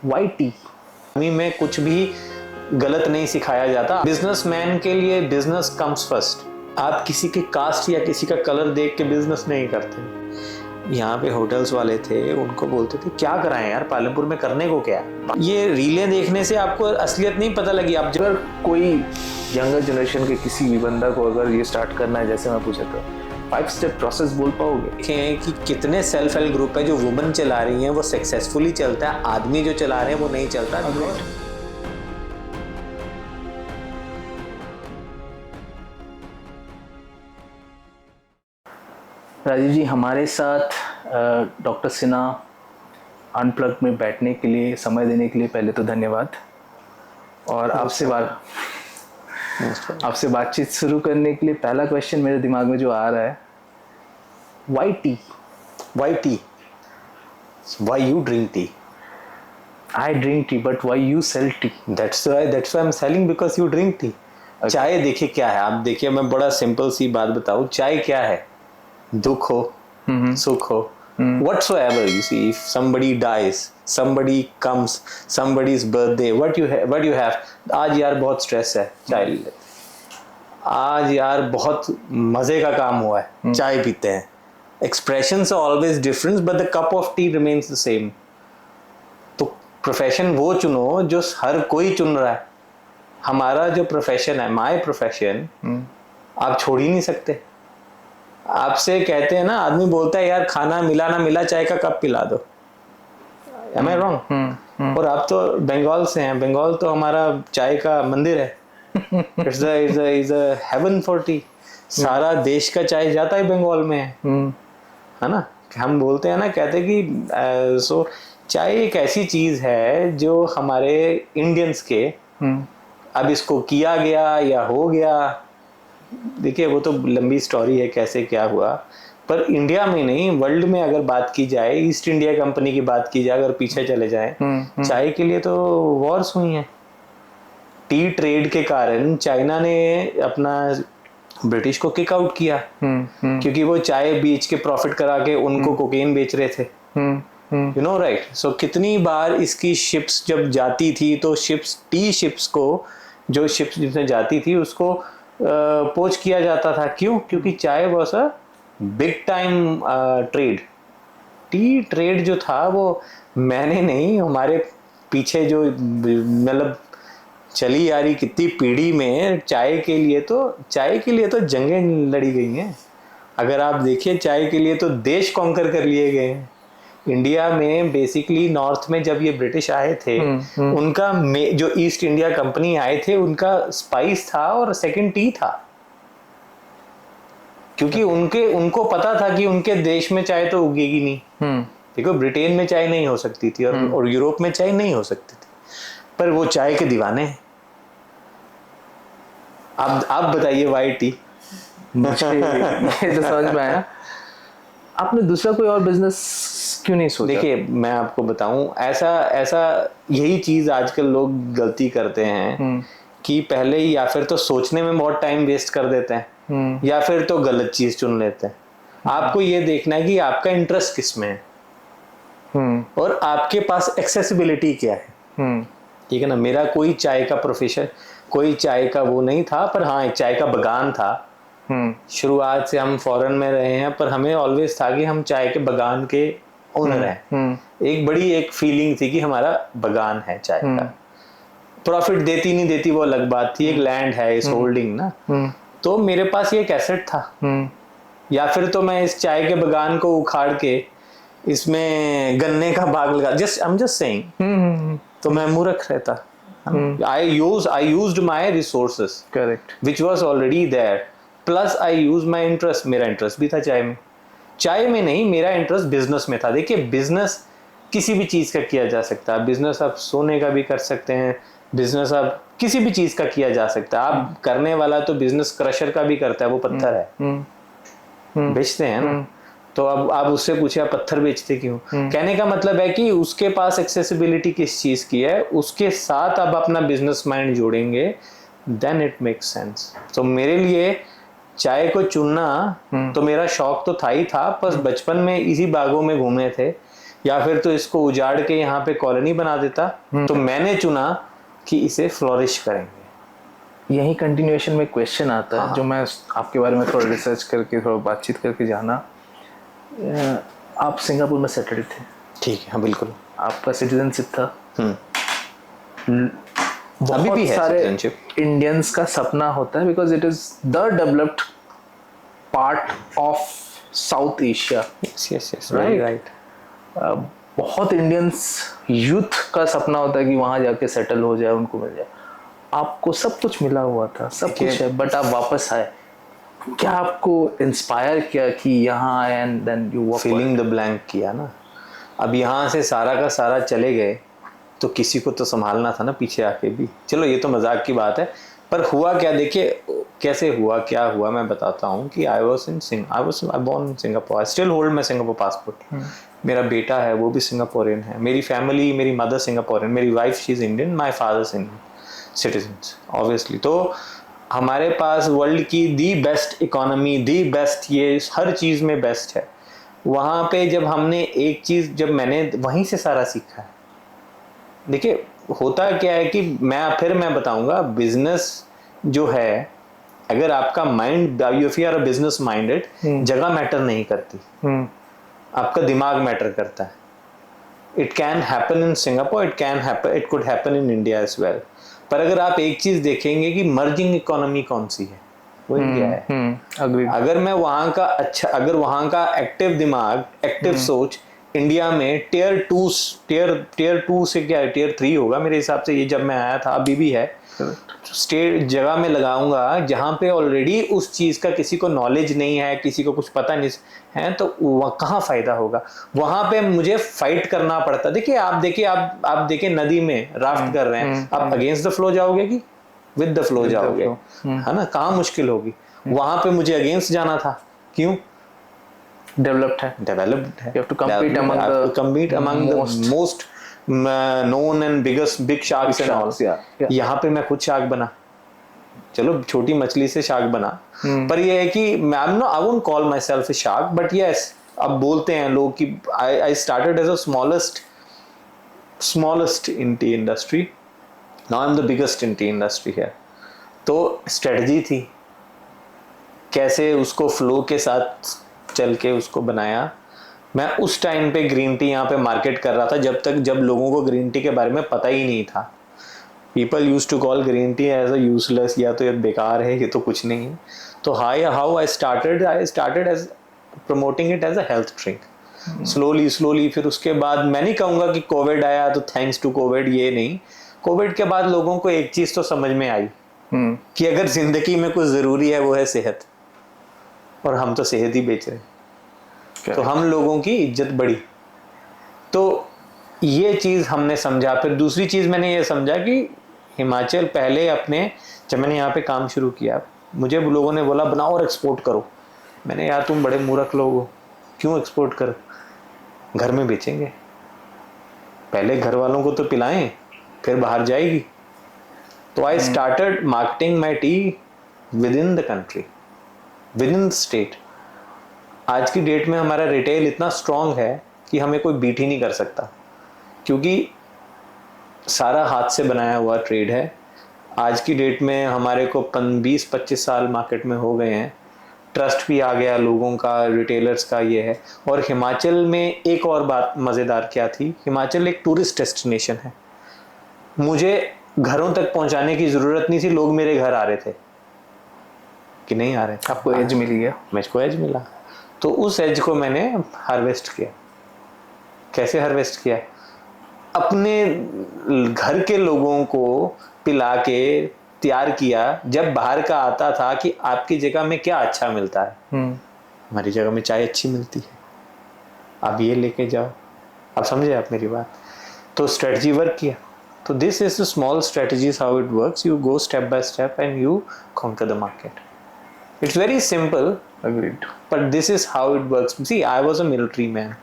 Y T? में कुछ भी गलत नहीं सिखाया जाता। बिजनेसमैन के लिए बिजनेस कम्स फर्स्ट। आप किसी के कास्ट या किसी का कलर देख के बिजनेस नहीं करते। यहाँ पे होटल्स वाले थे, उनको बोलते थे क्या कराएं यार, पालमपुर में करने को क्या है। ये रीलें देखने से आपको असलियत नहीं पता लगी। आप अगर कोई यंगर जनरेशन के किसी भी बंदा को अगर ये स्टार्ट करना है, जैसे मैं पूछा था, 5 स्टेप प्रोसेस बोल पाओगे? देखें कि कितने सेल्फ हेल्प ग्रुप है जो वुमेन चला रही हैं, वो सक्सेसफुली चलता है। आदमी जो चला रहे हैं वो नहीं चलता। राजीव जी, हमारे साथ डॉक्टर सिन्हा अनप्लग में बैठने के लिए, समय देने के लिए पहले तो धन्यवाद। और आपसे बातचीत शुरू करने के लिए पहला क्वेश्चन मेरे दिमाग में जो आ रहा है, why tea? Why tea? Why you drink tea? I drink tea, but why you sell tea? That's why I'm selling, because you drink tea. चाय देखिए क्या है, आप देखिए, मैं बड़ा सिंपल सी बात बताऊं, चाय क्या है? दुख हो, सुख हो, whatsoever you see, if somebody dies, somebody comes, somebody's birthday, what you have, आज यार बहुत स्ट्रेस है, चाय ले लेते हैं। आज यार बहुत मजे का काम हुआ है, चाय पीते हैं। Expressions are always different, but the cup of tea remains the same. तो प्रोफेशन वो चुनो जो हर कोई चुन रहा है। हमारा जो प्रोफेशन है, माय प्रोफेशन, आप छोड़ ही नहीं सकते। आपसे कहते हैं ना, आदमी बोलता है यार खाना मिला ना मिला, चाय का कप पिला दो। Am I wrong? और आप तो बंगाल से हैं, बंगाल तो हमारा चाय का मंदिर है। It's a heaven for tea. सारा देश का चाय जाता है बंगाल में है ना। हम बोलते हैं ना, कहते हैं कि चाय एक ऐसी चीज है जो हमारे इंडियंस के, अब इसको किया गया या हो गया, देखिए वो तो लंबी स्टोरी है कैसे क्या हुआ, पर इंडिया में नहीं, वर्ल्ड में अगर बात की जाए, ईस्ट इंडिया कंपनी की बात की जाए, अगर पीछे चले जाए, चाय के लिए तो वॉर्स हुई हैं। टी ट्रेड के कारण चाइना ने अपना ब्रिटिश को किक आउट किया, क्योंकि वो चाय बेच के प्रॉफिट करा के उनको कोकेन बेच रहे थे। You know right. सो कितनी बार इसकी शिप्स जब जाती थी, तो टी शिप्स को, जो शिप्स जिसमें जाती थी उसको पोच किया जाता था। क्यों? क्योंकि चाय was a big time trade. T trade जो था वो मैंने नहीं, हमारे पीछे जो मतलब चली आ रही कितनी पीढ़ी में चाय के लिए तो जंगें लड़ी गई हैं। अगर आप देखिए, चाय के लिए तो देश कॉन्कर कर लिए गए हैं। इंडिया में बेसिकली नॉर्थ में जब ये ब्रिटिश आए थे, उनका जो ईस्ट इंडिया कंपनी आए थे, उनका स्पाइस था और सेकंड टी था, क्योंकि उनको पता था कि उनके देश में चाय तो उगेगी नहीं। देखो, ब्रिटेन में चाय नहीं हो सकती थी और यूरोप में चाय नहीं हो सकती थी, पर वो चाय के दीवाने हैं। आप बताइए, वाई टी? मुझे ये तो समझ में आया। आपने दूसरा कोई और बिजनेस क्यों नहीं सोचा? देखिए, मैं आपको बताऊं, ऐसा यही चीज आजकल लोग गलती करते हैं कि पहले ही या फिर तो सोचने में बहुत टाइम वेस्ट कर देते हैं, या फिर तो गलत चीज चुन लेते हैं। आपको ये देखना है कि आपका इंटरेस्ट किस में है और आपके पास एक्सेसिबिलिटी क्या है। ठीक है ना। मेरा कोई चाय का प्रोफेशन, कोई चाय का वो नहीं था, पर हाँ, एक चाय का बगान था। शुरुआत से हम फॉरेन में रहे हैं, पर हमें ऑलवेज था कि हम चाय के बगान के ओनर हैं। एक बड़ी एक फीलिंग थी कि हमारा बगान है चाय का। प्रॉफिट देती नहीं देती वो अलग बात थी, एक लैंड है, इस होल्डिंग ना। तो मेरे पास ये एक एसेट था, या फिर तो मैं इस चाय के बगान को उखाड़ के इसमें गन्ने का बाग लगा, आई एम जस्ट सेइंग, तो मैं मूर्ख रहता। I used my resources, correct, which was already there. Plus I used my interest. मेरा इंटरेस्ट भी था चाय में नहीं, मेरा इंटरेस्ट बिजनेस में था। देखिए, बिजनेस किसी भी चीज का किया जा सकता है। बिजनेस आप सोने का भी कर सकते हैं, बिजनेस आप किसी भी चीज का किया जा सकता है। आप करने वाला तो बिजनेस क्रशर का भी करता है, वो पत्थर है, बेचते हैं ना। तो अब आप उससे पूछे आप पत्थर बेचते क्यों? कहने का मतलब है कि उसके पास एक्सेसिबिलिटी किस चीज की है, उसके साथ आप अपना बिजनेस माइंड जोड़ेंगे, देन इट मेक्स सेंस। तो मेरे लिए चाय को चुनना तो मेरा शौक तो था ही था, बस बचपन में इसी बागों में घूमे थे। या फिर तो इसको उजाड़ के यहाँ पे कॉलोनी बना देता। तो मैंने चुना कि इसे फ्लोरिश करेंगे। यही कंटिन्यूएशन में क्वेश्चन आता है जो मैं आपके बारे में थोड़ा रिसर्च करके थोड़ा बातचीत करके जाना। आप सिंगापुर में सेटल थे, ठीक है, हाँ बिल्कुल। आपका सिटीजनशिप था। अभी भी है सारे citizenship। इंडियंस का सपना होता है because it is the developed part of south Asia. Yes yes yes, Right. Right. बहुत इंडियंस यूथ का सपना होता है कि वहां जाके सेटल हो जाए, उनको मिल जाए। आपको सब कुछ मिला हुआ था, सब कुछ है, बट आप वापस आए। क्या आपको इंस्पायर किया कि यहाँ आए and then you work? Filling the blank किया ना। अब यहाँ से सारा का सारा चले गए तो किसी को तो संभालना था ना पीछे आके भी। चलो ये तो मजाक की बात है, पर हुआ क्या, देखिए कैसे हुआ, क्या हुआ मैं बताता हूँ कि I born in Singapore, I still hold my Singapore passport. मेरा बेटा है वो भी सिंगापोरियन है, मेरी फैमिली, मेरी मदर सिंगापोरियन, मेरी wife she is Indian, my father Indian citizens obviously. तो हमारे पास वर्ल्ड की the best economy, the best, ये हर चीज़ में बेस्ट है। वहाँ पे जब हमने एक चीज़, जब मैंने वहीं से सारा सीखा है। देखिए होता क्या है कि मैं बताऊंगा, बिजनेस जो है, अगर आपका mind, if you are a business minded, जगह मैटर नहीं करती, आपका दिमाग मैटर करता है। It can happen in Singapore, it could happen in India as well. पर अगर आप एक चीज देखेंगे कि मर्जिंग इकोनॉमी कौन सी है, वो इंडिया है। अगर मैं वहां का अगर वहां का एक्टिव दिमाग, एक्टिव सोच इंडिया में टीयर टू से क्या है, टीयर 3 होगा मेरे हिसाब से, ये जब मैं आया था, अभी भी है, स्टेट जगह में लगाऊंगा जहां पे ऑलरेडी उस चीज का किसी को नॉलेज नहीं है, किसी को कुछ पता नहीं है, तो कहाँ फायदा होगा। वहां पे मुझे फाइट करना पड़ता। देखिए आप देखिए नदी में राफ्ट कर रहे हैं, आप अगेंस्ट द फ्लो जाओगे कि विद द फ्लो जाओगे, है ना, कहाँ मुश्किल होगी। वहां पे मुझे अगेंस्ट जाना था, क्यों? डेवलप्ड है, you have to compete among the most known and big sharks and all। यहाँ पे मैं खुद शार्क बना, चलो छोटी मछली से शार्क बना, पर ये है कि I won't call myself a shark, but yes, अब बोलते हैं लोग कि I started as a smallest in tea industry, now I'm the biggest in tea industry here। तो स्ट्रेटजी थी, कैसे उसको फ्लो के साथ चल के उसको बनाया। मैं उस टाइम पे ग्रीन टी यहाँ पे मार्केट कर रहा था, जब लोगों को ग्रीन टी के बारे में पता ही नहीं था। People use to call green tea as a useless, या तो ये बेकार है, ये तो कुछ नहीं है। तो how I started as promoting it as a health drink, slowly. फिर उसके बाद मैं नहीं कहूँगा कि कोविड आया तो थैंक्स टू कोविड, ये नहीं। कोविड के बाद लोगों को एक चीज़ तो समझ में आई कि अगर जिंदगी में कुछ ज़रूरी है वो है सेहत, और हम तो सेहत ही बेच रहे हैं, तो हम लोगों की इज्जत बढ़ी। तो ये चीज़ हमने समझा। फिर दूसरी चीज़ मैंने ये समझा कि हिमाचल पहले जब मैंने यहाँ पे काम शुरू किया, मुझे लोगों ने बोला बनाओ और एक्सपोर्ट करो। मैंने, यार तुम बड़े मूर्ख लोग हो, क्यों एक्सपोर्ट करो, घर में बेचेंगे, पहले घर वालों को तो पिलाएं, फिर बाहर जाएगी। तो I started marketing my T with in the country, with in the state. आज की डेट में हमारा रिटेल इतना स्ट्रांग है कि हमें कोई बीट ही नहीं कर सकता, क्योंकि सारा हाथ से बनाया हुआ ट्रेड है। आज की डेट में हमारे को 20-25 साल मार्केट में हो गए हैं, ट्रस्ट भी आ गया लोगों का, रिटेलर्स का ये है। और हिमाचल में एक और बात मज़ेदार क्या थी, हिमाचल एक टूरिस्ट डेस्टिनेशन है। मुझे घरों तक पहुंचाने की ज़रूरत नहीं थी, लोग मेरे घर आ रहे थे कि नहीं आ रहे थे। आपको एज मिल गया, मुझको एज मिला, तो उस एज को मैंने हार्वेस्ट किया। कैसे हार्वेस्ट किया? अपने घर के लोगों को पिला के तैयार किया। जब बाहर का आता था कि आपकी जगह में क्या अच्छा मिलता है, हमारी जगह में चाय अच्छी मिलती है, आप ये लेके जाओ। आप समझे आप मेरी बात? तो स्ट्रेटजी वर्क किया। तो this is the small strategies how it works, you go step by step and you conquer the market. It's very simple, agreed, but this is how it works. See, I was a military man.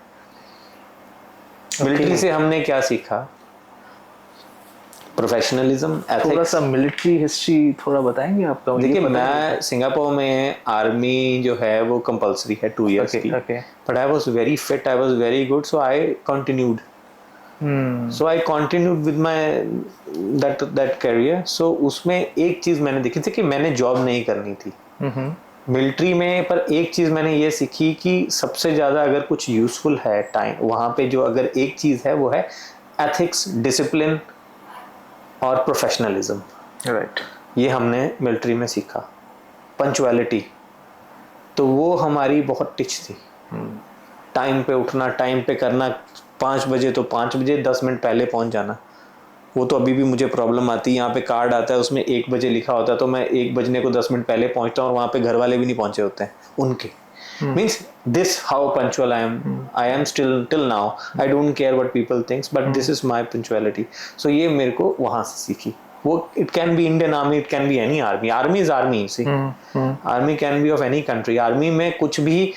Military से हमने क्या सीखा? Professionalism, थोड़ा ethics. सा military history थोड़ा बताएंगे आपका? देखिए मैं सिंगापुर में आर्मी जो है वो कंपलसरी है 2 इयर्स की, but I was very fit, I was very good, so I continued, so I continued with my that career. सो उसमें एक चीज मैंने देखी थी कि मैंने जॉब नहीं करनी थी मिलिट्री में, पर एक चीज मैंने ये सीखी कि सबसे ज्यादा अगर कुछ यूजफुल है टाइम वहां पे, जो अगर एक चीज है वो है एथिक्स, डिसिप्लिन और प्रोफेशनलिज्म। राइट। ये हमने मिलिट्री में सीखा। पंचुअलिटी, तो वो हमारी बहुत टिच थी। टाइम पे उठना, टाइम पे करना, 5 बजे तो 5 बजे, 10 मिनट पहले पहुंच जाना। वो तो अभी भी मुझे प्रॉब्लम आती है, यहाँ पे कार्ड आता है उसमें 1 बजे लिखा होता है, तो मैं 1 बजने को 10 मिनट पहले पहुंचता हूँ और वहाँ पे घर वाले भी नहीं पहुंचे होते हैं उनके। Means this how punctual I am still till now, I don't care what people thinks, but this is my punctuality. So ये मेरे को वहाँ से सीखी। वो it can be Indian army, it can be any army, army is army, see army can be of any country. Army में कुछ भी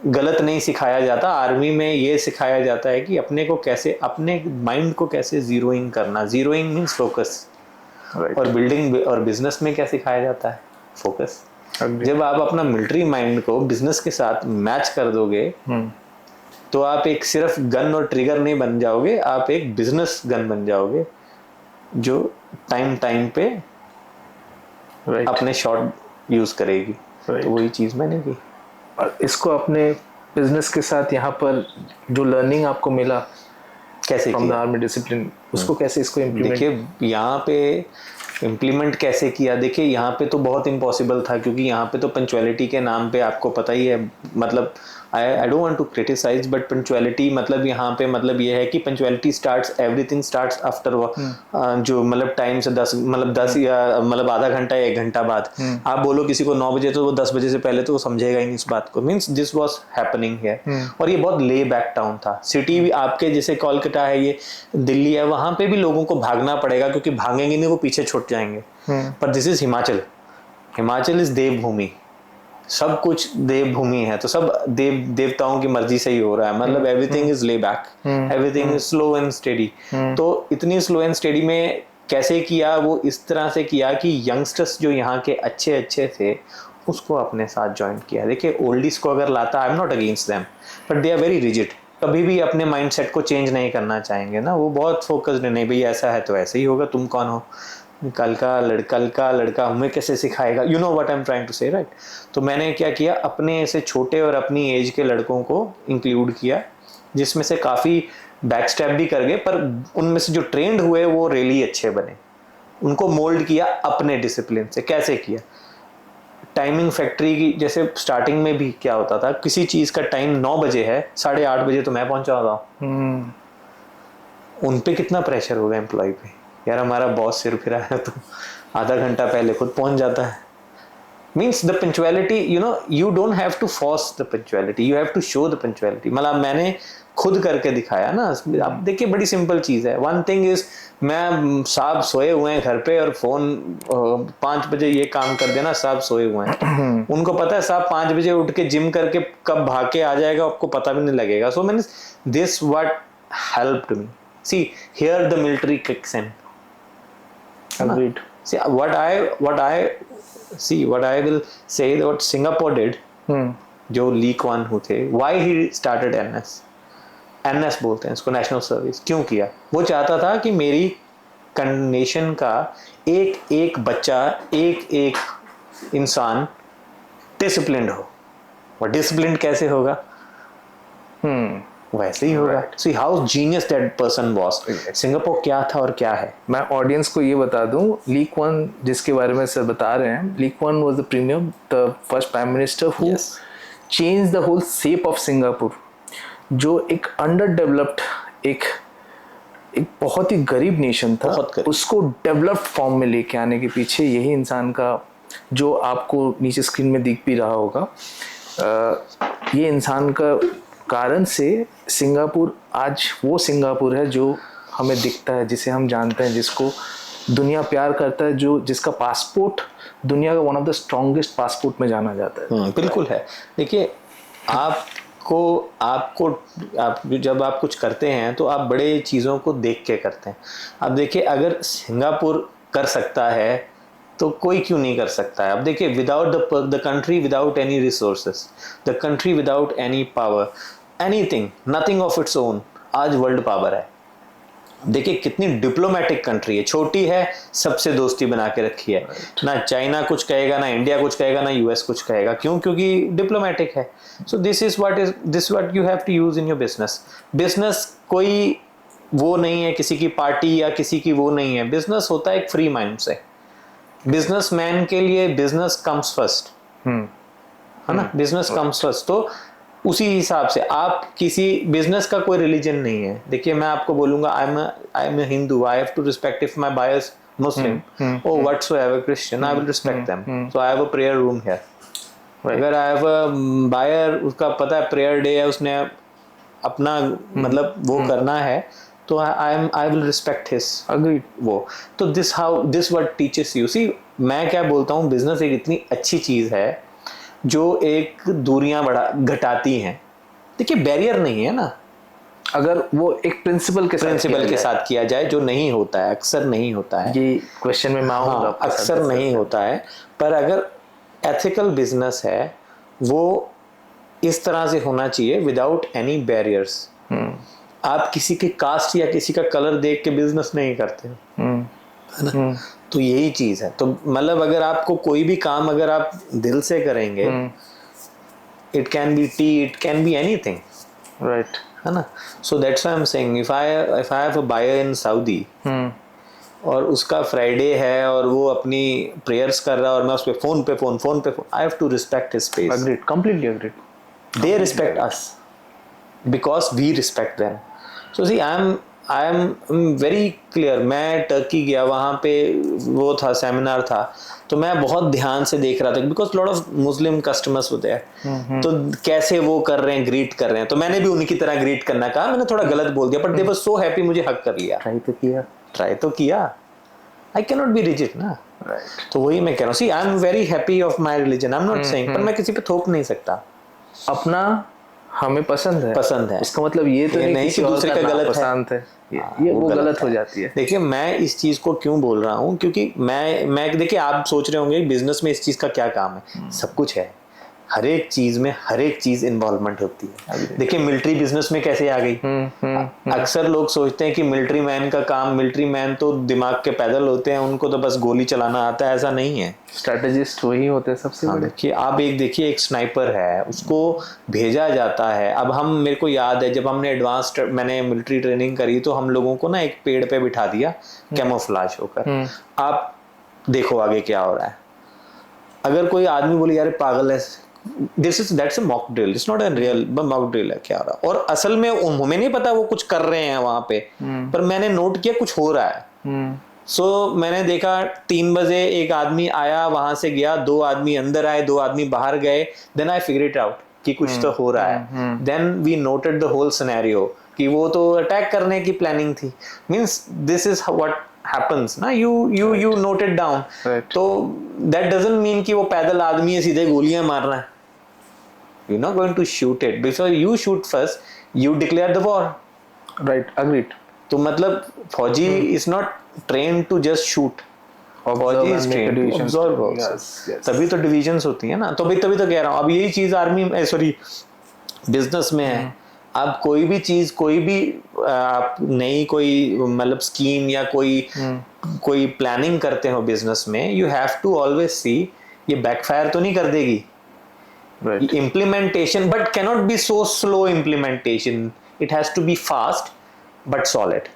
गलत नहीं सिखाया जाता, आर्मी में ये सिखाया जाता है कि अपने को कैसे, अपने माइंड को कैसे जीरोइंग करना। Zeroing means focus. और बिल्डिंग और बिजनेस में क्या सिखाया जाता है? फोकस। जब आप अपना मिलिट्री माइंड को बिजनेस के साथ मैच कर दोगे तो आप एक सिर्फ गन और ट्रिगर नहीं बन जाओगे, आप एक बिजनेस गन बन जाओगे जो टाइम पे अपने शॉट यूज करेगी। तो वही चीज मैंने की। और इसको अपने बिजनेस के साथ यहाँ पर जो लर्निंग आपको मिला कैसे फ्रॉम द आर्मी डिसिप्लिन, उसको कैसे इसको इम्प्लीमेंट? देखिए यहाँ पे इम्प्लीमेंट कैसे किया, देखिए यहाँ पे तो बहुत इम्पॉसिबल था, क्योंकि यहाँ पे तो पंचुअलिटी के नाम पे आपको पता ही है, मतलब I don't want to criticise, but punctuality मतलब यहाँ पे मतलब ये है कि punctuality starts, everything starts after जो मतलब टाइम से 10 या मतलब आधा घंटा या 1 घंटा बाद। आप बोलो किसी को 9 बजे, तो वो 10 बजे से पहले तो वो समझेगा ही नहीं इस बात को। मीन्स दिस वॉज हैपनिंग है। और ये बहुत ले बैक टाउन था। सिटी भी आपके जैसे कोलकाता है, ये दिल्ली है, वहां पे भी लोगों को भागना पड़ेगा, क्योंकि भागेंगे नहीं वो पीछे छूट जाएंगे। पर this is Himachal, Himachal is Devbhoomi, सब कुछ देवभूमि है, तो सब देवताओं की मर्जी से ही हो रहा है। मतलब एवरीथिंग इज ले back, everything is slow and steady. तो इतनी स्लो एंड स्टेडी में कैसे किया? वो इस तरह से किया कि यंगस्टर्स जो यहाँ के अच्छे अच्छे थे उसको अपने साथ ज्वाइन किया। देखिए ओल्डीज को अगर लाता, I am not against them, but they are very rigid, कभी भी अपने माइंडसेट को चेंज नहीं करना चाहेंगे ना। वो बहुत फोकस्ड है, नहीं भाई ऐसा है तो ऐसे ही होगा, तुम कौन हो, कल का लड़का हमें कैसे सिखाएगा, you know what I am trying to say, right. तो मैंने क्या किया, अपने ऐसे छोटे और अपनी एज के लड़कों को इंक्लूड किया, जिसमें से काफ़ी बैक स्टेप भी कर गए, पर उनमें से जो ट्रेंड हुए वो रियली अच्छे बने। उनको मोल्ड किया अपने डिसिप्लिन से। कैसे किया? टाइमिंग फैक्ट्री की, जैसे स्टार्टिंग में भी क्या होता था, किसी चीज़ का टाइम 9 बजे है, 8:30 बजे तो मैं पहुंचा होता हूँ। उन पे कितना प्रेशर होगा एम्प्लॉय पे, यार हमारा बॉस सिर फिरा है तो आधा घंटा पहले खुद पहुंच जाता है। Means the punctuality, you know, you don't have to force the punctuality, you have to show the punctuality. मतलब मैंने खुद करके दिखाया ना। आप देखिए बड़ी सिंपल चीज़ है। वन थिंग इज, मैं साहब सोए हुए हैं घर पे और फोन 5 बजे ये काम कर देना, साहब सोए हुए हैं। उनको पता है साहब 5 बजे उठ के जिम करके कब भाग के आ जाएगा, आपको पता भी नहीं लगेगा। सो मैंने this what helped me. See here the military kicks in. Agreed. See what I will say, what Singapore did, जो ली क्वान हु थे, why he started NS बोलते हैं इसको, नेशनल सर्विस। क्यों किया? वो चाहता था कि मेरी नेशन का एक एक बच्चा, एक एक इंसान डिसिप्लिन्ड हो। और डिसिप्लिन्ड कैसे होगा? वैसे ही होगा। See how genius that person was. Singapore क्या था और क्या है। मैं ऑडियंस को ये बता दूं, ली क्वान जिसके बारे में सर बता रहे हैं, Lee Kuan was the premium, the first prime minister who change the whole shape of Singapore. जो एक अंडर डेवलप्ड, एक बहुत ही गरीब नेशन था, उसको डेवलप्ड फॉर्म में लेके आने के पीछे यही इंसान का, जो आपको नीचे स्क्रीन में दिख भी रहा होगा, ये इंसान का कारण से सिंगापुर आज वो सिंगापुर है जो हमें दिखता है, जिसे हम जानते हैं, जिसको दुनिया प्यार करता है, जो जिसका पासपोर्ट दुनिया का one of the strongest passport में जाना जाता है। बिल्कुल है। देखिए आप आप जब आप कुछ करते हैं तो आप बड़े चीज़ों को देख के करते हैं। अब देखिए, अगर सिंगापुर कर सकता है तो कोई क्यों नहीं कर सकता है। अब देखिए, without the country without any resources, the country without any power, anything, nothing of its own, आज वर्ल्ड पावर है। देखिए कितनी डिप्लोमेटिक कंट्री है, छोटी है, सबसे दोस्ती बना के रखी है। ना चाइना कुछ कहेगा, ना इंडिया कुछ कहेगा, ना यूएस कुछ कहेगा। क्यों? क्योंकि डिप्लोमेटिक है। So this what you have to use in your business. Business कोई वो नहीं है, किसी की पार्टी या किसी की वो नहीं है। बिजनेस होता है एक फ्री माइंड से। बिजनेसमैन के लिए बिजनेस कम्स फर्स्ट, है ना, बिजनेस कम्स फर्स्ट। तो उसी हिसाब से आप किसी बिजनेस का कोई रिलीजन नहीं है। देखिए मैं आपको बोलूंगा I am Hindu, I have to respect if my buyers Muslim or whatsoever Christian, I will respect them. So I have a prayer room here. अगर आई हैव अ बायर, उसका पता है प्रेयर डे है, उसने अपना मतलब वो करना है, तो I will respect his Agreed. वो। तो दिस व्हाट टीचेस यू। सी मैं क्या बोलता हूँ, बिजनेस एक इतनी अच्छी चीज है जो एक दूरियां घटाती हैं। देखिए बैरियर नहीं है ना, अगर वो एक प्रिंसिपल के साथ किया जाए, जो नहीं होता है, अक्सर नहीं होता है। ये क्वेश्चन में मैं आऊंगा। हाँ, अक्सर नहीं होता है। पर अगर एथिकल बिजनेस है वो इस तरह से होना चाहिए, विदाउट एनी बैरियर्स। आप किसी के कास्ट या किसी का कलर देख के बिजनेस नहीं करते, है ना। तो यही चीज है। तो मतलब अगर आपको कोई भी काम अगर आप दिल से करेंगे, it can be tea, it can be anything, right, है ना। So that's why I am saying, if I have a buyer in Saudi और उसका फ्राइडे है और वो अपनी प्रेयर्स कर रहा है और मैं उस पे फोन पे I have to respect his space. Agreed, completely agreed. They respect us because we respect them. So see I am very clear. मैं टर्की गया, वहाँ पे वो था, सेमिनार था, तो मैं बहुत ध्यान से देख रहा था because lot of Muslim customers होते हैं। तो कैसे वो कर रहे हैं, ग्रीट कर रहे हैं, तो मैंने भी उनकी तरह ग्रीट करना कहा। मैंने थोड़ा गलत बोल दिया, but they were so happy, मुझे हक कर लिया। ट्राई तो किया। I can not be rigid ना, राइट। तो वही मैं कह रहा हूँ। See I am very happy of my religion, I am not saying, पर मैं किसी पे थोप नहीं सकता। अपना हमें पसंद है, इसका मतलब ये तो नहीं कि दूसरे का गलत पसंद है। ये वो गलत हो जाती है। देखिए मैं इस चीज को क्यों बोल रहा हूँ, क्योंकि मैं देखिए, आप सोच रहे होंगे बिजनेस में इस चीज का क्या काम है। सब कुछ है, हर एक चीज में हर एक चीज इन्वॉल्वमेंट होती है। देखिए मिलिट्री बिजनेस में कैसे आ गई। अक्सर लोग सोचते हैं कि मिलिट्री मैन का काम, मिलिट्री मैन तो दिमाग के पैदल होते हैं, उनको तो बस गोली चलाना आता है। ऐसा नहीं है, स्ट्रेटेजिस्ट वही होते हैं सबसे बड़े। देखिए आप एक स्नाइपर है, उसको भेजा जाता है। अब मेरे को याद है जब हमने मैंने मिलिट्री ट्रेनिंग करी, तो हम लोगों को ना एक पेड़ पे बिठा दिया कैमोफ्लेज होकर। आप देखो आगे क्या हो रहा है। अगर कोई आदमी बोले यार पागल है, that's a mock drill, it's not a real mock drill है, क्या हो रहा है। और असल में हमें नहीं पता वो कुछ कर रहे हैं वहां पे, पर मैंने नोट किया कुछ हो रहा है। सो मैंने देखा 3 बजे एक आदमी आया, वहां से गया, 2 आदमी अंदर आए, 2 आदमी बाहर गए। Then I figure it out कि कुछ तो हो रहा है। Then we noted the whole scenario कि वो तो अटैक करने की प्लानिंग थी। Means this is what happens ना, you note it down। तो that doesn't mean कि वो पैदल आदमी है सीधे गोलियां मार रहा है। You're not going to shoot it, because you shoot first, you declare the war। Right, agreed। तो मतलब फौजी is not trained to just shoot, फौजी is trained to observe also। तभी तो डिविजन्स होती है ना। तो तभी तो कह रहा हूँ, अब यही चीज बिजनेस में है। आप कोई भी चीज, कोई भी आप नई कोई मतलब स्कीम या कोई प्लानिंग करते हो बिजनेस में, you have to always see ये बैकफायर तो नहीं कर देगी। Implementation but cannot be so slow. Implementation it has to be fast but solid.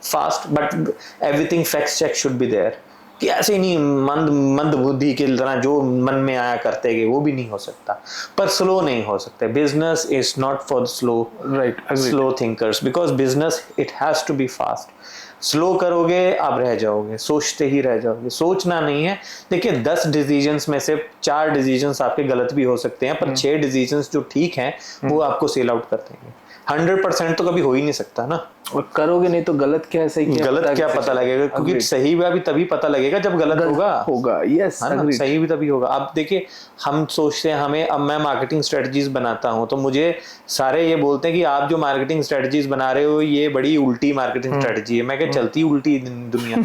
Fast but everything fact check should be there. कि ऐसे नहीं मंद बुद्धि की तरह जो मन में आया करते गए, वो भी नहीं हो सकता। पर स्लो नहीं हो सकते। Business is not for slow thinkers, because business it has to be fast. Slow करोगे आप रह जाओगे, सोचते ही रह जाओगे। सोचना नहीं है। देखिए 10 डिसीजंस में से 4 डिसीजंस आपके गलत भी हो सकते हैं, पर 6 डिसीजंस जो ठीक हैं वो आपको सेल आउट कर देंगे। 100% तो कभी हो ही नहीं सकता ना। और करोगे नहीं तो गलत क्या है सही क्या है, गलत क्या पता लगेगा, क्योंकि सही भी अभी तभी पता लगेगा जब गलत होगा। यस, है ना, सही भी तभी होगा। आप देखिए, हम सोचते हैं हमें, अब मैं मार्केटिंग स्ट्रेटजीज बनाता हूँ तो मुझे सारे ये बोलते हैं कि आप जो मार्केटिंग स्ट्रेटजीज बना रहे हो ये बड़ी उल्टी मार्केटिंग स्ट्रेटजी है। मैं क्या, चलती उल्टी दुनिया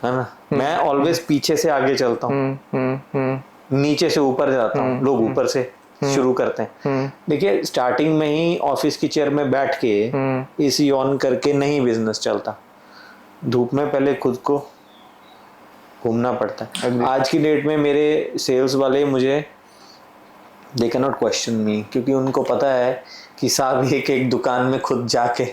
है ना। मैं ऑलवेज पीछे से आगे चलता हूँ, नीचे से ऊपर जाता हूँ, लोग ऊपर से शुरू करते हैं। देखिए, स्टार्टिंग में ही ऑफिस की चेयर में बैठ के एसी ऑन करके नहीं बिजनेस चलता। धूप में पहले खुद को घूमना पड़ता है। आज की डेट में मेरे सेल्स वाले मुझे, दे कैन नॉट क्वेश्चन मी, क्योंकि उनको पता है कि साहब एक एक दुकान में खुद जाके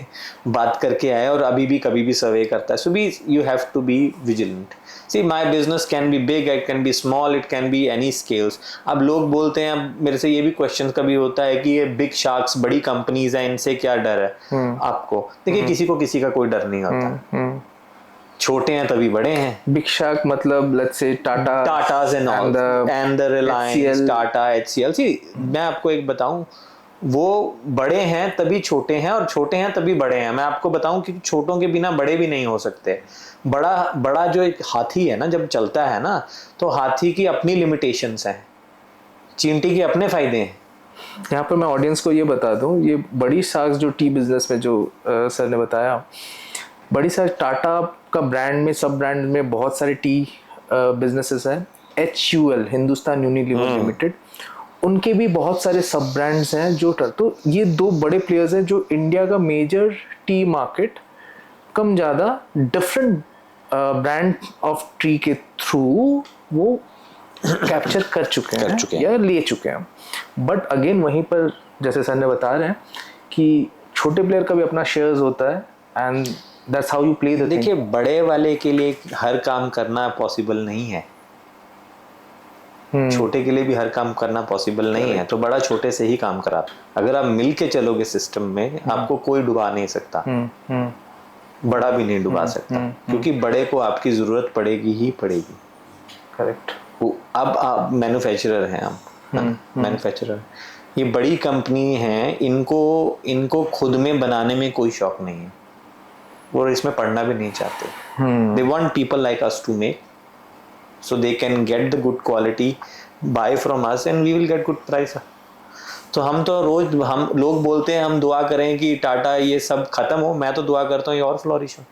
बात करके आए और अभी भी कभी भी सर्वे करता है। So be you have to be vigilant. See my business can be big, it can be small, it can be any scales. अब लोग बोलते हैं, अब मेरे से ये भी क्वेश्चन कभी होता है कि ये बिग शार्क्स, बड़ी कंपनीज हैं, इनसे क्या डर है आपको? देखिए, किसी को किसी का कोई डर नहीं होता। छोटे हैं तभी बड़े हैं। बिग शार्क मतलब let's say Tatas and all and the Reliance, Tata, HCL। सी मैं आपको एक बताऊं, वो बड़े हैं तभी छोटे हैं और छोटे हैं तभी बड़े हैं। मैं आपको बताऊं कि छोटों के बिना बड़े भी नहीं हो सकते। बड़ा जो एक हाथी है ना, जब चलता है ना, तो हाथी की अपनी लिमिटेशंस हैं, चींटी के अपने फायदे हैं। यहाँ पर मैं ऑडियंस को ये बता दूं, ये बड़ी शार्क्स जो टी बिजनेस में जो सर ने बताया, बड़ी शार्क टाटा का ब्रांड में, सब ब्रांड में बहुत सारे टी बिजनेसेस हैं। HUL, हिंदुस्तान यूनिलीवर लिमिटेड, उनके भी बहुत सारे सब ब्रांड्स हैं जो, तो ये दो बड़े प्लेयर्स हैं जो इंडिया का मेजर टी मार्केट कम ज़्यादा डिफरेंट ब्रांड ऑफ टी के थ्रू वो कैप्चर कर चुके हैं या ले चुके हैं। बट अगेन वहीं पर जैसे सर ने बता रहे हैं कि छोटे प्लेयर का भी अपना शेयर्स होता है and that's how you play the thing. देखिए, बड़े वाले के लिए हर काम करना पॉसिबल नहीं है, छोटे के लिए भी हर काम करना पॉसिबल नहीं है। तो बड़ा छोटे से ही काम करा। अगर आप मिल के चलोगे सिस्टम में, आपको कोई डुबा नहीं सकता, बड़ा भी नहीं डुबा सकता, क्योंकि बड़े को आपकी जरूरत पड़ेगी ही पड़ेगी। करेक्ट। अब आप मैन्युफैक्चरर हैं, हम मैन्युफैक्चरर, ये बड़ी कंपनी है, इनको खुद में बनाने में कोई शौक नहीं है, वो इसमें पढ़ना भी नहीं चाहते। They want people like us to make, so they can get the good quality, buy from us and we will get good price। तो हम तो रोज, हम लोग बोलते हैं हम दुआ करें कि टाटा ये सब खत्म हो, मैं तो दुआ करता हूँ ये और फ्लोरिश हो।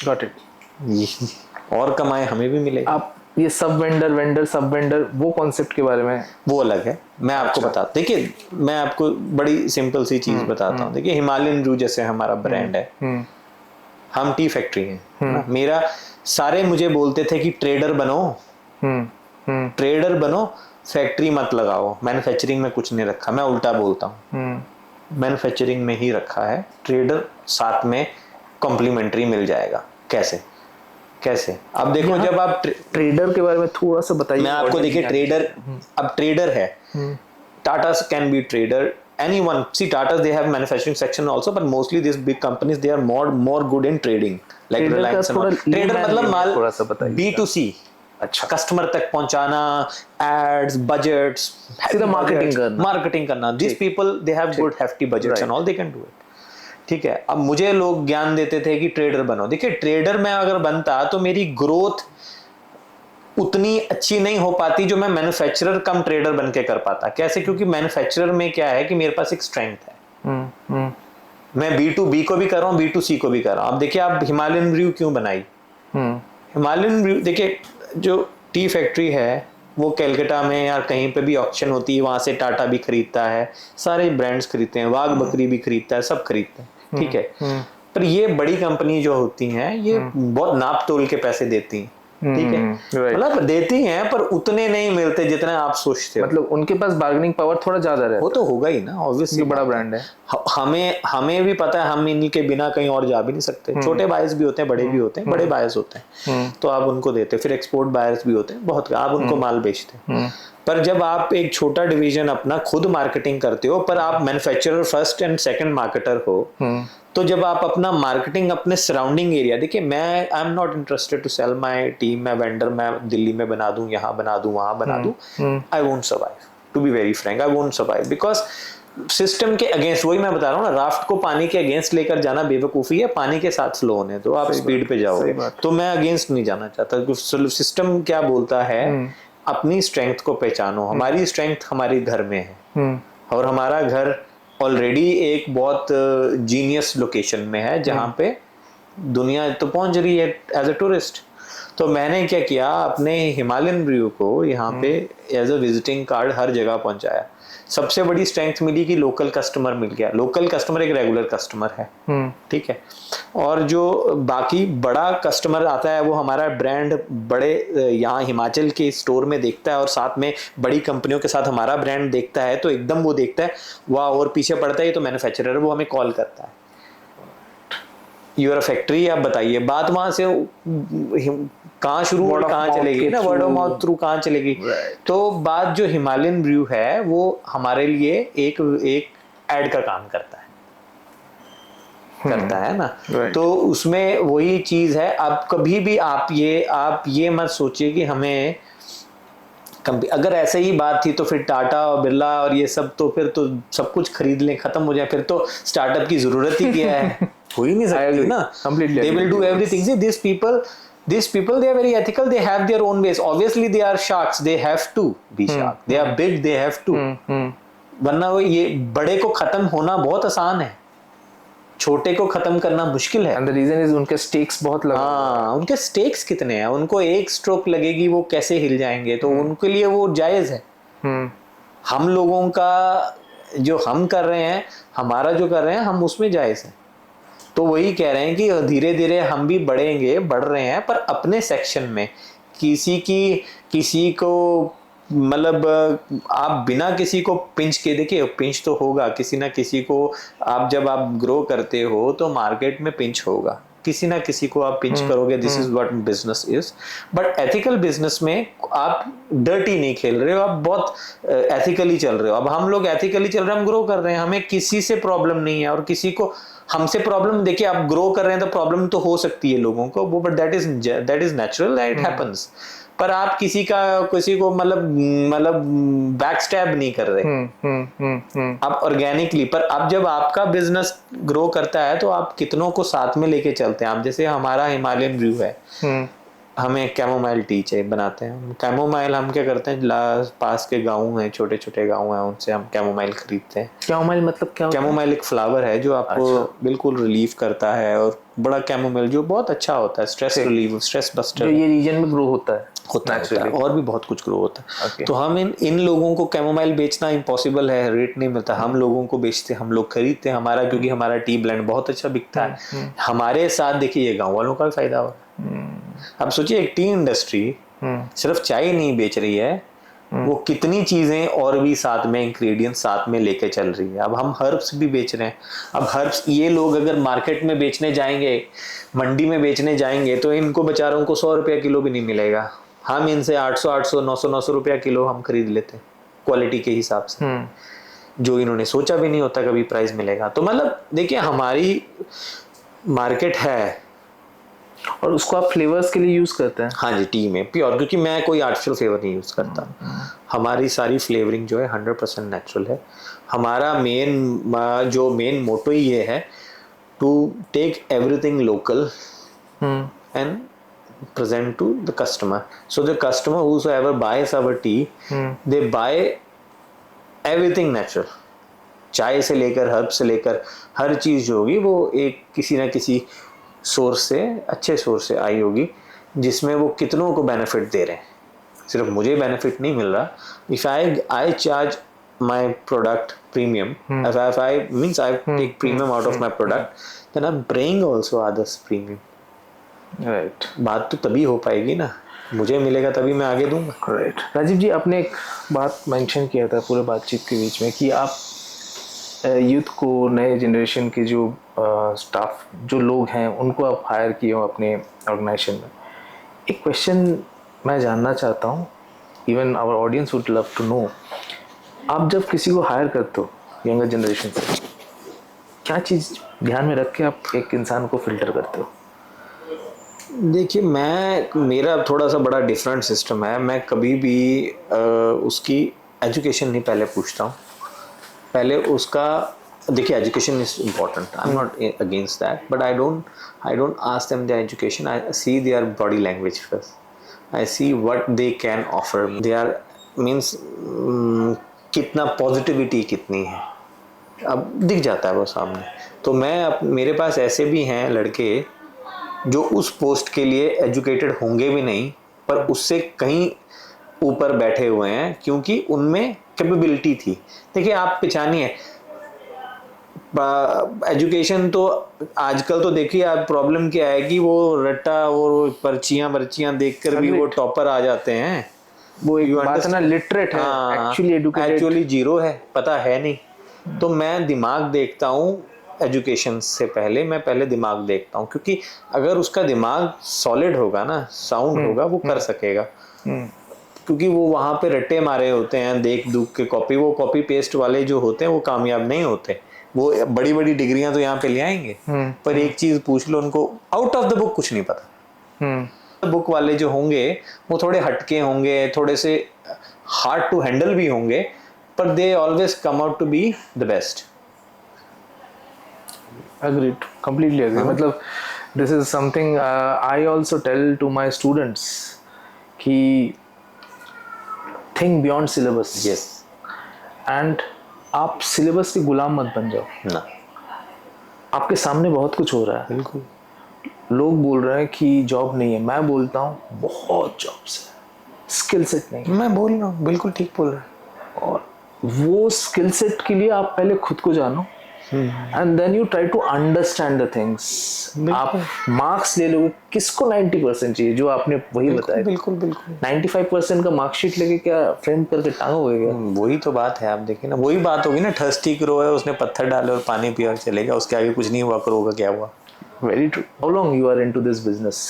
Got it. और कमाए हमें भी मिले। आप ये सब वेंडर वो कॉन्सेप्ट के बारे में, वो अलग है, मैं आपको बता, देखिए मैं आपको बड़ी सिंपल सी चीज बताता हूँ। देखिए, हिमालयन रू जैसे हमारा ब्रांड है, हम टी फैक्ट्री हैं। मेरा सारे मुझे बोलते थे कि ट्रेडर बनो, ट्रेडर बनो, फैक्ट्री मत लगाओ, मैन्युफैक्चरिंग में कुछ नहीं रखा। मैं उल्टा बोलता हूँ, मैन्युफैक्चरिंग में ही रखा है, ट्रेडर साथ में कॉम्प्लीमेंट्री मिल जाएगा। कैसे अब देखो, जब आप ट्रेडर के बारे में थोड़ा सा बताइए। मैं आपको, देखिए ट्रेडर, अब ट्रेडर है, Tata can be trader, anyone, see Tata they have manufacturing section also, but mostly these big companies they are more good in trading, like Reliance and all. Trader मतलब माल B2C, अच्छा, कस्टमर तक पहुंचाना, ads, budgets, सीधा marketing करना। These people they have good hefty budgets and all, they can do it। ठीक है, अब मुझे लोग ज्ञान देते थे कि ट्रेडर बनो। देखिए, ट्रेडर में अगर बनता तो मेरी ग्रोथ उतनी अच्छी नहीं हो पाती जो मैं मैन्युफैक्चरर कम ट्रेडर बन के कर पाता। कैसे? क्योंकि मैन्युफैक्चरर में क्या है कि मेरे पास एक स्ट्रेंथ है, मैं B2B को भी कर रहा हूँ, B2C को भी कर रहा हूँ। अब देखिए, आप हिमालयन ब्रू क्यों बनाई? हिमालयन ब्रू, देखिए जो टी फैक्ट्री है वो कलकत्ता में या कहीं पे भी ऑक्शन होती है, वहां से टाटा भी खरीदता है, सारे ब्रांड्स खरीदते हैं, वाघ बकरी भी खरीदता है, सब खरीदते हैं, ठीक है। पर ये बड़ी कंपनी जो होती हैं ये बहुत नाप तोल के पैसे देती हैं, ठीक है, मतलब देती हैं पर उतने नहीं मिलते जितने आप सोचते हो। मतलब उनके पास बार्गेनिंग पावर थोड़ा ज्यादा रहता है। वो तो होगा ही ना, ऑब्वियसली, बड़ा ब्रांड है। हमें भी पता है हम इनके बिना कहीं और जा भी नहीं सकते। छोटे बायर्स भी होते हैं, बड़े भी होते हैं, बड़े बायर्स होते हैं तो आप उनको देते, फिर एक्सपोर्ट बायर्स भी होते हैं बहुत, आप उनको माल बेचते। पर जब आप एक छोटा डिवीजन अपना खुद मार्केटिंग करते हो, पर आप manufacturer first and second marketer हो, तो जब आप अपना मार्केटिंग अपने सराउंडिंग एरिया, देखिए मैं I am not interested to sell my team, मैं वेंडर मैं दिल्ली में बना दूं, यहाँ बना दूं, वहां बना दूं, I won't survive, to be very frank, I won't survive, because system के अगेंस्ट, वही मैं बता रहा हूँ ना, राफ्ट को पानी के अगेंस्ट लेकर जाना बेवकूफ़ी है, पानी के साथ फ्लो होने तो आप स्पीड पे जाओगे। तो मैं अगेंस्ट नहीं जाना चाहता। सिस्टम क्या बोलता है, अपनी स्ट्रेंथ को पहचानो। हमारी स्ट्रेंथ हमारे घर में है, और हमारा घर ऑलरेडी एक बहुत जीनियस लोकेशन में है जहाँ पे दुनिया तो पहुंच रही है एज अ टूरिस्ट। तो मैंने क्या किया, अपने हिमालयन ब्रू को यहाँ पे एज अ विजिटिंग कार्ड हर जगह पहुंचाया। सबसे बड़ी स्ट्रेंथ मिली कि लोकल कस्टमर मिल गया। लोकल कस्टमर एक रेगुलर कस्टमर है, ठीक है। और जो बाकी बड़ा कस्टमर आता है वो हमारा ब्रांड बड़े यहाँ हिमाचल के स्टोर में देखता है, और साथ में बड़ी कंपनियों के साथ हमारा ब्रांड देखता है, तो एकदम वो देखता है वाह, और पीछे पड़ता है तो मैन्युफैक्चरर है, वो हमें कॉल करता है, यूर फैक्ट्री, आप बताइए। बात वहां से कहाँ शुरू और कहाँ चलेगी ना, वर्ड ऑफ माउथ थ्रू कहाँ चलेगी। तो बात जो हिमालयन ब्रू है वो हमारे लिए एक एड का काम करता है ना। तो उसमें वही चीज है। अब कभी भी आप ये मत सोचिए कि हमें अगर ऐसे ही बात थी तो फिर टाटा और बिरला और ये सब तो फिर तो सब कुछ खरीद लें, खत्म हो जाए, फिर तो स्टार्टअप की जरूरत ही क्या है। हो ही नहीं सकती ना। They will do everything. See, these people, they are very ethical. They have their own ways. Obviously, they are sharks. They have to be shark. They are big. They have to. वरना वो ये बड़े को खत्म होना बहुत आसान है, छोटे को खत्म करना मुश्किल है। And the reason is उनके स्टेक्स बहुत लगे। हाँ, उनके स्टेक्स कितने हैं, उनको एक स्ट्रोक लगेगी वो कैसे हिल जाएंगे, तो उनके लिए वो जायज है। हम लोगों का जो हम कर रहे हैं, हमारा जो कर रहे हैं, हम उसमें जायज है। तो वही कह रहे हैं कि धीरे धीरे हम भी बढ़ रहे हैं, पर अपने सेक्शन में। किसी को मतलब आप बिना किसी को पिंच के, देखिए पिंच तो होगा किसी ना किसी को। जब आप ग्रो करते हो तो मार्केट में पिंच होगा, किसी ना किसी को आप पिंच करोगे। This is what business is. But ethical business में आप डर्टी नहीं खेल रहे हो, आप बहुत एथिकली चल रहे हो। अब हम लोग एथिकली चल रहे हैं, हम ग्रो कर रहे हैं, हमें किसी से प्रॉब्लम नहीं है, और किसी को हमसे प्रॉब्लम, देखिए आप ग्रो कर रहे हैं तो प्रॉब्लम तो हो सकती है लोगों को, वो but that is natural, it happens. पर आप किसी को मतलब बैक स्टैब नहीं कर रहे। आप ऑर्गेनिकली। पर अब जब आपका बिजनेस ग्रो करता है तो आप कितनों को साथ में लेके चलते हैं। आप जैसे हमारा हिमालयन ब्रू है, हमें कैमोमाइल टी चाहिए बनाते हैं। कैमोमाइल हम क्या करते हैं, पास के गाँव हैं, छोटे छोटे गाँव हैं, उनसे हम कैमोमाइल खरीदते हैं। कैमोमाइल मतलब क्या? कैमोमाइल एक फ्लावर है जो आपको बिल्कुल रिलीफ करता है, और बड़ा कैमोमाइल जो बहुत अच्छा होता है, स्ट्रेस रिलीव, स्ट्रेस बस्टर। जो ये रीजन में ग्रो होता है और भी बहुत कुछ ग्रो होता है। तो हम इन लोगों को कैमोमाइल बेचना इम्पॉसिबल है, रेट नहीं मिलता। हम लोगों को बेचते, हम लोग खरीदते हैं हमारा, क्योंकि हमारा टी ब्लेंड बहुत अच्छा बिकता है। हमारे साथ देखिए ये गाँव वालों का भी फायदा हो रहा है। अब सोचिए एक टी इंडस्ट्री सिर्फ चाय नहीं बेच रही है, वो कितनी चीजें और भी साथ में इंग्रेडिएंट साथ में लेके चल रही है। अब हम हर्ब्स भी बेच रहे हैं। अब हर्ब्स ये लोग अगर मार्केट में बेचने जाएंगे, मंडी में बेचने जाएंगे, तो इनको बेचारों को 100 रुपया किलो भी नहीं मिलेगा। हम इनसे 800 900 रुपया किलो हम खरीद लेते हैं क्वालिटी के हिसाब से, जो इन्होंने सोचा भी नहीं होता कभी प्राइस मिलेगा। तो मतलब देखिए हमारी मार्केट है, और उसको आप फ्लेवर्स के लिए यूज करते हैं? हाँ जी, टी में प्योर, क्योंकि मैं कोई आर्टिफिशियल फ्लेवर नहीं यूज करता। हमारी सारी फ्लेवरिंग जो है 100% नेचुरल है। हमारा मेन मोटो ही ये है, to take everything local and present to the customer. So the customer whosoever buys our tea, they buy everything natural. चाय से लेकर हर्ब से लेकर हर चीज जो होगी वो एक किसी ना किसी सोर्स से, अच्छे सोर्स से आई होगी, जिसमें वो कितनों को बेनिफिट दे रहे हैं। सिर्फ मुझे बेनिफिट नहीं मिल रहा। If I charge my product premium, if I means I take premium out of my product, then I'm bringing also others premium. Right. बात तो तभी हो पाएगी ना, मुझे मिलेगा तभी मैं आगे दूंगा। राइट। राजीव जी, आपने एक बात मेंशन किया था पूरे बातचीत के बीच में कि आप यूथ को, नए जनरेशन के जो स्टाफ, जो लोग हैं, उनको आप हायर किए हो अपने ऑर्गेनाइजेशन में। एक क्वेश्चन मैं जानना चाहता हूँ, even our audience would love to know, आप जब किसी को हायर करते हो यंगर जनरेशन से, क्या चीज़ ध्यान में रख के आप एक इंसान को फिल्टर करते हो? देखिए मेरा थोड़ा सा बड़ा डिफरेंट सिस्टम है। मैं कभी भी उसकी एजुकेशन नहीं पहले पूछता हूँ। पहले उसका देखिए education is important, I am not against that, but I don't ask them their education, I see their body language first, I see what they can offer, they are means कितना positivity कितनी है, अब दिख जाता है वो सामने। तो मेरे पास ऐसे भी हैं लड़के जो उस पोस्ट के लिए एजुकेटेड होंगे भी नहीं, पर उससे कहीं ऊपर बैठे हुए हैं क्योंकि उनमें कैपेबिलिटी थी। देखिए आप पहचानिए, एजुकेशन तो आजकल तो देखिए आप प्रॉब्लम क्या है कि वो रट्टा और पर्चियां देखकर भी वो टॉपर आ जाते हैं। वो एक बात है ना, लिटरेट है, एक्चुअली एडुकेटेड, एक्चुअली जीरो है, पता है नहीं। तो मैं दिमाग देखता हूँ एजुकेशन से पहले, मैं पहले दिमाग देखता हूँ, क्योंकि अगर उसका दिमाग सॉलिड होगा ना, साउंड होगा, वो कर सकेगा। क्योंकि वो वहाँ पे रट्टे मारे होते हैं देख दुख के, वो कॉपी पेस्ट वाले जो होते हैं वो कामयाब नहीं होते। वो बड़ी बड़ी डिग्रियां तो यहाँ पे ले आएंगे, पर एक चीज पूछ लो उनको, आउट ऑफ द बुक कुछ नहीं पता। बुक वाले जो होंगे वो थोड़े हटके होंगे, थोड़े से हार्ड टू हैंडल भी होंगे, पर they always come out to be the best. Agreed, completely agree. मतलब this is something I also tell to my students कि think beyond syllabus. Yes. And आप सिलेबस के गुलाम मत बन जाओ ना। आपके सामने बहुत कुछ हो रहा है, बिल्कुल। लोग बोल रहे हैं कि जॉब नहीं है, मैं बोलता हूँ बहुत जॉब्स है, स्किल सेट नहीं है। मैं बोल रहा हूँ, बिल्कुल ठीक बोल रहा है। और वो स्किल सेट के लिए आप पहले खुद को जानो, and then you try to understand the things. आप मार्क्स ले लोगे, किसको 90% चाहिए, जो आपने वही बताया। बिल्कुल बिल्कुल 95% का मार्कशीट लेके क्या फ्रेम करके टांगोगे क्या? वही तो बात है। आप देखिए ना, वही बात होगी ना, ठस्टी करो है, उसने पत्थर डाले और पानी पिया और चलेगा, उसके आगे कुछ नहीं हुआ, करोगा क्या हुआ। Very true. How long you are into this business?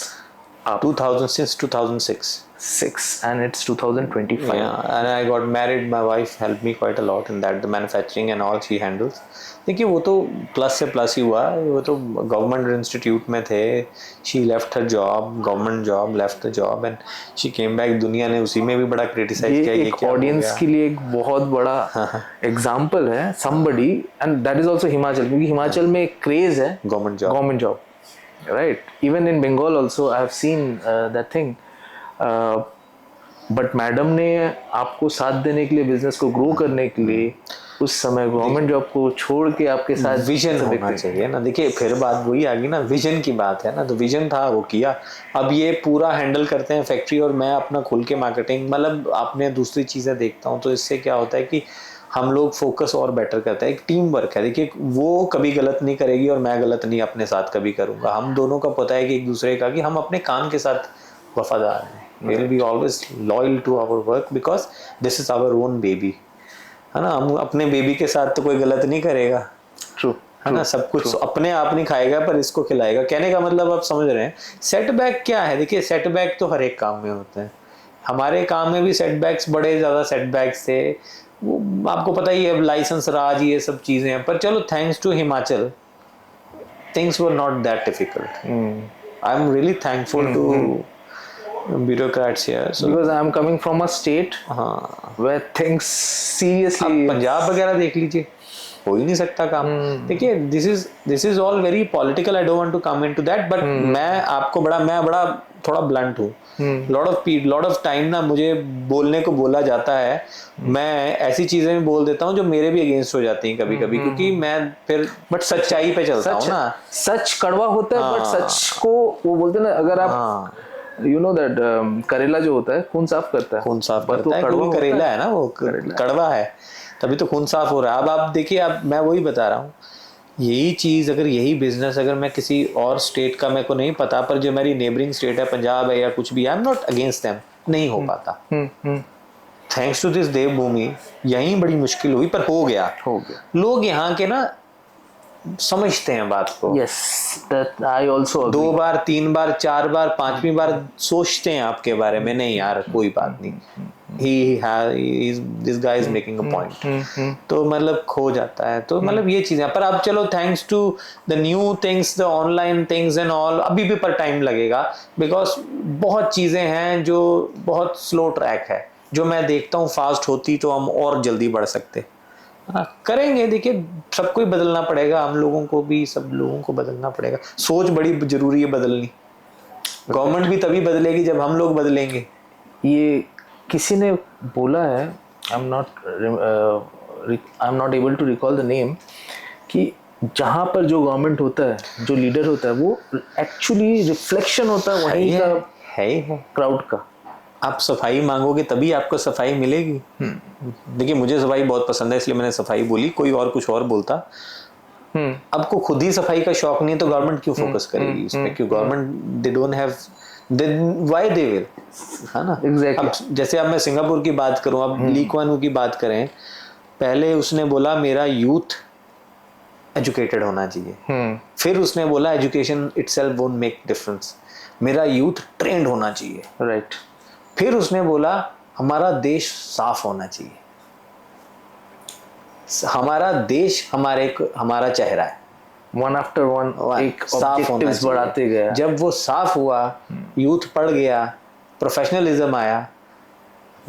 2000 since 2006. 6 and it's 2025. Yeah, and I got married. My wife helped me quite a lot in that, the manufacturing and all she handles. देखिए वो तो plus से plus ही हुआ, वो तो government institute में थे, she left her job, government job, left the job and she came back. दुनिया ने उसी में भी बड़ा क्रिटिसाइज किया, ये एक ऑडियंस के लिए एक बहुत बड़ा एग्जांपल है, somebody, and that is also Himachal, क्योंकि हिमाचल में एक क्रेज है government job, right? Even in Bengal also I have seen that thing. But madam ने आपको साथ देने के लिए, बिजनेस को ग्रो करने के लिए, उस समय गवर्नमेंट जॉब को छोड़ के आपके साथ विजन होना चाहिए ना। देखिए फिर बात वही आ गई ना, विजन की बात है ना, तो विजन था वो किया। अब ये पूरा हैंडल करते हैं फैक्ट्री और मैं अपना खुल के मार्केटिंग, मतलब आपने दूसरी चीज़ें देखता हूँ, तो इससे क्या होता है कि हम लोग फोकस और बेटर करते हैं। एक टीम वर्क है, देखिए वो कभी गलत नहीं करेगी और मैं गलत नहीं अपने साथ कभी करूँगा। हम दोनों का पता है कि एक दूसरे का, कि हम अपने काम के साथ वफादार हैं। We will be always loyal to our work because this is our own baby, है ना। हम अपने बेबी के साथ तो कोई गलत नहीं करेगा। True. है ना, सब कुछ अपने आप नहीं खाएगा पर इसको खिलाएगा। कहने का मतलब आप समझ रहे हैं। सेटबैक क्या है? देखिए सेटबैक तो हर एक काम में होते हैं, हमारे काम में भी सेटबैक्स, बड़े ज़्यादा सेटबैक्स थे। वो आपको पता ही है, लाइसेंस राज, ये सब चीज़ें हैं, पर चलो thanks to Himachal things were not that difficult. I am really thankful to bureaucrats here, so because I am coming from a state where things seriously, आप पंजाब वगैरह देख लीजिए, हो ही नहीं सकता काम। देखिए this is all very political, I don't want to come into that, but मैं बड़ा थोड़ा ब्लंट हूँ। lot of time ना मुझे बोलने को बोला जाता है, मैं ऐसी चीजें भी बोल देता हूँ जो मेरे भी अगेंस्ट हो जाती हैं कभी कभी, क्योंकि मैं फिर बट सच्चाई पे चलता हूँ ना। सच कड़वा होता है, बट सच को वो बोलते हैं ना, अगर आप you know that करेला जो होता है खून साफ करता है, खून साफ करता है, क्योंकि करेला है ना, वो कड़वा है, तभी तो खून साफ हो रहा है। अब आप देखिए, अब मैं वही बता रहा हूँ, यही चीज़ अगर यही बिजनेस अगर मैं किसी और स्टेट का, मेरे को नहीं पता, पर जो मेरी नेबरिंग स्टेट है, पंजाब है या कुछ भी, आई एम नॉट अगेंस्ट देम, नहीं हो पाता। थैंक्स टू दिस देवभूमि यहीं बड़ी मुश्किल हुई, पर हो गया। लोग यहाँ के ना समझते हैं बात को। Yes, that I also agree. 2 बार 3 बार 4 बार 5वीं बार सोचते हैं आपके बारे में, नहीं यार कोई बात नहीं, this guy is making a point, तो मतलब खो जाता है। तो मतलब ये चीजें, पर अब चलो thanks to the new things, the online things and all, अभी भी पर टाइम लगेगा, बिकॉज बहुत चीजें हैं जो बहुत स्लो ट्रैक है। जो मैं देखता हूँ फास्ट होती तो हम और जल्दी बढ़ सकते, करेंगे। देखिए सबको ही बदलना पड़ेगा, हम लोगों को भी, सब लोगों को बदलना पड़ेगा। सोच बड़ी जरूरी है बदलनी। गवर्नमेंट भी तभी बदलेगी जब हम लोग बदलेंगे। ये किसी ने बोला है, I am not able to recall the name, कि जहाँ पर जो गवर्नमेंट होता है, जो लीडर होता है, वो एक्चुअली रिफ्लेक्शन होता है वहीं का, है क्राउड का। आप सफाई मांगोगे तभी आपको सफाई मिलेगी। देखिए मुझे सफाई बहुत पसंद है इसलिए मैंने सफाई बोली, कोई और कुछ और बोलता। आपको खुद ही सफाई का शौक नहीं है तो गवर्नमेंट क्यों फोकस करेगी इस पे? क्यों government they don't have, why they will, है ना? Exactly. अब जैसे अब मैं सिंगापुर की बात करूं, अब ली कुआन यू की बात करें, पहले उसने बोला मेरा यूथ एजुकेटेड होना चाहिए, फिर उसने बोला education itself won't make difference, मेरा यूथ ट्रेंड होना चाहिए, राइट। फिर उसने बोला हमारा देश साफ होना चाहिए। हमारा देश हमारा चेहरा है, वन आफ्टर वन एक साफ होना ऑब्जेक्टिव्स बढ़ाते गया। जब वो साफ हुआ, यूथ पढ़ गया, प्रोफेशनलिज्म आया,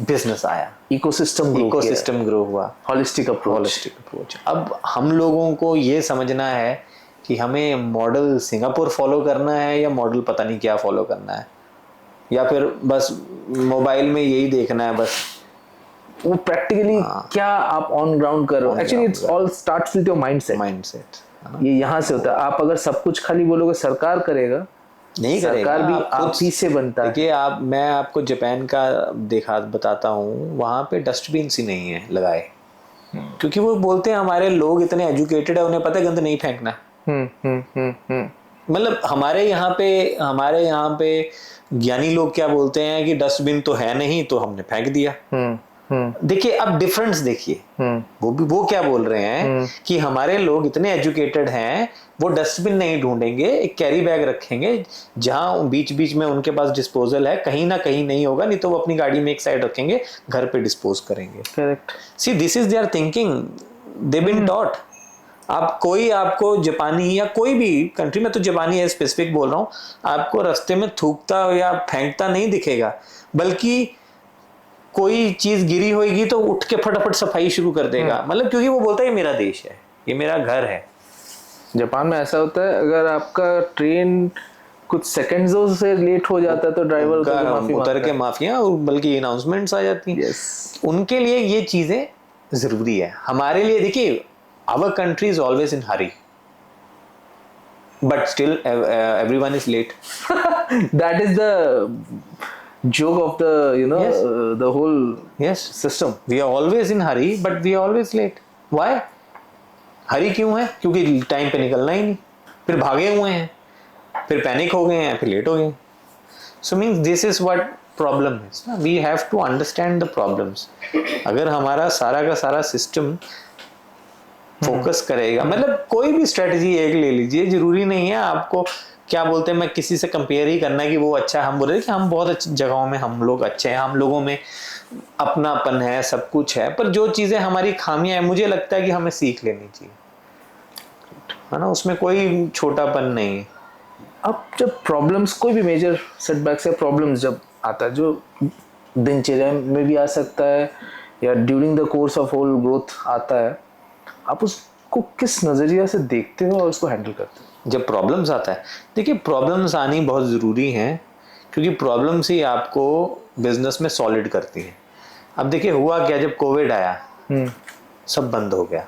बिजनेस आया, इकोसिस्टम ग्रो हुआ, होलिस्टिक अप्रोच। अब हम लोगों को ये समझना है कि हमें मॉडल सिंगापुर फॉलो करना है या मॉडल पता नहीं क्या फॉलो करना है, या फिर बस मोबाइल में यही देखना है बस। वो प्रैक्टिकली क्या आप ऑन ग्राउंड कर रहे हो। Actually it's all starts with your mindset. ये यहाँ से होता है। आप अगर सब कुछ खाली बोलोगे सरकार करेगा, नहीं करेगा, सरकार भी आप ही से बनता है। देखिए मैं आपको जापान का बताता हूँ, वहाँ पे डस्टबिन ही नहीं है लगाए, क्योंकि वो बोलते हैं हमारे लोग इतने एजुकेटेड है, उन्हें पता है गंद नहीं फेंकना। मतलब हमारे यहाँ पे ज्ञानी लोग क्या बोलते हैं कि डस्टबिन तो है नहीं तो हमने फेंक दिया। देखिए अब डिफरेंस देखिए, वो क्या बोल रहे हैं कि हमारे लोग इतने एजुकेटेड हैं, वो डस्टबिन नहीं ढूंढेंगे, एक कैरी बैग रखेंगे जहां बीच बीच में उनके पास डिस्पोजल है, कहीं ना कहीं नहीं होगा नहीं तो वो अपनी गाड़ी में एक साइड रखेंगे, घर पे डिस्पोज करेंगे। Correct. See this is their thinking, they been taught. आपको जापानी या कोई भी कंट्री में, तो जापानी है स्पेसिफिक बोल रहा हूँ, आपको रास्ते में थूकता या फेंकता नहीं दिखेगा, बल्कि कोई चीज गिरी होगी तो उठ के फटाफट सफाई शुरू कर देगा। मतलब क्योंकि वो बोलता है ये मेरा देश है, ये मेरा घर है। जापान में ऐसा होता है, अगर आपका ट्रेन कुछ सेकंड्स से लेट हो जाता है तो ड्राइवर उतर के माफिया, बल्कि अनाउंसमेंट्स आ जाती हैं। उनके लिए ये चीजें जरूरी है। हमारे लिए देखिए, our country is always in hurry, but still everyone is late. That is the joke of the whole system. We are always in hurry, but we are always late. Why? हरी क्यों है? क्योंकि टाइम पे निकलना ही नहीं, फिर भागे हुए हैं, फिर पैनिक हो गए हैं, फिर लेट हो गए। So means this is what problem is. We have to understand the problems. अगर हमारा सारा का सारा सिस्टम फोकस करेगा, मतलब कोई भी स्ट्रेटजी एक ले लीजिए, जरूरी नहीं है आपको क्या बोलते हैं, मैं किसी से कंपेयर ही करना कि वो अच्छा है। हम बोल रहे हैं कि हम बहुत अच्छी जगहों में हम लोग अच्छे हैं, हम लोगों में अपनापन है, सब कुछ है, पर जो चीजें हमारी खामियां हैं मुझे लगता है कि हमें सीख लेनी चाहिए, है ना? उसमें कोई छोटापन नहीं है। अब जब प्रॉब्लम्स, कोई भी मेजर सेटबैक्स या प्रॉब्लम्स जब आता है, जो दिनचर्या में भी आ सकता है या during the course of whole growth आता है, आप उसको किस नजरिया से देखते हो और उसको हैंडल करते हो? जब प्रॉब्लम्स आता है, देखिए प्रॉब्लम्स आनी बहुत ज़रूरी हैं, क्योंकि प्रॉब्लम्स ही आपको बिजनेस में सॉलिड करती हैं। अब देखिए हुआ क्या, जब कोविड आया सब बंद हो गया,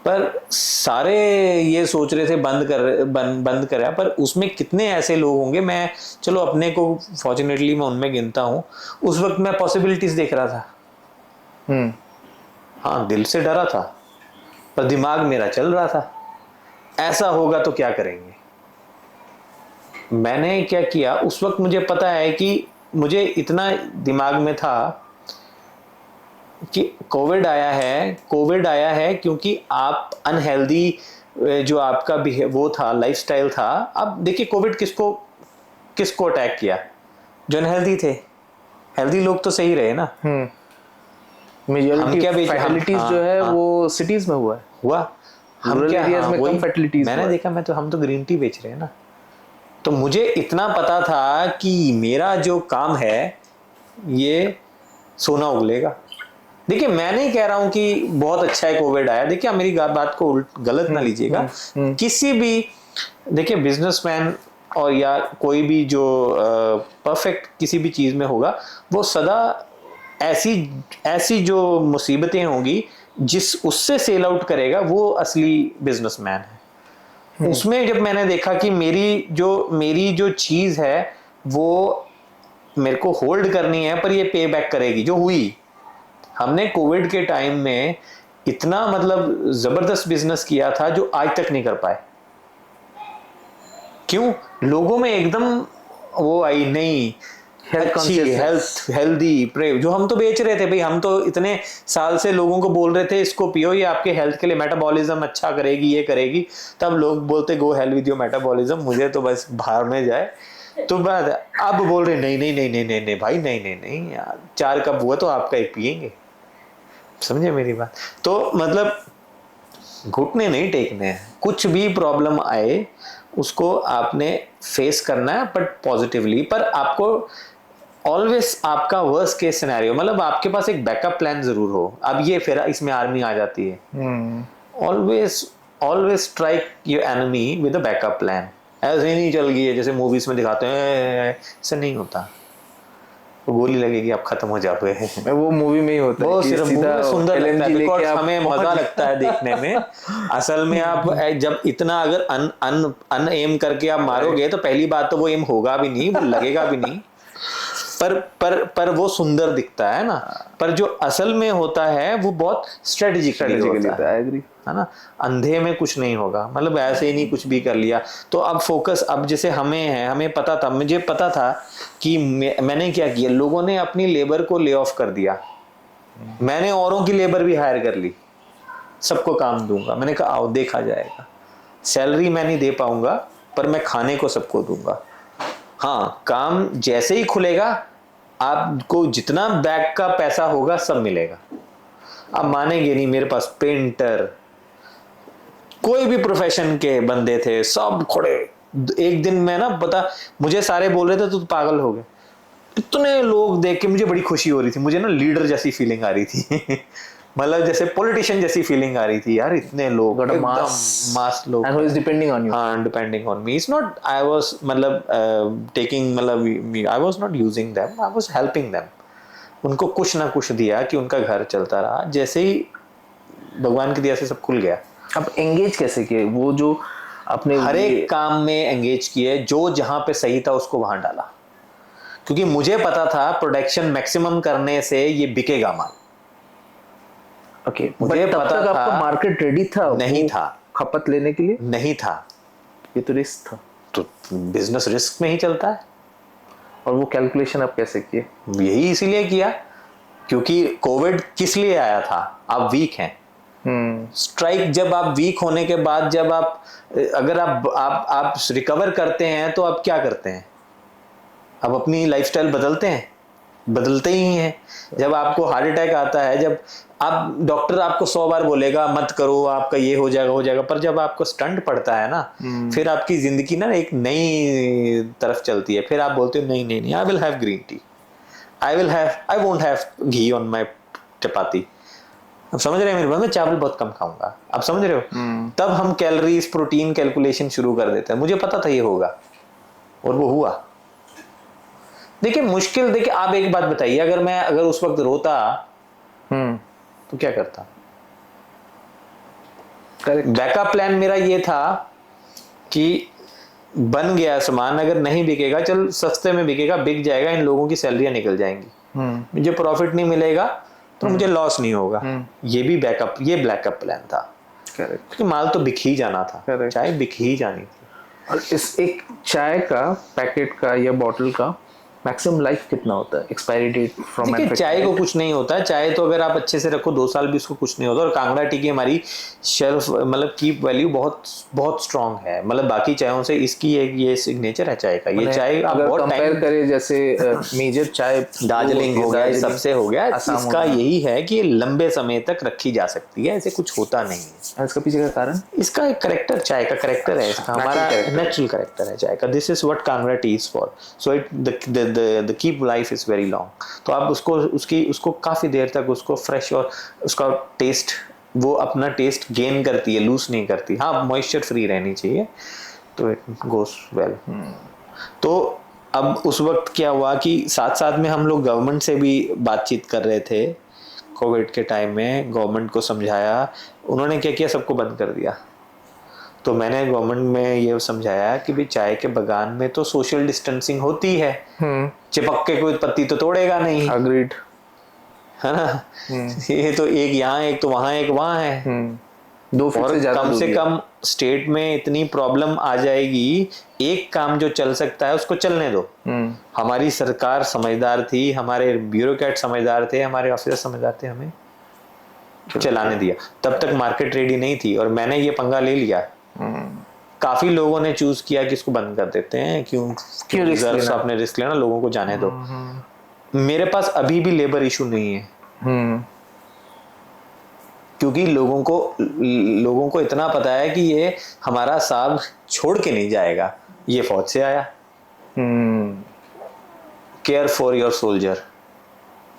पर सारे ये सोच रहे थे बंद करा, पर उसमें कितने ऐसे लोग होंगे, मैं चलो अपने को फॉर्चुनेटली मैं उनमें गिनता हूँ, उस वक्त मैं पॉसिबिलिटीज देख रहा था। हाँ, दिल से डरा था पर दिमाग मेरा चल रहा था, ऐसा होगा तो क्या करेंगे। मैंने क्या किया, उस वक्त मुझे पता है कि मुझे इतना दिमाग में था कि कोविड आया है क्योंकि आप अनहेल्दी जो आपका वो था, लाइफस्टाइल था। अब देखिए कोविड किसको अटैक किया? जो अनहेल्दी थे। हेल्दी लोग तो सही रहे ना। मेजॉरिटी फैटलिटीज जो है वो सिटीज में हुआ। हम क्या कम फैटलिटीज मैंने देखा, हम तो ग्रीन टी बेच रहे हैं ना, तो मुझे इतना पता था कि मेरा जो काम है ये सोना उगलेगा, देखिए मैं नहीं कह रहा हूं कि बहुत अच्छा है कोविड आया, देखिए आप मेरी बात को गलत ना लीजिएगा। किसी भी, देखिए बिजनेसमैन और या कोई भी जो परफेक्ट किसी भी चीज में होगा, वो सदा ऐसी ऐसी जो मुसीबतें होंगी जिस उससे सेल आउट करेगा, वो असली बिजनेसमैन है। उसमें जब मैंने देखा कि मेरी जो चीज है वो मेरे को होल्ड करनी है पर ये पे बैक करेगी, जो हुई, हमने कोविड के टाइम में इतना मतलब जबरदस्त बिजनेस किया था जो आज तक नहीं कर पाए। क्यों? लोगों में एकदम वो आई नहीं, अच्छी हेल्दी प्रे, जो हम तो बेच रहे थे भाई, हम तो इतने साल से लोगों को बोल रहे थे इसको पियो, ये आपके हेल्थ के लिए मेटाबॉलिज्म अच्छा करेगी, ये करेगी, तब लोग बोलते गो हेल विद योर मेटाबॉलिज्म, मुझे तो बस बाहर में जाए। तो बात अब बोल रहे नहीं नहीं नहीं नहीं नहीं नहीं भाई, नहीं नहीं नहीं यार, 4 कप हुआ तो आपका एक पियेंगे, समझे मेरी बात? तो मतलब घुटने नहीं टेकने हैं, कुछ भी प्रॉब्लम आए उसको आपने फेस करना है बट पॉजिटिवली, पर आपको ऑलवेज आपका वर्स्ट केस सिनेरियो, मतलब आपके पास एक बैकअप प्लान जरूर हो। अब ये फिर इसमें आर्मी आ जाती है, always always strike your enemy with a backup plan. ऐसे ही नहीं चल गई है जैसे मूवीज में दिखाते हैं, ऐसा नहीं होता, तो गोली लगेगी आप खत्म हो जाओगे। वो मूवी में ही होता है, वो सिर्फ मूवी सुंदर लगता है बिकॉज़ हमें मजा लगता है देखने में। असल में आप जब इतना अगर अन एम करके आप मारोगे तो पहली बात तो वो एम होगा भी नहीं, वो लगेगा भी नहीं, पर वो सुंदर दिखता है ना। पर जो असल में होता है वो बहुत स्ट्रेटेजिकली होता है ना। अंधे में कुछ नहीं होगा, मतलब ऐसे ही नहीं कुछ भी कर लिया। तो अब फोकस, अब जैसे हमें पता था, मुझे पता था कि मैंने क्या किया, लोगों ने अपनी लेबर को ले ऑफ कर दिया, मैंने औरों की लेबर भी हायर कर ली, सबको काम दूंगा। मैंने कहा आओ देखा जाएगा, सैलरी मैं नहीं दे पाऊंगा पर मैं खाने को सबको दूंगा। हाँ, काम जैसे ही खुलेगा आपको जितना बैग का पैसा होगा सब मिलेगा। आप मानेंगे नहीं, मेरे पास पेंटर, कोई भी प्रोफेशन के बंदे थे, सब खड़े। एक दिन में ना पता, मुझे सारे बोल रहे थे तू पागल हो गए, इतने लोग देख के मुझे बड़ी खुशी हो रही थी, मुझे ना लीडर जैसी फीलिंग आ रही थी। मतलब जैसे पॉलिटिशियन जैसी फीलिंग आ रही थी यार, इतने लोग, मास लोग, and who is depending on you. हाँ, depending on me. It's not I was मतलब टेकिंग, मतलब आई was not using them, I was helping them. उनको कुछ ना कुछ दिया कि उनका घर चलता रहा। जैसे ही भगवान की दया से सब खुल गया। अब एंगेज कैसे किए? वो जो अपने हर एक काम में एंगेज किए, जो जहां पे सही था उसको वहां डाला, क्योंकि मुझे पता था प्रोडक्शन मैक्सिमम करने से ये बिकेगा माल। ओके, मुझे पता था आपका मार्केट रेडी था? नहीं था, खपत लेने के लिए नहीं था, ये तो रिस्क था। तो बिजनेस रिस्क में ही चलता है। और वो कैलकुलेशन आप कैसे किए? यही इसीलिए किया क्योंकि कोविड किस लिए आया था, आप वीक हैं। स्ट्राइक, जब आप वीक होने के बाद, जब आप अगर आप रिकवर करते हैं तो आप क्या करते हैं, आप अपनी लाइफस्टाइल बदलते हैं, बदलते ही हैं। जब आपको हार्ट अटैक आता है, जब आप, डॉक्टर आपको 100 बार बोलेगा मत करो, आपका ये हो जाएगा, पर जब आपको स्टंट पड़ता है ना, फिर आपकी जिंदगी ना एक नई तरफ चलती है। फिर आप बोलते हो नहीं नहीं नहीं, I will have green tea, I won't have ghee on my chapati. अब समझ रहे हैं मेरी बात? मैं चावल बहुत कम खाऊंगा, आप समझ रहे हो? तब हम कैलोरीज, प्रोटीन कैलकुलेशन शुरू कर देते हैं। मुझे पता था ये होगा और वो हुआ। देखिए मुश्किल, देखिए आप एक बात बताइए, अगर उस वक्त रोता तो क्या करता? बैकअप प्लान मेरा ये था कि बन गया सामान, अगर नहीं बिकेगा चल सस्ते में बिकेगा, बिक जाएगा, इन लोगों की सैलरियां निकल जाएंगी, मुझे प्रॉफिट नहीं मिलेगा तो मुझे लॉस नहीं होगा। ये भी बैकअप, ये बैकअप प्लान था। क्योंकि माल तो बिक ही जाना था, चाय बिक ही जानी थी। और इस एक चाय का पैकेट का या बॉटल का मैक्सिमम लाइफ कितना होता है, एक्सपायरी डेट फ्रॉम? चाय को कुछ नहीं होता है, चाय तो अगर आप अच्छे से रखो 2 साल भी उसको कुछ नहीं होता। और कांगड़ा टी की हमारी शेल्फ, मतलब कीप वैल्यू बहुत बहुत स्ट्रांग है, मतलब बाकी चायों से इसकी ये सिग्नेचर है चाय का। ये चाय आप बहुत कंपेयर करें, जैसे मेजर चाय दार्जिलिंग हो गया, सबसे हो गया, इसका यही है कि लंबे समय तक रखी जा सकती है, ऐसे कुछ होता नहीं है। इसका पीछे का कारण, इसका एक करेक्टर, चाय का करेक्टर है, इसका हमारा नेचुरल करेक्टर है चाय का। This is what Kangra T is for. So it the keep life is very long. तो आप उसको काफी देर तक उसको फ्रेश, और उसका टेस्ट, वो अपना टेस्ट गेन करती है, लूज नहीं करती। हाँ, मॉइस्चर फ्री रहनी चाहिए, तो इट गोस वेल। तो अब उस वक्त क्या हुआ कि साथ साथ में हम लोग गवर्नमेंट से भी बातचीत कर रहे थे। कोविड के टाइम में गवर्नमेंट को समझाया, उन्होंने क्या किया, सबको बंद कर दिया। तो मैंने गवर्नमेंट में ये समझाया कि भाई चाय के बागान में तो सोशल डिस्टेंसिंग होती है, चिपक के कोई पत्ती तो तोड़ेगा नहीं, अग्रीड, है ना। ये तो एक यहाँ, एक तो वहां, एक वहां है। 2 फीट और ज्यादा कम से दूरी है। कम स्टेट में इतनी प्रॉब्लम आ जाएगी, एक काम जो चल सकता है उसको चलने दो। हमारी सरकार समझदार थी, हमारे ब्यूरोक्रेट समझदार थे, हमारे ऑफिसर समझदार थे, हमें चलाने दिया। तब तक मार्केट रेडी नहीं थी, और मैंने ये पंगा ले लिया। काफी लोगों ने चूज किया कि इसको बंद कर देते हैं, क्यों रिस्क, आपने रिस्क लेना, लोगों को जाने दो। मेरे पास अभी भी लेबर इशू नहीं है, क्योंकि लोगों को इतना पता है कि ये हमारा साहब छोड़ के नहीं जाएगा, ये फौज से आया। Care for your soldier,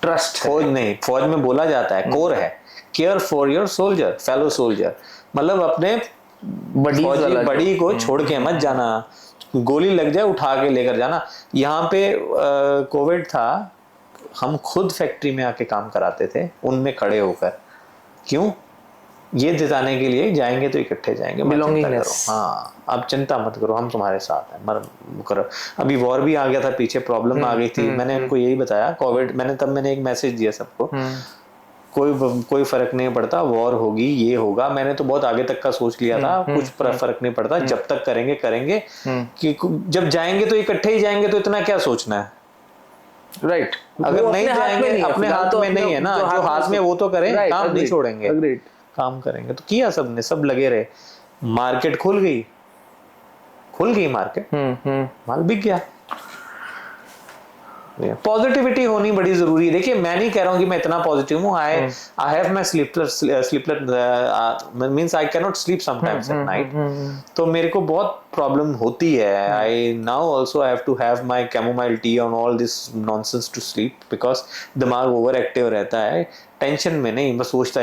trust, फौज नहीं, फौज में बोला जाता है, कोर है, care for your soldier, fellow soldier, मतलब अपने बड़ी को छोड़ के मत जाना, गोली लग जाए उठा के लेकर जाना। यहाँ पे कोविड था, हम खुद फैक्ट्री में आके काम कराते थे, उनमें खड़े होकर। क्यों? ये जिताने के लिए जाएंगे तो इकट्ठे जाएंगे, मत चिंता करो। हाँ, आप चिंता मत करो, हम तुम्हारे साथ हैं, मर करो। अभी वॉर भी आ गया था, पीछे प्रॉब्लम आ गई थी, मैंने उनको यही बताया कोविड, मैंने एक मैसेज दिया सबको, कोई फर्क नहीं पड़ता, वॉर होगी, ये होगा। मैंने तो बहुत आगे तक का सोच लिया था, कुछ फर्क नहीं पड़ता, जब तक करेंगे कि जब जाएंगे तो इकट्ठे ही जाएंगे, तो इतना क्या सोचना है, राइट। अगर नहीं जाएंगे, अपने हाथ में नहीं है ना, जो हाथ में वो तो करें, काम नहीं छोड़ेंगे, काम करेंगे। तो किया सबने, सब लगे रहे, मार्केट खुल गई मार्केट, माल बिक गया। पॉजिटिविटी होनी बड़ी जरूरी है। देखिए, मैं नहीं कह रहा हूँ कि मैं इतना पॉजिटिव हूँ। I have my sleepless means I can not sleep sometimes at night, तो मेरे को बहुत प्रॉब्लम होती है। I now also have to have my chamomile tea on all this nonsense to sleep, because दिमाग ओवर एक्टिव रहता है, tension में नहीं, बस सोचता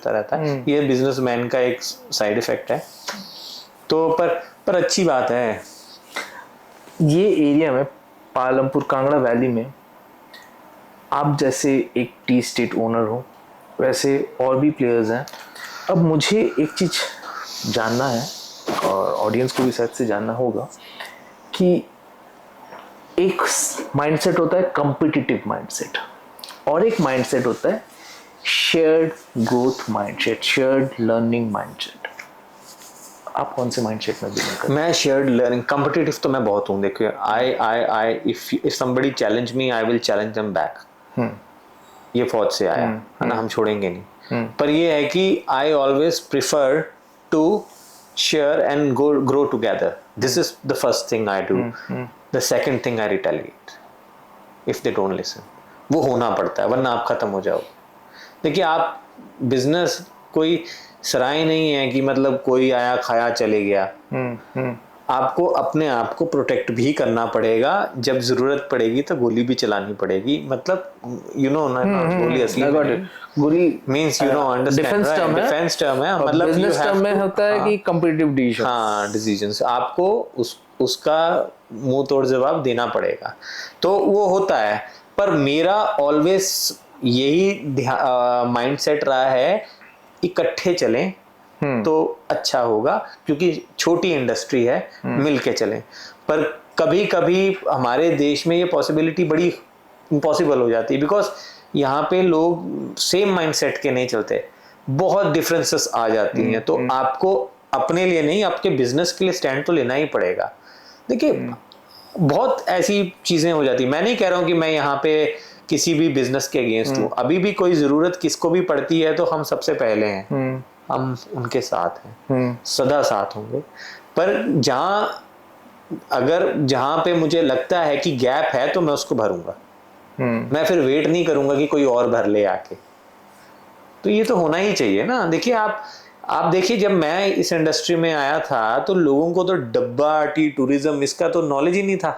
रहता है। ये बिजनेसमैन का एक साइड इफेक्ट है। तो पर अच्छी बात है, ये एरिया में पालमपुर कांगड़ा वैली में आप जैसे एक टी स्टेट ओनर हो, वैसे और भी प्लेयर्स हैं। अब मुझे एक चीज़ जानना है, और ऑडियंस को भी शायद से जानना होगा, कि एक माइंडसेट होता है कॉम्पिटिटिव माइंडसेट, और एक माइंडसेट होता है shared growth mindset, shared learning mindset. आप कौन से माइंडसेट में बिलीव करते हैं? मैं शेयर्ड लर्निंग, कॉम्पिटिटिव तो मैं बहुत हूँ। देखिए, I if somebody challenge me, I will challenge them back. ये फौज से आया है ना, हम छोड़ेंगे नहीं। पर ये है कि I always prefer to share and grow together. This is the first thing I do. The second thing, I retaliate if they don't listen. वो होना पड़ता है, वरना आप खत्म हो जाओ। देखिए, आप बिजनेस कोई सराय नहीं है कि मतलब कोई आया खाया चले गया। आपको अपने आप को प्रोटेक्ट भी करना पड़ेगा, जब जरूरत पड़ेगी तो गोली भी चलानी पड़ेगी। मतलब यू नो ना, गोली असली गोली means you know understand, defence term है, मतलब बिजनेस टर्म में होता है कि कॉम्पिटिटिव डिसीजन। हाँ, डिसीजंस आपको उसका मुंह तोड़ जवाब देना पड़ेगा, तो वो होता है। पर मेरा ऑलवेज यही माइंडसेट रहा है, इकट्ठे चलें तो अच्छा होगा, क्योंकि छोटी इंडस्ट्री है, मिलके चलें। पर कभी कभी हमारे देश में ये पॉसिबिलिटी बड़ी इम्पॉसिबल हो जाती है, बिकॉज यहाँ पे लोग सेम माइंडसेट के नहीं चलते, बहुत डिफरेंसेस आ जाती हैं। तो आपको अपने लिए नहीं, आपके बिजनेस के लिए स्टैंड तो लेना ही पड़ेगा। देखिए, बहुत ऐसी चीजें हो जाती, मैं नहीं कह रहा हूँ कि मैं यहाँ पे किसी भी बिजनेस के अगेंस्ट हूँ। अभी भी कोई जरूरत किसको भी पड़ती है तो हम सबसे पहले हैं, हम उनके साथ हैं, सदा साथ होंगे। पर जहां पे मुझे लगता है कि गैप है तो मैं उसको भरूंगा। मैं फिर वेट नहीं करूंगा कि कोई और भर ले आके। तो ये तो होना ही चाहिए ना। देखिए, आप देखिए, जब मैं इस इंडस्ट्री में आया था तो लोगों को तो डब्बा टी, टूरिज्म, इसका तो नॉलेज ही नहीं था।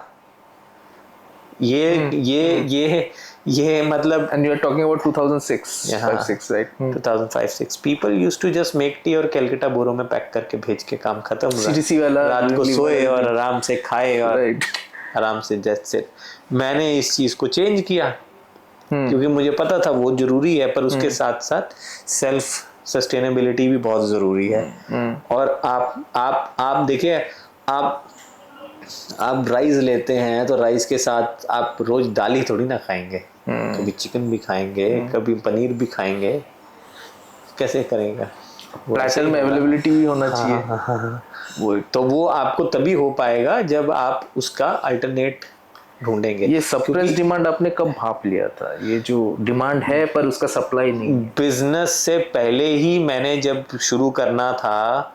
ये मतलब And you are talking about 2006, Yeah. 5, 6, right? 2005-6 people used to just make tea और कैलकाटा बोरों में पैक करके भेज के काम खत्म। CDC वाला रात को delivery सोए वाला और आराम से खाए और Right. आराम से that's it। मैंने इस चीज को चेंज किया क्योंकि मुझे पता था वो जरूरी है, पर उसके साथ साथ सेल्फ सस्टेनेबिलिटी भी बहुत जरूरी है। और आप देखिए, आप राइस लेते हैं तो राइस के साथ आप रोज दाल ही थोड़ी ना खाएंगे, कभी चिकन भी खाएंगे, कभी पनीर भी खाएंगे, कैसे करेंगे? प्लेटर में अवेलेबिलिटी भी होना चाहिए। वो आपको तभी हो पाएगा जब आप उसका अल्टरनेट ढूंढेंगे। ये सप्रेस डिमांड आपने कब भाप लिया था? ये जो डिमांड है पर उसका सप्लाई नहीं है। बिजनेस से पहले ही मैंने जब शुरू करना था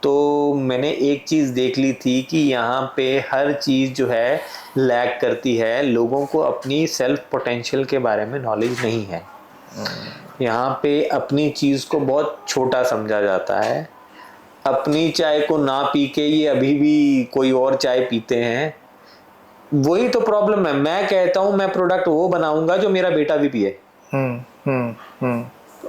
तो मैंने एक चीज़ देख ली थी कि यहाँ पे हर चीज़ जो है लैग करती है, लोगों को अपनी सेल्फ पोटेंशियल के बारे में नॉलेज नहीं है। यहाँ पे अपनी चीज़ को बहुत छोटा समझा जाता है, अपनी चाय को ना पी के ये अभी भी कोई और चाय पीते हैं। वही तो प्रॉब्लम है। मैं कहता हूँ मैं प्रोडक्ट वो बनाऊंगा जो मेरा बेटा भी पिए।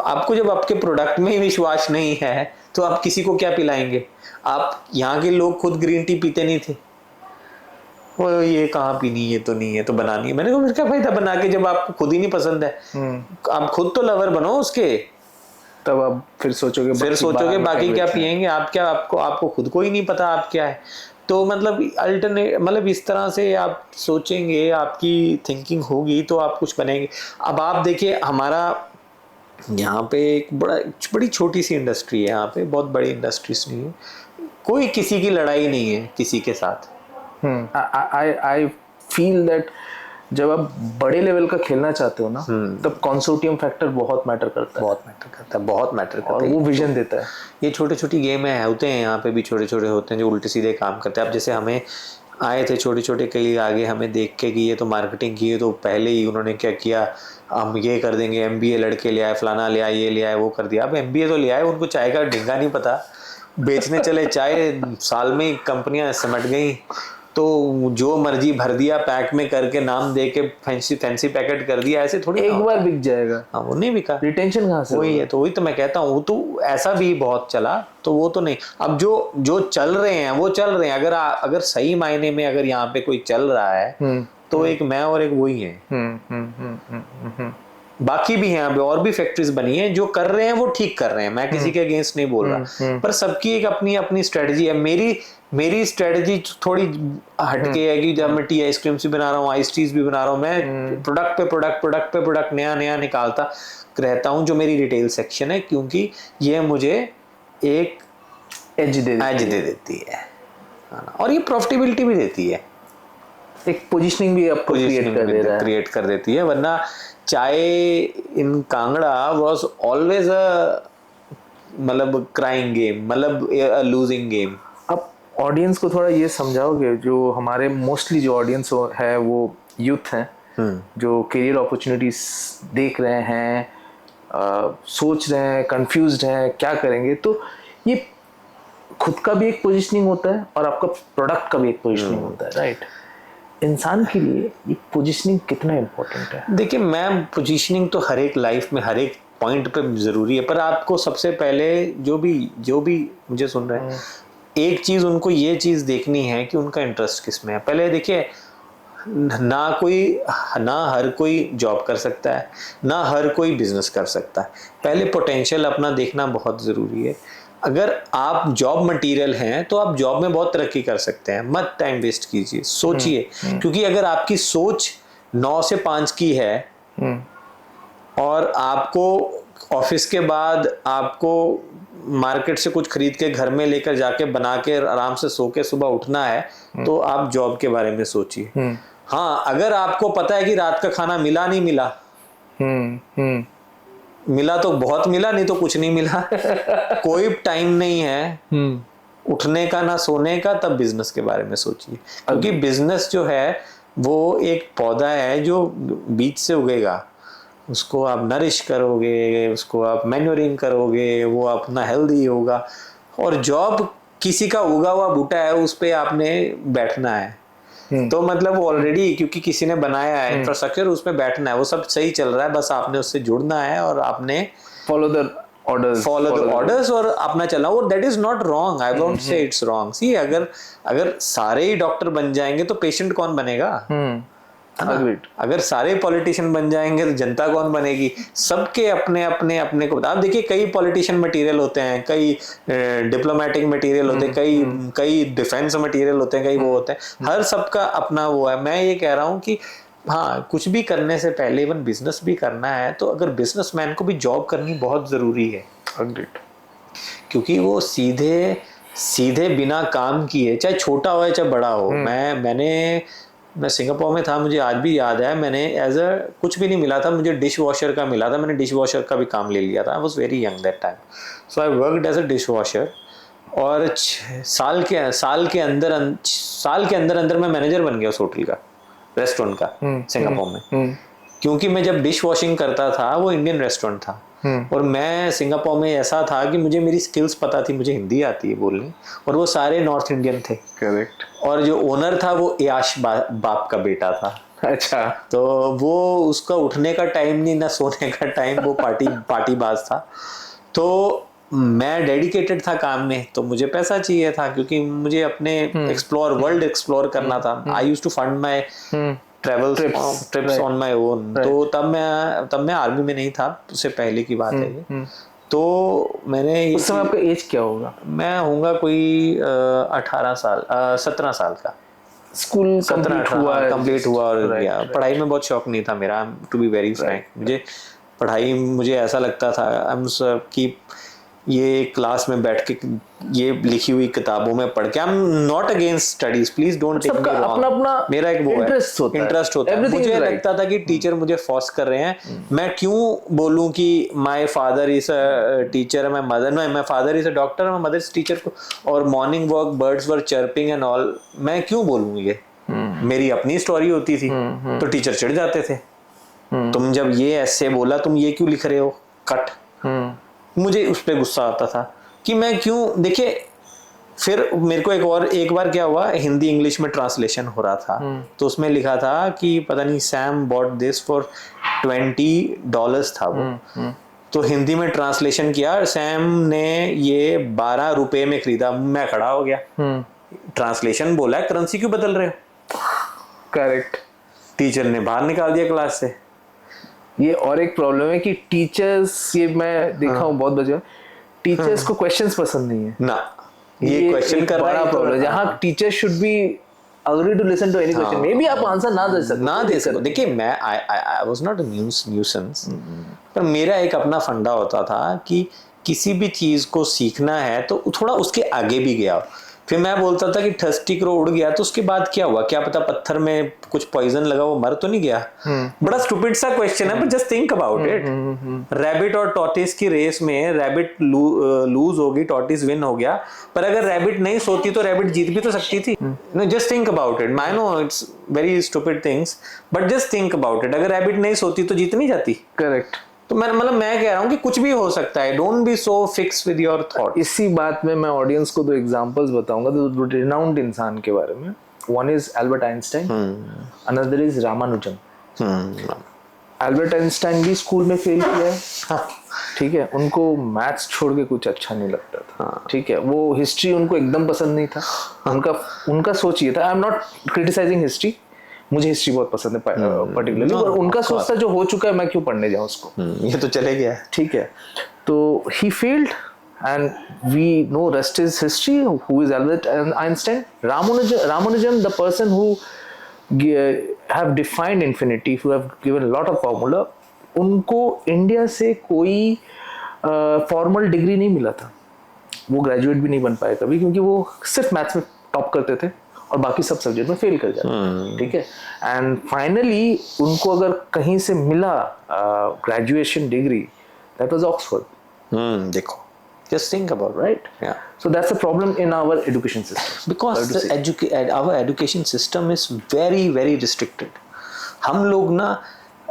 आपको जब आपके प्रोडक्ट में ही विश्वास नहीं है तो आप किसी को क्या पिलाएंगे? आप यहाँ के लोग खुद ग्रीन टी पीते नहीं थे, वो ये कहाँ पीनी, ये तो नहीं है तो बनानी है। मैंने कहा फिर क्या फायदा बना के जब आपको खुद ही नहीं पसंद है। आप खुद तो लवर बनो उसके, तब आप फिर सोचोगे बाकी क्या पिएंगे। आप क्या, आपको खुद को ही नहीं पता आप क्या है। तो मतलब अल्टरनेट, मतलब इस तरह से आप सोचेंगे, आपकी थिंकिंग होगी तो आप कुछ बनेंगे। अब आप देखिए हमारा यहाँ पे एक बड़ी छोटी सी इंडस्ट्री है, यहाँ पे बहुत बड़ी इंडस्ट्रीज नहीं है, कोई किसी की लड़ाई नहीं है किसी के साथ। आई फील दैट जब आप बड़े लेवल का खेलना चाहते हो ना, तब कंसोर्टियम फैक्टर बहुत मैटर करता है, और वो विजन देता है। ये छोटे छोटी गेम है होते हैं यहाँ पे भी, छोटे छोटे होते हैं जो उल्टे सीधे काम करते हैं। अब जैसे हमें आए थे छोटे छोटे कई आगे, हमें देख के कि ये तो मार्केटिंग की है, तो पहले ही उन्होंने क्या किया, हम ये कर देंगे, MBA लड़के ले आए, फलाना ले आए, ये ले आए, वो कर दिया। अब MBA तो ले आए, उनको चाय का ढिंगा नहीं पता, बेचने चले चाय, साल में कंपनियां सिमट गई, तो जो मर्जी भर दिया, पैक में करके नाम दे के फैंसी पैकेट कर दिया। ऐसे थोड़ी एक बार बिक जाएगा। हाँ, वो नहीं बिका, रिटेंशन कहाँ से? वही है, तो वही तो मैं कहता हूँ, तो ऐसा भी बहुत चला, तो वो तो नहीं। अब जो चल रहे हैं वो चल रहे हैं। अगर सही मायने में अगर यहाँ पे कोई चल रहा है तो एक मैं और एक वही है। बाकी भी हैं, अभी और भी फैक्ट्रीज बनी है, जो कर रहे हैं वो ठीक कर रहे हैं, मैं किसी के अगेंस्ट नहीं बोल रहा, पर सबकी एक अपनी अपनी स्ट्रेटजी है। मेरी स्ट्रेटजी थोड़ी हटके है कि जब मैं टी आइसक्रीम भी बना रहा हूँ, आइस टीज भी बना रहा हूँ, मैं प्रोडक्ट पे प्रोडक्ट नया निकालता रहता हूँ, जो मेरी रिटेल सेक्शन है, क्योंकि ये मुझे एक एज दे देती है और ये प्रॉफिटेबिलिटी भी देती है, एक पोजीशनिंग भी आपको क्रिएट कर देती है। वरना चाय इन कांगड़ा वाज ऑलवेज मतलब क्राइंग गेम, मतलब लूजिंग गेम। अब ऑडियंस को थोड़ा ये समझाओगे, जो हमारे मोस्टली जो ऑडियंस है वो यूथ हैं, जो करियर अपॉर्चुनिटीज देख रहे हैं, सोच रहे हैं, कंफ्यूज्ड हैं क्या करेंगे, तो ये खुद का भी एक पोजीशनिंग होता है और आपका प्रोडक्ट का भी एक पोजीशनिंग होता है, राइट? इंसान के लिए ये पोजीशनिंग कितना इम्पोर्टेंट है? देखिए, मैं पोजीशनिंग तो हर एक लाइफ में हर एक पॉइंट पे जरूरी है, पर आपको सबसे पहले जो भी मुझे सुन रहे हैं, एक चीज उनको ये चीज देखनी है कि उनका इंटरेस्ट किस में है। पहले देखिए, ना हर कोई जॉब कर सकता है, ना हर कोई बिजनेस कर सकता है। पहले पोटेंशियल अपना देखना बहुत जरूरी है। अगर आप जॉब मटेरियल हैं तो आप जॉब में बहुत तरक्की कर सकते हैं, मत टाइम वेस्ट कीजिए, सोचिए, क्योंकि अगर आपकी सोच 9 से 5 की है और आपको ऑफिस के बाद आपको मार्केट से कुछ खरीद के घर में लेकर जाके बना के आराम से सो के सुबह उठना है, तो आप जॉब के बारे में सोचिए। हाँ, अगर आपको पता है कि रात का खाना मिला नहीं मिला, मिला तो बहुत मिला, नहीं तो कुछ नहीं मिला, कोई टाइम नहीं है उठने का ना सोने का, तब बिजनेस के बारे में सोचिए। क्योंकि बिजनेस जो है वो एक पौधा है जो बीज से उगेगा, उसको आप नरिश करोगे, उसको आप मैन्योरिंग करोगे, वो अपना हेल्दी होगा। और जॉब किसी का उगा हुआ बूटा है, उस पे आपने बैठना है। तो मतलब वो ऑलरेडी क्योंकि किसी ने बनाया है इंफ्रास्ट्रक्चर, उसमें बैठना है, वो सब सही चल रहा है, बस आपने उससे जुड़ना है और आपने फॉलो द ऑर्डर्स और अपना चलना। वो that is not wrong, I won't say it's wrong. See अगर सारे ही डॉक्टर बन जाएंगे तो पेशेंट कौन बनेगा? अगर सारे पॉलिटिशियन बन जाएंगे तो जनता कौन बनेगी? सबके अपने अपने अपने को। आप देखिए कई पॉलिटिशियन मटेरियल होते हैं, कई डिप्लोमेटिक मटेरियल होते हैं, कई डिफेंस मटेरियल होते हैं, कई वो होते हैं, हर सबका अपना वो है। मैं ये कह रहा हूँ कि हाँ, कुछ भी करने से पहले इवन बिजनेस भी करना है तो अगर बिजनेसमैन को भी जॉब करनी बहुत जरूरी है, क्योंकि वो सीधे सीधे बिना काम किए, चाहे छोटा हो चाहे बड़ा हो। मैं सिंगापुर में था, मुझे आज भी याद है, मैंने कुछ भी नहीं मिला था, मुझे डिश वॉशर का मिला था, मैंने डिश वॉशर का भी काम ले लिया था। I was very young that time, so I worked as a dishwasher. और साल के अंदर अंदर मैं मैनेजर बन गया उस होटल का, रेस्टोरेंट का, सिंगापुर में। क्योंकि मैं जब डिश वॉशिंग करता था, वो इंडियन रेस्टोरेंट था, और मैं सिंगापुर में ऐसा था कि मुझे मेरी स्किल्स पता थी, मुझे हिंदी आती है बोलने, और वो सारे नॉर्थ इंडियन थे। करेक्ट। और जो ओनर था वो याश बाप का बेटा था। अच्छा। तो वो उसका उठने का टाइम नहीं ना सोने का टाइम, वो पार्टी बाज था। तो मैं डेडिकेटेड था काम में, तो मुझे पैसा चाहिए था, क्योंकि मुझे अपने वर्ल्ड एक्सप्लोर करना था। I used to fund my travel trips on my own. तो तब मैं आर्मी में नहीं था, उससे पहले की बात है ये। तो मैंने उस समय आपका एज क्या होगा? मैं होऊंगा कोई 17 साल का। स्कूल कंप्लीट हुआ और गया। पढ़ाई में बहुत शौक नहीं था मेरा, टू बी वेरी फ्रैंक। मुझे ऐसा लगता था कि ये क्लास में बैठ के ये लिखी हुई किताबों में पढ़ के, I am not against studies, please don't take me wrong, मेरा एक वो इंटरेस्ट होता है। मुझे लगता था कि टीचर मुझे फोर्स कर रहे हैं, मैं क्यों बोलूं कि my father is a teacher, my father is a doctor, my mother is teacher, और morning walk birds were chirping and all, मैं क्यों बोलूं ये? मेरी अपनी स्टोरी होती थी। तो टीचर चिढ़ जाते थे, तुम जब ये ऐसे बोला, तुम ये क्यों लिख रहे हो, कट। मुझे उस पर गुस्सा आता था कि मैं क्यों। देखिए, फिर मेरे को एक बार क्या हुआ, हिंदी इंग्लिश में ट्रांसलेशन हो रहा था, तो उसमें लिखा था कि पता नहीं सैम बॉट दिस फॉर $20 था वो। तो हिंदी में ट्रांसलेशन किया, सैम ने ये 12 रुपए में खरीदा। मैं खड़ा हो गया, ट्रांसलेशन बोला है, करेंसी क्यों बदल रहे हो? करेक्ट। टीचर ने बाहर निकाल दिया क्लास से। ये और एक प्रॉब्लम है कि टीचर्स, ये मैं देखा हूँ बहुत बच्चे, टीचर्स को क्वेश्चंस पसंद नहीं है ना, ये क्वेश्चन कर रहा है प्रॉब्लम, जहाँ teacher should be agree to listen to any question. Maybe आप आंसर ना दे सको। देखिए, मैं I was not a nuisance, पर मेरा एक अपना फंडा होता था कि किसी भी चीज को सीखना है तो थोड़ा उसके आगे भी गया। फिर मैं बोलता था कि ठस्टी क्रो उड़ गया तो उसके बाद क्या हुआ, क्या पता पत्थर में कुछ पॉइजन लगा, वो मर तो नहीं गया। बड़ा स्टूपिड सा क्वेश्चन है, पर just think about it. Rabbit और टॉर्टिस की रेस में रैबिट लूज होगी, टॉर्टिस विन हो गया, पर अगर रैबिट नहीं सोती तो रैबिट जीत भी तो सकती थी। Just think about it. I know it's very stupid things, but just think about it. अगर रैबिट नहीं सोती तो जीत नहीं जाती। करेक्ट। तो मैं कह रहा हूँ कि कुछ भी हो सकता है, don't be so fix with your thought. इसी बात में मैं ऑडियंस को 2 एग्जांपल्स बताऊंगा, दो रिनाउंड इंसान के बारे में। One is Albert Einstein, another is Ramanujan. Albert Einstein भी स्कूल में फेल किया है, ठीक है, उनको मैथ्स छोड़ के कुछ अच्छा नहीं लगता था, ठीक है, वो हिस्ट्री उनको एकदम पसंद नहीं था। उनका सोच ये था, I am not criticising history, मुझे हिस्ट्री बहुत पसंद है पर्टिकुलरली, और उनका सोचता जो हो चुका है मैं क्यों पढ़ने जाऊं उसको, ये तो चले गया, ठीक है। तो he failed and we know rest is history. Who is Albert Einstein? Ramanujan, the person who have defined infinity, who have given a lot of formula, उनको इंडिया से कोई फॉर्मल डिग्री नहीं मिला था, वो ग्रेजुएट भी नहीं बन पाए कभी, क्योंकि वो सिर्फ मैथ्स में टॉप करते थे और बाकी सब सब्जेक्ट में फेल कर जाते, ठीक है। एंड फाइनली उनको अगर कहीं से मिला graduation degree, that was Oxford. देखो, just think about, right? Yeah. So that's the problem in our education system. Because our education system is very, very restricted. हम लोग ना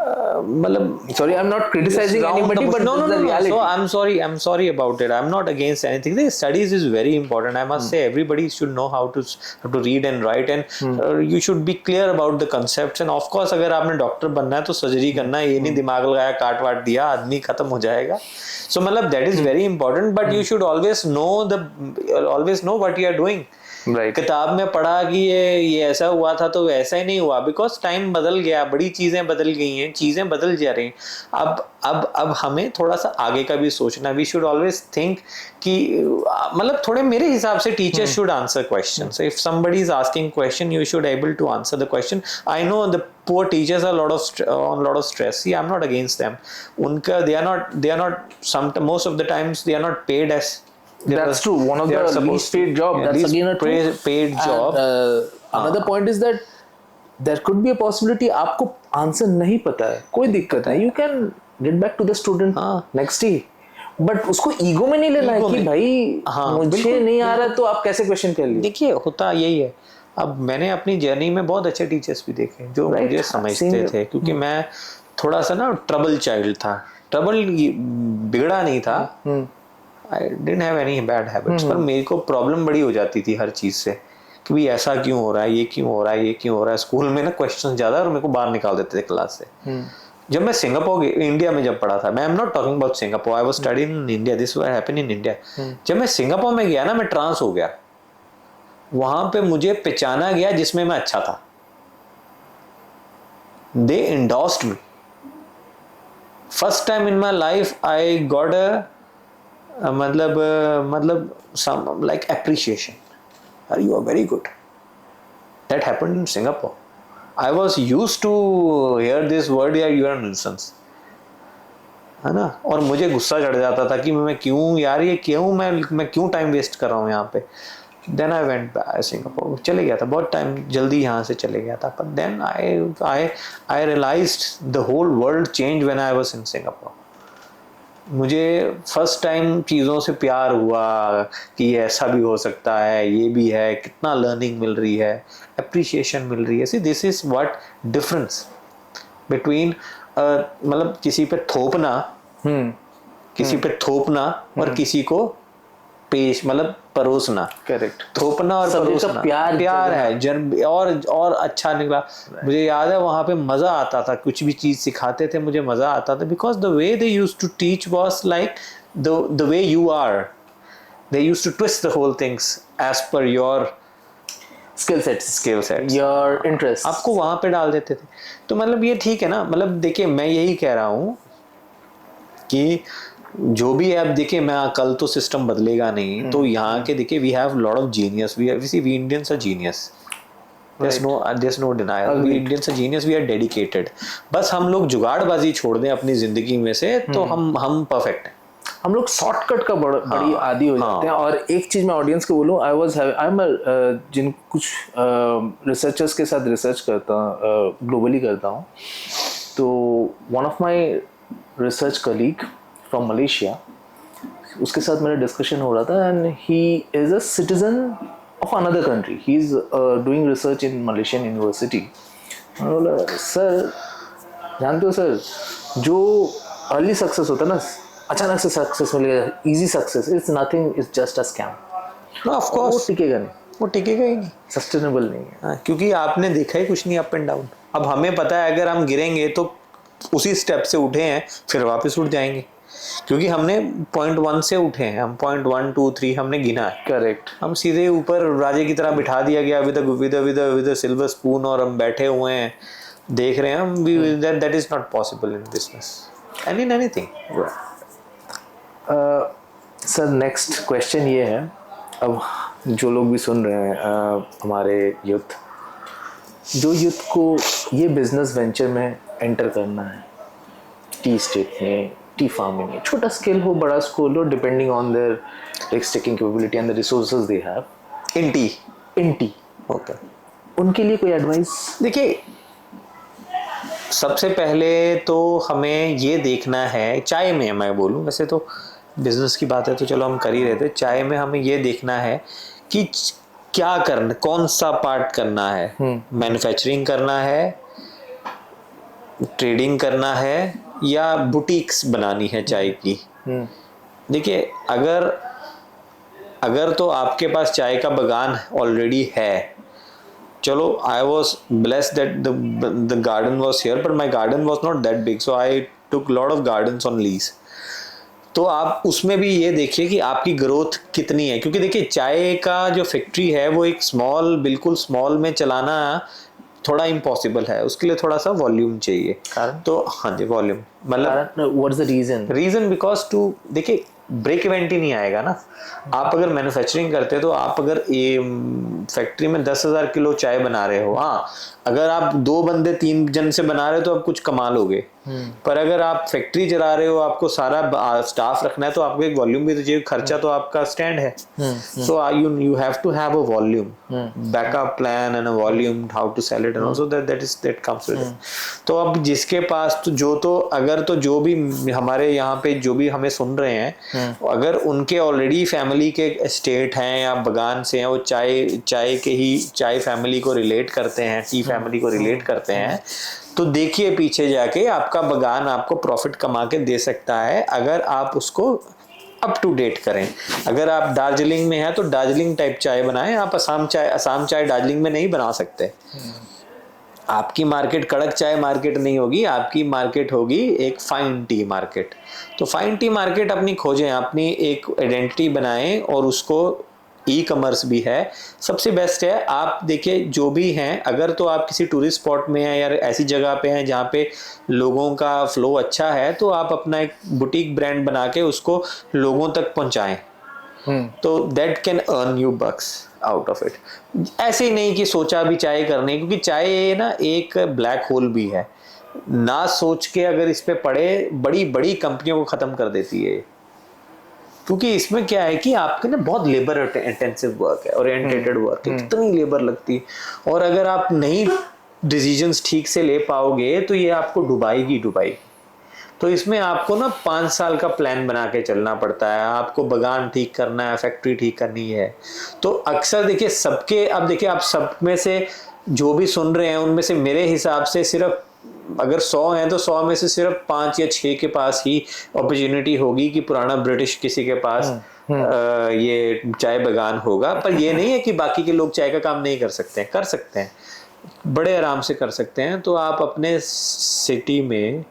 मतलब sorry, I'm not criticizing anybody, but no, this no, is the no, no. reality. So I'm sorry about it. I'm not against anything. The studies is very important. I must say everybody should know how to read and write, and you should be clear about the concepts. And of course, अगर आपने doctor बनना है तो surgery करना है, ये नहीं दिमाग लगाया काट वाट दिया आदमी खत्म हो जाएगा. So मतलब that is very important, but you should always know what you are doing. Right. किताब में पढ़ा कि ये ऐसा हुआ था तो वैसा ही नहीं हुआ, बिकॉज टाइम बदल गया, बड़ी चीज़ें बदल गई हैं, चीज़ें बदल जा रही हैं. अब हमें थोड़ा सा आगे का भी सोचना. वी शुड ऑलवेज थिंक कि मतलब थोड़े मेरे हिसाब से teachers should answer questions. If somebody is asking question you should able to answer the question. I know the poor teachers are on lot of stress. See, I'm not against them. उनका they are not most of the times they are not paid as. That's true. One of the least paid job. Yeah, that's again a paid job. Another point is that there could be a possibility आपको answer नहीं पता है, कोई दिक्कत है. You can get back to the student next day. But उसको ego में नहीं लेना है कि भाई मुझे नहीं आ रहा तो आप कैसे क्वेश्चन कर लिए. देखिए होता यही है. अब मैंने अपनी जर्नी में बहुत अच्छे टीचर्स भी देखे जो मुझे समझते थे, क्योंकि मैं थोड़ा सा ना ट्रबल चाइल्ड था. ट्रबल बिगड़ा नहीं था, I didn't have any bad habits, पर मेरे को प्रॉब्लम बड़ी हो जाती थी हर चीज़ से कि भाई ऐसा क्यों हो रहा है, ये क्यों हो रहा है, ये क्यों हो रहा है. स्कूल में ना क्वेश्चन ज़्यादा और मेरे को बाहर निकाल देते थे क्लास से. जब मैं सिंगापुर इंडिया में जब पढ़ा था, मैं am not talking about Singapore, I was studying in India, this was happening in India. जब मैं सिंगापुर में गया ना, मैं ट्रांस हो गया. वहां पे मुझे पहचाना गया जिसमें मैं अच्छा था. दे endorsed me. First time in my life I got a मतलब some like appreciation. You are very good. That happened in Singapore. I was used to hear this word, यार you are nonsense, है ना. और मुझे गुस्सा चढ़ जाता था कि मैं क्यों यार ये क्यों मैं क्यों टाइम वेस्ट कर रहा हूँ यहाँ पे. Then I went back Singapore. चले गया था बहुत टाइम, जल्दी यहाँ से चले गया था. But then I realized the whole world changed when I was in Singapore. मुझे फर्स्ट टाइम चीज़ों से प्यार हुआ कि ये ऐसा भी हो सकता है, ये भी है, कितना लर्निंग मिल रही है, अप्रिसिएशन मिल रही है. सी this is what difference between मतलब किसी पे थोपना और किसी को पेश मतलब परोसना. करेक्ट. थोपना और परोसना प्यार है और अच्छा निकला. मुझे याद है वहाँ पे मज़ा आता था, कुछ भी चीज़ सिखाते थे मुझे मज़ा आता था, because the way they used to teach was like the way you are. They used to twist the whole things as per your skill set your interest. आपको वहाँ पे डाल देते थे. तो मतलब ये ठीक है ना. मतलब देखिए मैं यही कह रहा हूँ कि जो भी है, अब देखिए मैं कल तो सिस्टम बदलेगा नहीं. तो यहाँ के देखिए we have lot of genius. We Indians are genius. there's no denial. We Indians are genius. We are dedicated. बस हम लोग जुगाड़बाजी छोड़ दें अपनी जिंदगी में से तो हम परफेक्ट हैं. हम लोग शॉर्टकट का बड़ी आदी हो जाते हैं. और एक चीज मैं ऑडियंस को बोलूँ, जिन कुछ रिसर्चर्स के साथ रिसर्च करता हूँ, ग्लोबली करता हूँ, तो one of my research colleague from Malaysia, उसके साथ मेरा डिस्कशन हो रहा था. And he is a citizen of another country. He is doing research in Malaysian university. बोला सर जानते हो सर, जो अर्ली सक्सेस होता है ना, अचानक से सक्सेस मिलेगा, easy success, it's nothing, it's just a scam. Of course वो टिकेगा नहीं, वो टिकेगा ही नहीं, सस्टेनेबल नहीं है. क्योंकि आपने देखा ही कुछ नहीं अप एंड डाउन. अब हमें पता है अगर हम गिरेंगे तो उसी स्टेप से उठे हैं फिर वापस उठ जाएंगे, क्योंकि हमने पॉइंट 1 से उठे हैं. हम पॉइंट 1 2 3 हमने गिना है. करेक्ट. हम सीधे ऊपर राजे की तरह बिठा दिया गया विद सिल्वर स्पून, और हम बैठे हुए हैं देख रहे हैं. हम that is not possible in business and in anything. Sir next question ये है, अब जो लोग भी सुन रहे हैं, हमारे यूथ को ये बिजनेस वेंचर में एंटर करना है, टी स्टेट में, टी फार्मिंग में, छोटा स्केल हो बड़ा स्केल हो, depending on their risk taking capability and the resources they have, in T okay, उनके लिए कोई एडवाइस? देखिए सबसे पहले तो हमें ये देखना है, चाय में मैं बोलूँ, वैसे तो बिजनेस की बात है तो चलो हम कर ही रहे थे, चाय में हमें ये देखना है कि क्या करना, कौन सा पार्ट करना है. मैन्युफैक्चरिंग करना है ट्रेडिंग करना है या बुटीक्स बनानी है चाय की। देखिए अगर तो आपके पास चाय का बगान ऑलरेडी है, चलो, I was blessed that the garden was here, but my garden was not that big, so I took lot of gardens on lease. तो आप उसमें भी ये देखिए कि आपकी ग्रोथ कितनी है, क्योंकि देखिए चाय का जो फैक्ट्री है वो एक बिल्कुल स्मॉल में चलाना थोड़ा इम्पॉसिबल है, उसके लिए थोड़ा सा वॉल्यूम चाहिए। कारण? तो हाँ जी, वॉल्यूम मतलब what's the reason because to, देखिए ब्रेक इवेंट ही नहीं आएगा ना। आप अगर मैन्युफैक्चरिंग करते हो तो आप अगर ये फैक्ट्री में 10,000 किलो चाय बना रहे हो, हाँ अगर आप 2 बंदे 3 जन से बना रहे हो तो आप कुछ कमा लोगे, पर अगर आप फैक्ट्री चला रहे हो, आपको सारा स्टाफ रखना है, तो आपको एक वॉल्यूम भी तो चाहिए, खर्चा तो आपका स्टैंड है। So you have to have a volume, backup plan and a volume, how to sell it and also that comes with it. तो अब जिसके पास तो जो भी हमारे यहाँ पे जो भी हमें सुन रहे हैं, अगर उनके ऑलरेडी फैमिली के एस्टेट हैं या बगान से हैं, वो चाय फैमिली को रिलेट करते हैं, टी फैमिली को रिलेट करते हैं, तो देखिए पीछे जाके आपका बगान आपको प्रॉफिट कमा के दे सकता है, अगर आप उसको अप टू डेट करें। अगर आप दार्जिलिंग में हैं तो दार्जिलिंग टाइप चाय बनाएं, आप असम चाय दार्जिलिंग में नहीं बना सकते। आपकी मार्केट कड़क चाय मार्केट नहीं होगी, आपकी मार्केट होगी एक फाइन टी मार्केट। तो फाइन टी मार्केट अपनी खोजें, अपनी एक आइडेंटिटी बनाएं, और उसको ई कॉमर्स भी है, सबसे बेस्ट है। आप देखिए जो भी हैं, अगर तो आप किसी टूरिस्ट स्पॉट में हैं या ऐसी जगह पे हैं जहाँ पे लोगों का फ्लो अच्छा है, तो आप अपना एक बुटीक ब्रांड बना के उसको लोगों तक पहुँचाएं, तो that can earn you bucks out of it. ऐसे ही नहीं कि सोचा भी चाय करने, क्योंकि चाय ना एक ब्लैक होल भी है, ना सोच के अगर इस पे पड़े बड़ी बड़ी कंपनियों को खत्म कर देती है, क्योंकि इसमें क्या है कि आपके ना बहुत लेबर इंटेंसिव वर्क है, ओरिएंटेटेड वर्क है, कितनी लेबर लगती है, और अगर आप नहीं डिसीजंस ठीक से ले पाओगे तो ये आपको डुबाएगी। तो इसमें आपको ना 5 साल का प्लान बना के चलना पड़ता है, आपको बगान ठीक करना है, फैक्ट्री ठीक करनी है। तो अक्सर देखिए अब देखिए आप सब में से जो भी सुन रहे हैं, उनमें से मेरे हिसाब से सिर्फ अगर 100 हैं तो 100 में से सिर्फ 5 या 6 के पास ही अपॉर्चुनिटी होगी कि पुराना ब्रिटिश किसी के पास ये चाय बगान होगा। पर ये नहीं है कि बाकी के लोग चाय का काम नहीं कर सकते हैं, बड़े आराम से कर सकते हैं। तो आप अपने सिटी में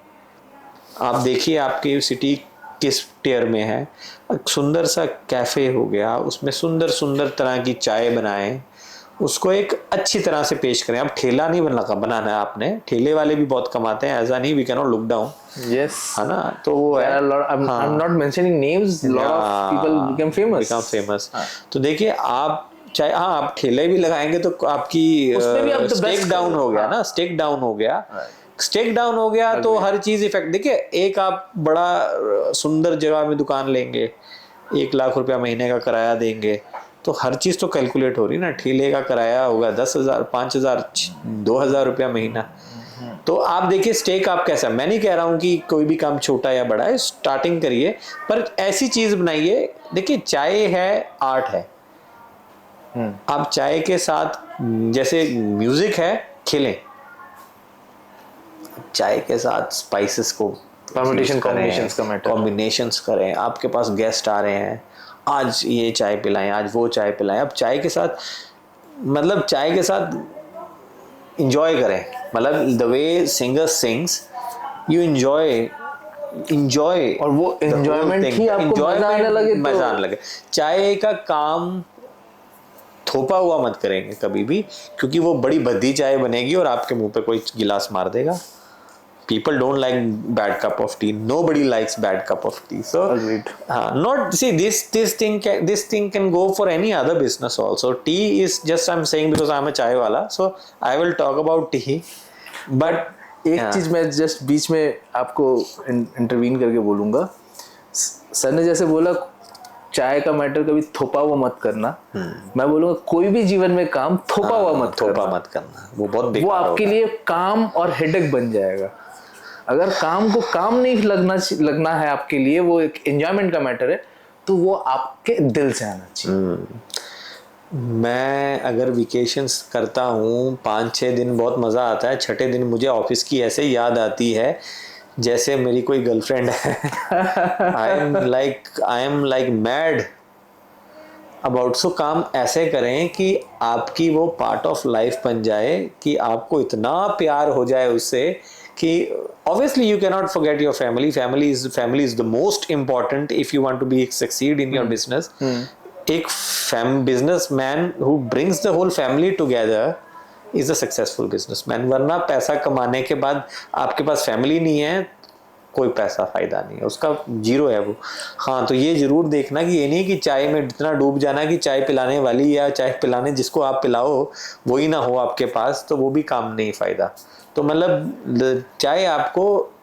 आप देखिए आपकी सिटी किस टियर में है, एक सुंदर सा कैफे हो गया, उसमें सुंदर सुंदर तरह की चाय बनाएं, उसको एक अच्छी तरह से पेश करें। अब ठेला नहीं बनाना है आपने, ठेले वाले भी बहुत कमाते हैं, ऐसा नहीं, we can not look down, yes, है ना। तो वो है, I'm not mentioning names, lot of people become famous. तो देखिए आप चाहे आप ठेले भी लगाएंगे तो आपकी स्टेक डाउन हो गया ना, स्टेक डाउन हो गया तो हर चीज इफेक्ट। देखिए एक आप बड़ा सुंदर जगह में दुकान लेंगे, 1 लाख रुपया महीने का किराया देंगे, तो हर चीज तो कैलकुलेट हो रही ना। ठेले का किराया होगा 10,000, 5,000, 2,000 रुपया महीना। तो आप देखिए स्टेक आप कैसा, मैं नहीं कह रहा हूं कि कोई भी काम छोटा या बड़ा है, स्टार्टिंग करिए, पर ऐसी चीज बनाइए। देखिए चाय है, आर्ट है। आप चाय के साथ जैसे म्यूजिक है, खेलें, चाय के साथ स्पाइसेस को कॉम्बिनेशंस करें। आपके पास गेस्ट आ रहे हैं, आज ये चाय पिलाएं, आज वो चाय पिलाएं। अब चाय के साथ इंजॉय करें, मतलब the way singer sings, you enjoy, और वो एंजॉयमेंट ही आपको मजा आने लगे। चाय का काम थोपा हुआ मत करेंगे कभी भी, क्योंकि वो बड़ी भद्दी चाय बनेगी और आपके मुंह पे कोई गिलास मार देगा। People don't like bad cup of tea. Nobody likes bad cup of tea. So, this thing can go for any other business also. Tea is just, I'm saying because I'm a chai wala, so I will talk about tea. But एक चीज मैं just बीच में आपको intervene करके बोलूंगा। Sir ने जैसे बोला चाय का मैटर कभी थोपा हुआ मत करना, मैं बोलूंगा कोई भी जीवन में काम थोपा हुआ मत करना। वो बहुत बेकार, वो आपके लिए काम और हेडेक बन जाएगा। अगर काम को काम नहीं लगना है आपके लिए, वो एक एंजॉयमेंट का मैटर है, तो वो आपके दिल से आना चाहिए। मैं अगर वेकेशंस करता हूँ 5-6 दिन बहुत मज़ा आता है, छठे दिन मुझे ऑफिस की ऐसे याद आती है जैसे मेरी कोई गर्लफ्रेंड है। I am like mad about. So काम ऐसे करें कि आपकी वो पार्ट ऑफ लाइफ बन जाए, कि आपको इतना प्यार हो जाए उससे कि obviously you cannot forget your family. Family is the most important if you want to be succeed in your business. एक businessman who brings the whole family together is a successful businessman. वरना पैसा कमाने के बाद आपके पास family नहीं है, कोई पैसा फायदा नहीं है उसका, जीरो है वो। हाँ, तो ये जरूर देखना कि ये नहीं कि चाय में इतना डूब जाना कि चाय पिलाने वाली या चाय पिलाने जिसको आप पिलाओ वही ना हो आपके पास, तो वो भी काम नहीं फायदा। तो मतलब चाय आपको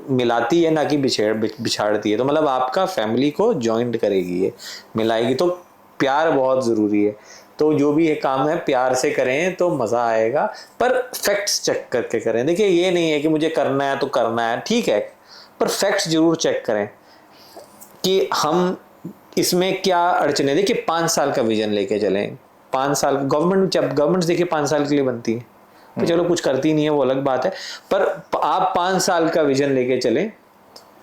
मिलाती है ना कि बिछाड़ती है। तो मतलब आपका फैमिली को ज्वाइंट करेगी, ये मिलाएगी। तो प्यार बहुत ज़रूरी है। तो जो भी ये काम है प्यार से करें तो मज़ा आएगा, पर फैक्ट्स चेक करके करें। देखिए ये नहीं है कि मुझे करना है तो करना है, ठीक है, पर फैक्ट्स जरूर चेक करें कि हम इसमें क्या अड़चने। देखिए 5 साल का विजन लेके चलें। 5 साल गवर्नमेंट देखिए 5 साल के लिए बनती है, तो चलो कुछ करती नहीं है वो अलग बात है, पर आप 5 साल का विजन लेके चलें।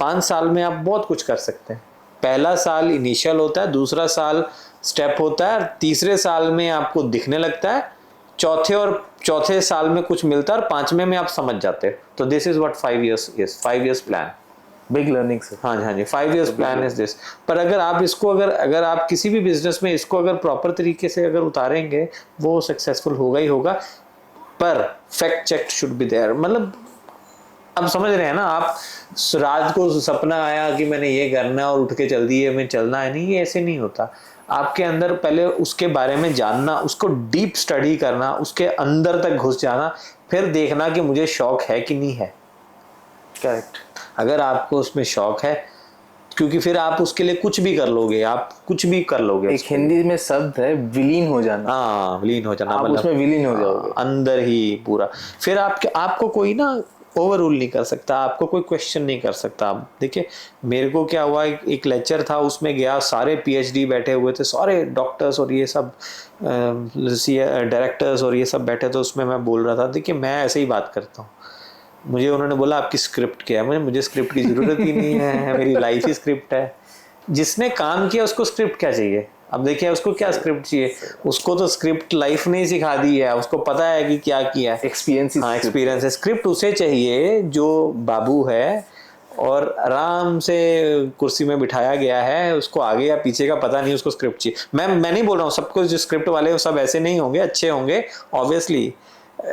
5 साल में आप बहुत कुछ कर सकते हैं। पहला साल इनिशियल होता है, दूसरा साल स्टेप होता है, तीसरे साल में आपको दिखने लगता है, चौथे साल में कुछ मिलता है, और 5वें में आप समझ जाते हैं। तो this is what 5 years is, 5 years plan. Big learning से। हाँ जी, हाँ जी, 5 years प्लान इज दिस। पर अगर आप इसको अगर आप किसी भी बिजनेस में इसको अगर प्रॉपर तरीके से अगर उतारेंगे, वो सक्सेसफुल होगा ही होगा। पर fact check should be there. मतलब आप समझ रहे हैं ना, आप रात को सपना आया कि मैंने ये करना है और उठ के चल दिए, मैं चलना है, नहीं, ये ऐसे नहीं होता। आपके अंदर पहले उसके बारे में जानना, उसको डीप स्टडी करना, उसके अंदर तक घुस जाना, फिर देखना कि मुझे शौक है कि नहीं है। करेक्ट। अगर आपको उसमें शौक है, क्योंकि फिर आप उसके लिए कुछ भी कर लोगे, आप कुछ भी कर लोगे। एक हिंदी में शब्द है विलीन हो जाना। हाँ, विलीन हो जाना, आप मतलब उसमें विलीन हो जाओगे अंदर ही पूरा। फिर आपको कोई ना ओवर रूल नहीं कर सकता, आपको कोई क्वेश्चन नहीं कर सकता। आप देखिए मेरे को क्या हुआ, एक लेक्चर था, उसमें गया, सारे पीएचडी बैठे हुए थे, सारे डॉक्टर्स और ये सब डायरेक्टर्स और ये सब बैठे थे। उसमें मैं बोल रहा था, देखिए मैं ऐसे ही बात करता हूँ। मुझे उन्होंने बोला आपकी स्क्रिप्ट क्या है। मुझे स्क्रिप्ट की ज़रूरत ही नहीं है, मेरी लाइफ ही स्क्रिप्ट है। जिसने काम किया उसको स्क्रिप्ट क्या चाहिए। अब देखिए उसको क्या स्क्रिप्ट चाहिए, उसको तो स्क्रिप्ट लाइफ ने ही सिखा दी है, उसको पता है कि क्या किया है, एक्सपीरियंस। हाँ, एक्सपीरियंस है। स्क्रिप्ट उसे चाहिए जो बाबू है और आराम से कुर्सी में बिठाया गया है, उसको आगे या पीछे का पता नहीं, उसको स्क्रिप्ट चाहिए। मैं नहीं बोल रहा हूँ सबको जो स्क्रिप्ट वाले वो सब ऐसे नहीं होंगे, अच्छे होंगे obviously.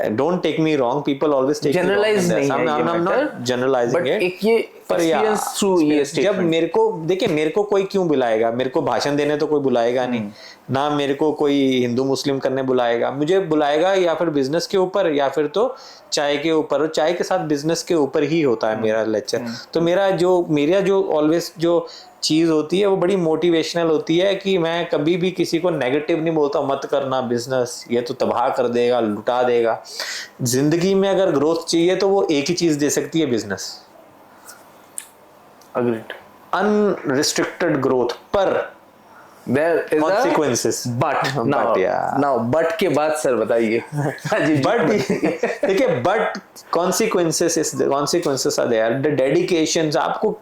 Don't take me wrong, people always take generalize नहीं है ये नॉट जनरलाइजिंग इट, एक ये पर एक्सपीरियंस थ्रू ये जब स्टेटमेंट। मेरे को देखिए, मेरे को कोई क्यों बुलाएगा, मेरे को भाषण देने तो कोई बुलाएगा नहीं ना, मेरे को कोई हिंदू मुस्लिम करने बुलाएगा। मुझे बुलाएगा या फिर बिजनेस के ऊपर या फिर तो चाय के ऊपर, और चाय के साथ बिजनेस के ऊपर ही होता है मेरा लेक्चर। तो मेरा जो ऑलवेज जो चीज़ होती है वो बड़ी मोटिवेशनल होती है कि मैं कभी भी किसी को नेगेटिव नहीं बोलता, मत करना बिजनेस, ये तो तबाह कर देगा, लुटा देगा। जिंदगी में अगर ग्रोथ चाहिए तो वो एक ही चीज़ दे सकती है, बिजनेस। अग्रीड। अनरिस्ट्रिक्टेड ग्रोथ, पर There is consequences. But yeah. Now but के बाद सर बताइए। बट देखिए, but consequences are there. The dedications, आपको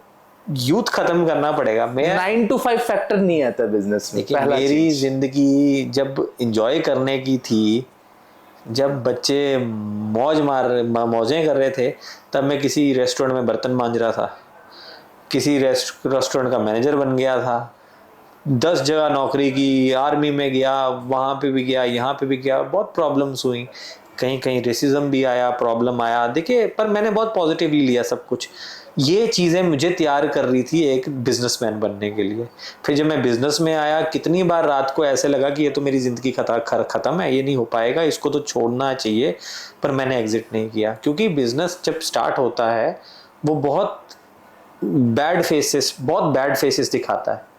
यूथ खत्म करना पड़ेगा। मैं 9 to 5 फैक्टर नहीं आता बिजनेस में। देखिए, मेरी जिंदगी जब एंजॉय करने की थी, जब बच्चे मौजें कर रहे थे, तब मैं किसी रेस्टोरेंट में बर्तन मांज रहा था, किसी रेस्टोरेंट का मैनेजर बन गया था, 10 जगह नौकरी की, आर्मी में गया, वहाँ पे भी गया, यहाँ पे भी गया, बहुत प्रॉब्लम्स हुई, कहीं कहीं रेसिज्म भी आया, प्रॉब्लम आया। देखिए, पर मैंने बहुत पॉजिटिवली लिया सब कुछ। ये चीज़ें मुझे तैयार कर रही थी एक बिजनेसमैन बनने के लिए। फिर जब मैं बिजनेस में आया, कितनी बार रात को ऐसे लगा कि ये तो मेरी ज़िंदगी ख़त्म है, ये नहीं हो पाएगा, इसको तो छोड़ना चाहिए, पर मैंने एग्जिट नहीं किया। क्योंकि बिजनेस जब स्टार्ट होता है वो बहुत बैड फेसेस दिखाता है।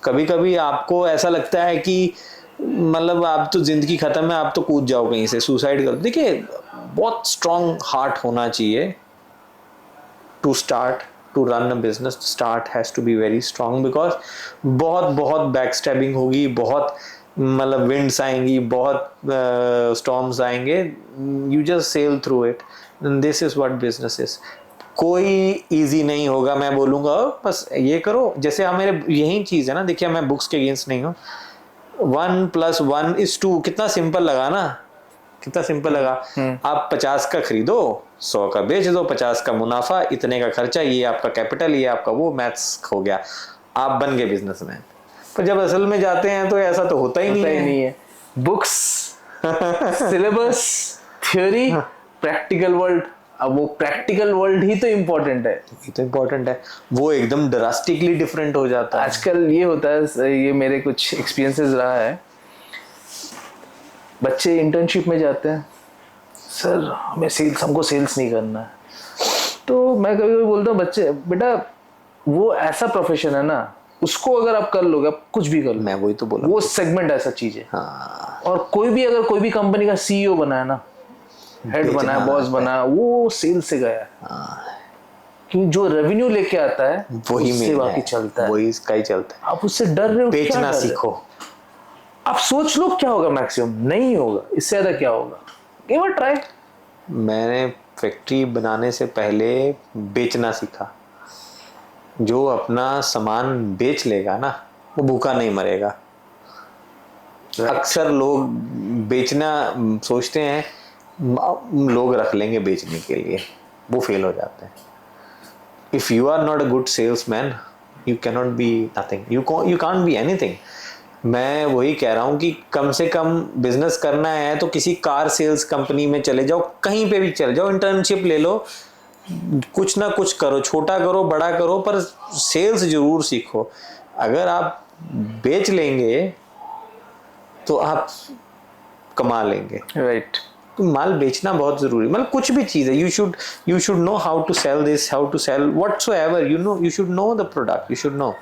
कभी कभी आपको ऐसा लगता है कि मतलब आप तो जिंदगी खत्म है, आप तो कूद जाओ कहीं से, सुसाइड करो। देखिए, बहुत स्ट्रॉन्ग हार्ट होना चाहिए to run a business. Start has to be very strong, because बहुत बैक स्टैबिंग होगी, बहुत मतलब विंड्स आएंगी, बहुत स्टॉर्म्स आएंगे, you just sail through it. This is what business is. कोई इजी नहीं होगा, मैं बोलूंगा बस ये करो, जैसे मेरे यही चीज है ना, देखिए मैं बुक्स के अगेंस्ट नहीं हूँ, 1+1=2, कितना सिंपल लगा ना, कितना सिंपल लगा। आप 50 का खरीदो, 100 का बेच दो, 50 का मुनाफा, इतने का खर्चा, ये आपका कैपिटल, ये आपका वो, मैथ्स हो गया, आप बन गए बिजनेसमैन। पर जब असल में जाते हैं तो ऐसा तो होता ही नहीं है। Books, syllabus, theory, practical world. अब वो प्रैक्टिकल वर्ल्ड ही तो इम्पोर्टेंट है, ये तो इम्पोर्टेंट है, वो एकदम ड्रास्टिकली डिफरेंट हो जाता है। आजकल ये होता है, ये मेरे कुछ एक्सपीरियंसेस रहा है, बच्चे इंटर्नशिप में जाते हैं, सर हमें सेल्स, हमको सेल्स नहीं करना है। तो मैं कभी कभी बोलता हूँ बच्चे, बेटा वो ऐसा प्रोफेशन है ना, उसको अगर आप कर लोगे, आप कुछ भी कर लो, मैं वही तो बोला, वो सेगमेंट ऐसा चीज है। हाँ। और कोई भी अगर कोई भी कंपनी का सीईओ बना है ना, हेड बना है, बॉस बना है, वो सेल्स से गया है। क्योंकि जो रेवेन्यू लेके आता है वही उससे बाकी चलता है, वही इसका ही चलता है। आप उससे डर रहे हो, बेचना सीखो। आप सोच लो क्या होगा, मैक्सिमम नहीं होगा, इससे ज्यादा क्या होगा, गिव अ ट्राई। मैंने फैक्ट्री बनाने से पहले बेचना सीखा। जो अपना सामान बेच लेगा ना, वो भूखा नहीं मरेगा। अक्सर लोग बेचना सोचते हैं, लोग रख लेंगे बेचने के लिए, वो फेल हो जाते हैं। If you are not a good salesman, you can not be nothing, you can't be anything. मैं वही कह रहा हूँ कि कम से कम बिजनेस करना है तो किसी कार सेल्स कंपनी में चले जाओ, कहीं पे भी चले जाओ, इंटर्नशिप ले लो, कुछ ना कुछ करो, छोटा करो बड़ा करो, पर सेल्स जरूर सीखो। अगर आप बेच लेंगे तो आप कमा लेंगे। राइट। तो माल बेचना बहुत जरूरी, मतलब कुछ भी चीज है, you should know how to sell this, how to sell whatsoever, you should know the product, you should know.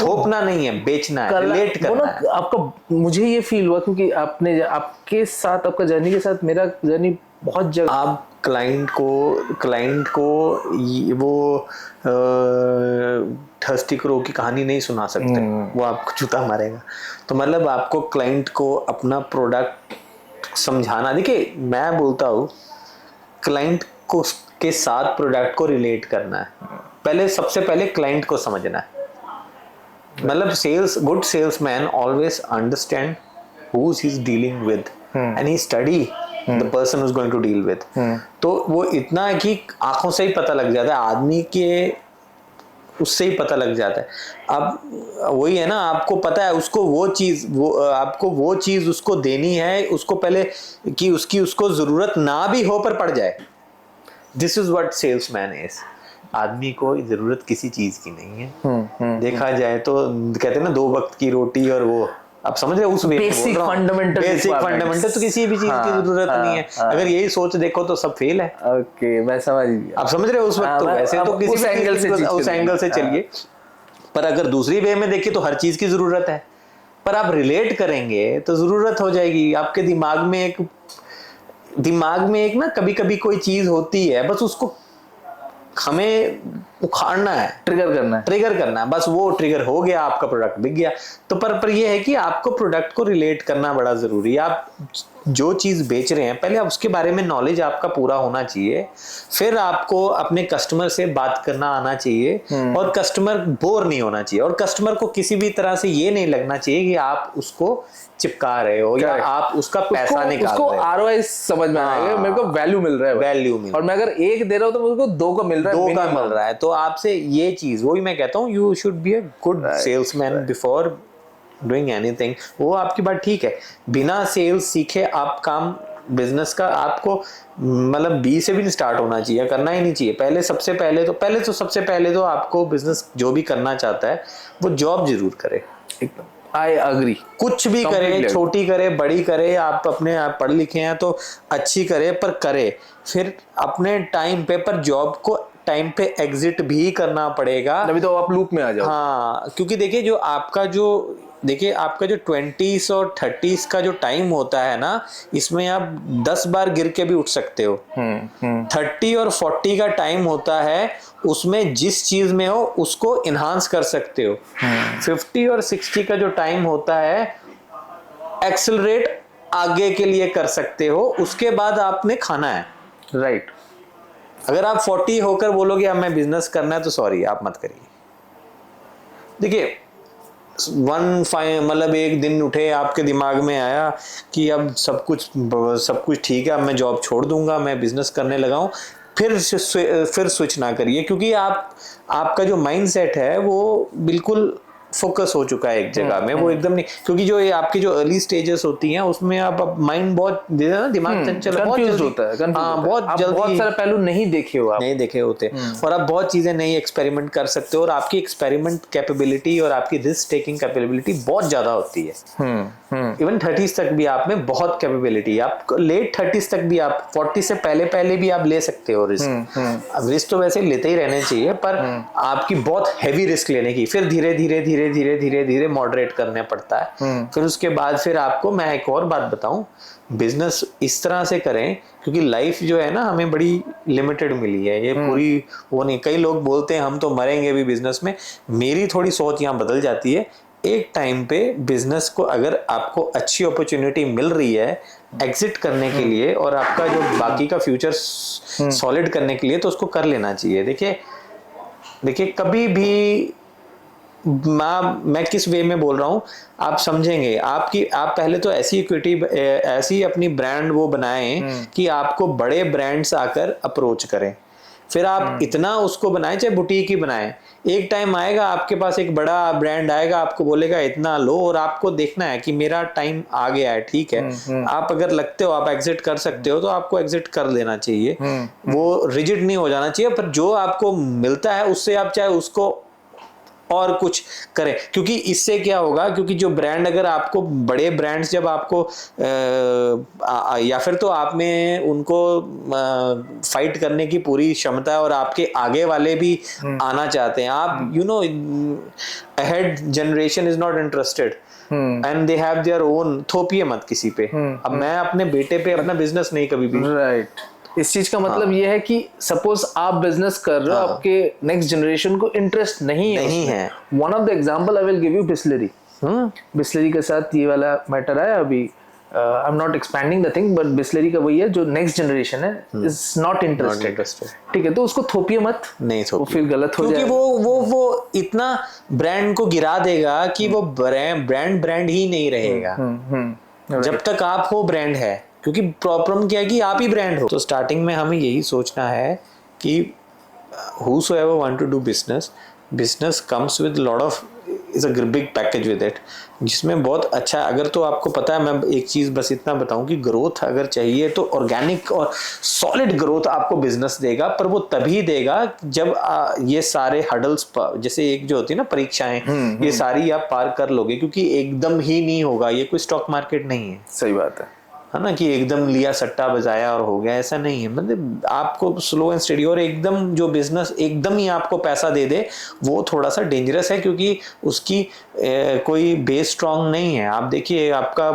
थोपना नहीं है, बेचना है, रिलेट करना है। आपका मुझे ये फील हुआ क्योंकि आपने, आपके साथ, आपका जर्नी के साथ मेरा जर्नी बहुत जगह। आप क्लाइंट को वो थर्स्टी क्रो की कहानी नहीं सुना सकते, वो आपको जूता मारेगा। तो मतलब आपको क्लाइंट को अपना प्रोडक्ट समझाना, देखिए मैं बोलता हूँ क्लाइंट को के साथ प्रोडक्ट को रिलेट करना है। पहले सबसे पहले क्लाइंट को समझना है। मतलब good salesman always understand who he's dealing with and he study the person who's going to deal with। तो वो इतना है कि आंखों से ही पता लग जाता है आदमी के, उससे ही पता लग जाता है। अब वही है ना, आपको पता है उसको आपको वो चीज उसको देनी है, उसको पहले कि उसको जरूरत ना भी हो पर पड़ जाए। This is what salesman is. आदमी को जरूरत किसी चीज की नहीं है। देखा जाए तो कहते हैं ना, 2 वक्त की रोटी और वो, आप समझ रहे हो उस बेसिक फंडामेंटल तो किसी भी चीज की जरूरत नहीं है। अगर यही सोच देखो तो सब फेल है। ओके, मैं समझ गया। आप समझ रहे हो उस वक्त तो वैसे तो किसी उस एंगल से चलिए। पर अगर दूसरी वे में देखिए तो हर चीज की जरूरत है, पर आप रिलेट करेंगे तो जरूरत हो जाएगी। आपके दिमाग में एक ना कभी कभी कोई चीज होती है, बस उसको हमें उखाड़ना है, ट्रिगर करना है, बस वो ट्रिगर हो गया, आपका प्रोडक्ट बिक गया। तो पर ये है कि आपको प्रोडक्ट को रिलेट करना बड़ा जरूरी है। आप जो चीज बेच रहे हैं, पहले आप उसके बारे में नॉलेज आपका पूरा होना चाहिए, फिर आपको अपने कस्टमर से बात करना आना चाहिए, और कस्टमर बोर नहीं होना चाहिए, और कस्टमर को किसी भी तरह से ये नहीं लगना चाहिए कि आप उसको चिपका रहे हो या आप उसका पैसा निकाल रहे हो। उसको आरओआई समझ में आएगा, मेरे को वैल्यू मिल रहा है, और मैं अगर 1 दे रहा हूं तो मुझे 2 का मिल रहा है, तो आपसे ये चीज, वही मैं कहता हूँ, you should be a good salesman before doing anything. वो आपकी बात ठीक है, बिना सेल्स सीखे आप काम बिजनेस का आपको मतलब बी से भी नहीं स्टार्ट होना चाहिए, करना ही नहीं चाहिए। सबसे पहले तो आपको बिजनेस जो भी करना चाहता है वो जॉब जरूर करे। एकदम आई अग्री। कुछ भी करे, छोटी करे बड़ी करे, आप पढ़े लिखे हैं तो अच्छी करे, पर करे फिर अपने टाइम पे, पर जॉब को टाइम पे एग्जिट भी करना पड़ेगा, तभी तो आप लूप में आ जाओ। हाँ, क्योंकि देखिए आपका जो 20s और 30s का जो टाइम होता है ना, इसमें आप 10 बार गिर के भी उठ सकते हो। 30 और 40 का टाइम होता है, उसमें जिस चीज में हो उसको इन्हांस कर सकते हो। 50 और 60 का जो टाइम होता है, एक्सेलरेट आगे के लिए कर सकते हो, उसके बाद आपने खाना है। राइट। अगर आप 40 होकर बोलोगे अब मैं बिजनेस करना है, तो सॉरी, आप मत करिए। देखिए, मतलब एक दिन उठे आपके दिमाग में आया कि अब सब कुछ ठीक है, अब मैं जॉब छोड़ दूंगा, मैं बिजनेस करने लगा हूं, फिर स्विच ना करिए, क्योंकि आपका जो माइंडसेट है वो बिल्कुल फोकस हो चुका है एक जगह में, वो एकदम नहीं, क्योंकि जो ये आपकी जो अर्ली स्टेजेस होती हैं उसमें आप माइंड बहुत दिमाग चंचल बहुत जल्दी होता है, बहुत जल्दी, बहुत सारे पहलू नहीं देखे हो, आप नहीं देखे होते, और आप बहुत चीजें नई एक्सपेरिमेंट कर सकते हो, और आपकी एक्सपेरिमेंट कैपेबिलिटी और आपकी रिस्क टेकिंग कैपेबिलिटी बहुत ज्यादा होती है। इवन 30s तक भी आप में बहुत कैपेबिलिटी, आप लेट 30s तक भी, आप 40 से पहले भी आप ले सकते हो रिस्क। अब रिस्क तो वैसे लेते ही रहने चाहिए, पर आपकी बहुत हैवी रिस्क लेने की, फिर धीरे धीरे मॉडरेट करना पड़ता है। फिर उसके बाद फिर आपको, मैं एक और बात बताऊं, बिजनेस इस तरह से करें, क्योंकि लाइफ जो है ना हमें बड़ी लिमिटेड मिली है, ये पूरी वो नहीं। कई लोग बोलते हैं हम तो मरेंगे भी बिजनेस में, मेरी थोड़ी सोच यहाँ बदल जाती है। एक टाइम पे बिजनेस को अगर आपको अच्छी अपॉर्चुनिटी मिल रही है एग्जिट करने के लिए, और आपका जो बाकी का फ्यूचर सॉलिड करने के लिए, तो उसको कर लेना चाहिए। देखिए कभी भी, मैं किस वे में बोल रहा हूं, आप समझेंगे। आप पहले तो ऐसी इक्विटी, ऐसी अपनी ब्रांड वो बनाएं कि आपको बड़े ब्रांड्स आकर अप्रोच करें, फिर आप इतना उसको बनाएं, चाहे बुटीक ही बनाएं। एक टाइम आएगा आपके पास एक बड़ा ब्रांड आएगा, आपको बोलेगा इतना लो, और आपको देखना है कि मेरा टाइम आ गया है, ठीक है। आप अगर लगते हो आप एग्जिट कर सकते हो, तो आपको एग्जिट कर लेना चाहिए। वो रिजिड नहीं हो जाना चाहिए, पर जो आपको मिलता है उससे आप चाहे उसको और कुछ करें, क्योंकि इससे क्या होगा, क्योंकि जो ब्रांड, अगर आपको बड़े ब्रांड्स जब आपको या फिर तो आप में उनको फाइट करने की पूरी क्षमता है, और आपके आगे वाले भी आना चाहते हैं, आप ahead generation is not interested and they have their own, थोपिए मत किसी पे। अब मैं अपने बेटे पे अपना बिजनेस नहीं कभी भी, राइट। इस चीज का मतलब ये है कि सपोज आप बिजनेस कर रहे हो, आपके नेक्स्ट जनरेशन को इंटरेस्ट नहीं है। One of the example I will give you Bisleri. Bisleri के साथ ये वाला मैटर आया अभी। आई am not expanding the thing, but Bisleri का वही है, जो नेक्स्ट जनरेशन है इज नॉट इंटरेस्टेड। ठीक है, तो उसको थोपिए मत, नहीं थोपिए, वो फिर गलत हो जाएगा, क्योंकि वो इतना ब्रांड को गिरा देगा कि वो ब्रांड ही नहीं रहेगा जब तक आप हो ब्रांड है, क्योंकि प्रॉब्लम क्या है कि आप ही ब्रांड हो। तो स्टार्टिंग में हमें यही सोचना है कि whosoever want to do business comes with lot of is a big package with it, जिसमें बहुत अच्छा, अगर तो आपको पता है, मैं एक चीज बस इतना बताऊं कि ग्रोथ अगर चाहिए तो ऑर्गेनिक और सॉलिड ग्रोथ आपको बिजनेस देगा, पर वो तभी देगा जब ये सारे हडल्स, जैसे एक जो होती है ना परीक्षाएं, ये सारी आप पार कर लोगे, क्योंकि एकदम ही नहीं होगा, ये कोई स्टॉक मार्केट नहीं है। सही बात है ना, कि एकदम लिया सट्टा बजाया और हो गया, ऐसा नहीं है। मतलब आपको स्लो एंड स्टडी, और एकदम जो बिजनेस एकदम ही आपको पैसा दे दे, वो थोड़ा सा डेंजरस है, क्योंकि उसकी कोई बेस स्ट्रांग नहीं है। आप देखिए आपका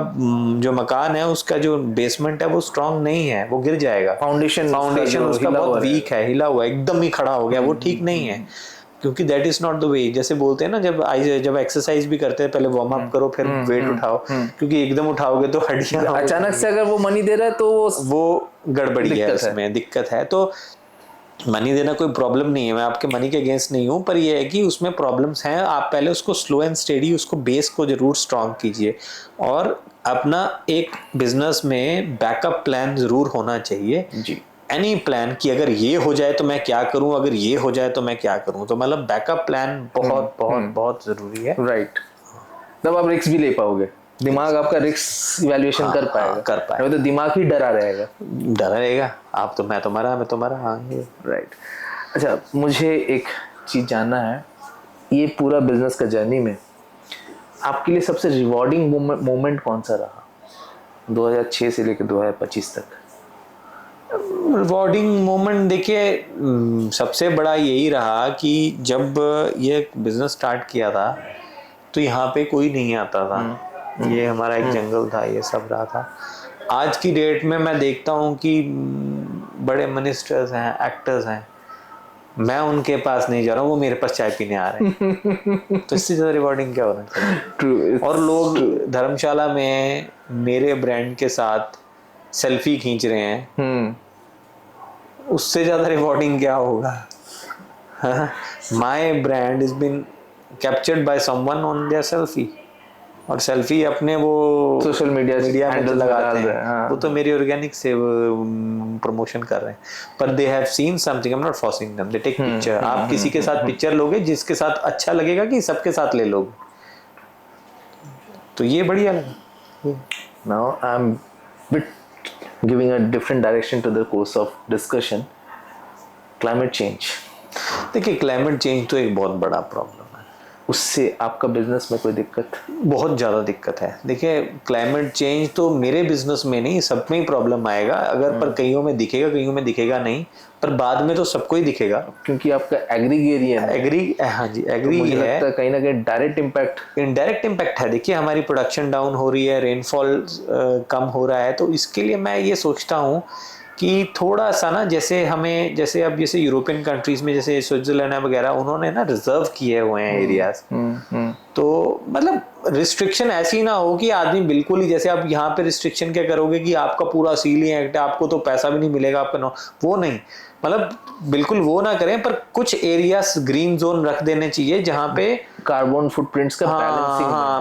जो मकान है उसका जो बेसमेंट है वो स्ट्रांग नहीं है, वो गिर जाएगा। फाउंडेशन उसका बहुत वीक है, हिला हुआ, एकदम ही खड़ा हो गया, वो ठीक नहीं है, क्योंकि that is not the way. जैसे बोलते हैं ना, जब एक्सरसाइज भी करते हैं, पहले वार्म अप करो फिर वेट उठाओ, क्योंकि एकदम उठाओगे तो हड्डियां, अचानक से अगर वो मनी दे रहा है तो वो गड़बड़ी है, उसमें दिक्कत है। तो मनी देना कोई प्रॉब्लम नहीं है, मैं आपके मनी के अगेंस्ट नहीं हूँ, पर यह है कि उसमें प्रॉब्लम्स हैं। आप पहले उसको स्लो एंड स्टेडी, उसको बेस को जरूर स्ट्रांग कीजिए, और अपना एक बिजनेस में बैकअप प्लान जरूर होना चाहिए जी। एनी प्लान, कि अगर ये हो जाए तो मैं क्या करूं, अगर ये हो जाए तो मैं क्या करूं। तो मतलब बैकअप प्लान बहुत बहुत बहुत जरूरी है। राइट, तब आप रिस्क भी ले पाओगे, दिमाग आपका रिस्क इवैल्यूएशन कर पाएगा, तो दिमाग ही डरा रहेगा, आप तो मैं तुम्हारा हाँ ये राइट। अच्छा, मुझे एक चीज जानना है, ये पूरा बिजनेस का जर्नी में आपके लिए सबसे रिवॉर्डिंग मोमेंट कौन सा रहा 2006 से लेकर 2025 तक? रिवॉर्डिंग मोमेंट देखिए, सबसे बड़ा यही रहा कि जब ये बिजनेस स्टार्ट किया था तो यहाँ पे कोई नहीं आता था, ये हमारा एक जंगल था, ये सब रहा था। आज की डेट में मैं देखता हूँ कि बड़े मिनिस्टर्स हैं, एक्टर्स हैं, मैं उनके पास नहीं जा रहा हूँ, वो मेरे पास चाय पीने आ रहे हैं। तो इससे ज़्यादा रिवॉर्डिंग क्या होना चाहिए? True. और लोग धर्मशाला में मेरे ब्रांड के साथ सेल्फी खींच रहे हैं, उससे ज़्यादा रिवॉर्डिंग क्या होगा? My brand is been captured by someone on their selfie, और सेल्फी अपने वो सोशल मीडिया में जो लगाते हैं, हाँ। वो तो मेरी ऑर्गेनिक से प्रमोशन कर रहे हैं, पर they have seen something, I am not forcing them, they take picture. आप किसी के साथ पिक्चर लोगे जिसके साथ अच्छा लगेगा कि सबके साथ ले लोगे, तो ये बढ़िया लगा। Now I am bit giving a different direction to the course of discussion. Climate change, देखिए क्लाइमेट चेंज तो एक बहुत बड़ा प्रॉब्लम है, उससे आपका बिजनेस में कोई दिक्कत? बहुत ज़्यादा दिक्कत है। देखिए क्लाइमेट चेंज तो मेरे बिजनेस में नहीं, सब में ही प्रॉब्लम आएगा अगर, पर कईयों में दिखेगा, कईयों में दिखेगा नहीं, पर बाद में तो सबको ही दिखेगा, क्योंकि आपका एग्री एरिया है। एग्री, हाँ जी एग्री तो मुझे है। लगता है कहीं ना कहीं डायरेक्ट इम्पैक्ट, इनडायरेक्ट इम्पैक्ट है। देखिए हमारी प्रोडक्शन डाउन हो रही है, रेनफॉल कम हो रहा है, तो इसके लिए मैं ये सोचता हूँ कि थोड़ा सा ना, जैसे हमें, जैसे अब जैसे यूरोपियन कंट्रीज में जैसे स्विट्जरलैंड वगैरह, उन्होंने ना रिजर्व किए हुए हैं एरियाज, तो मतलब रिस्ट्रिक्शन ऐसी ना हो कि आदमी बिल्कुल ही, जैसे आप यहाँ पे रिस्ट्रिक्शन क्या करोगे कि आपका पूरा सीलिंग एक्ट है, आपको तो पैसा भी नहीं मिलेगा आपका, नो वो नहीं, मतलब बिल्कुल वो ना करें, पर कुछ एरियाज ग्रीन जोन रख देने चाहिए जहाँ पे कार्बन फुटप्रिंट्स का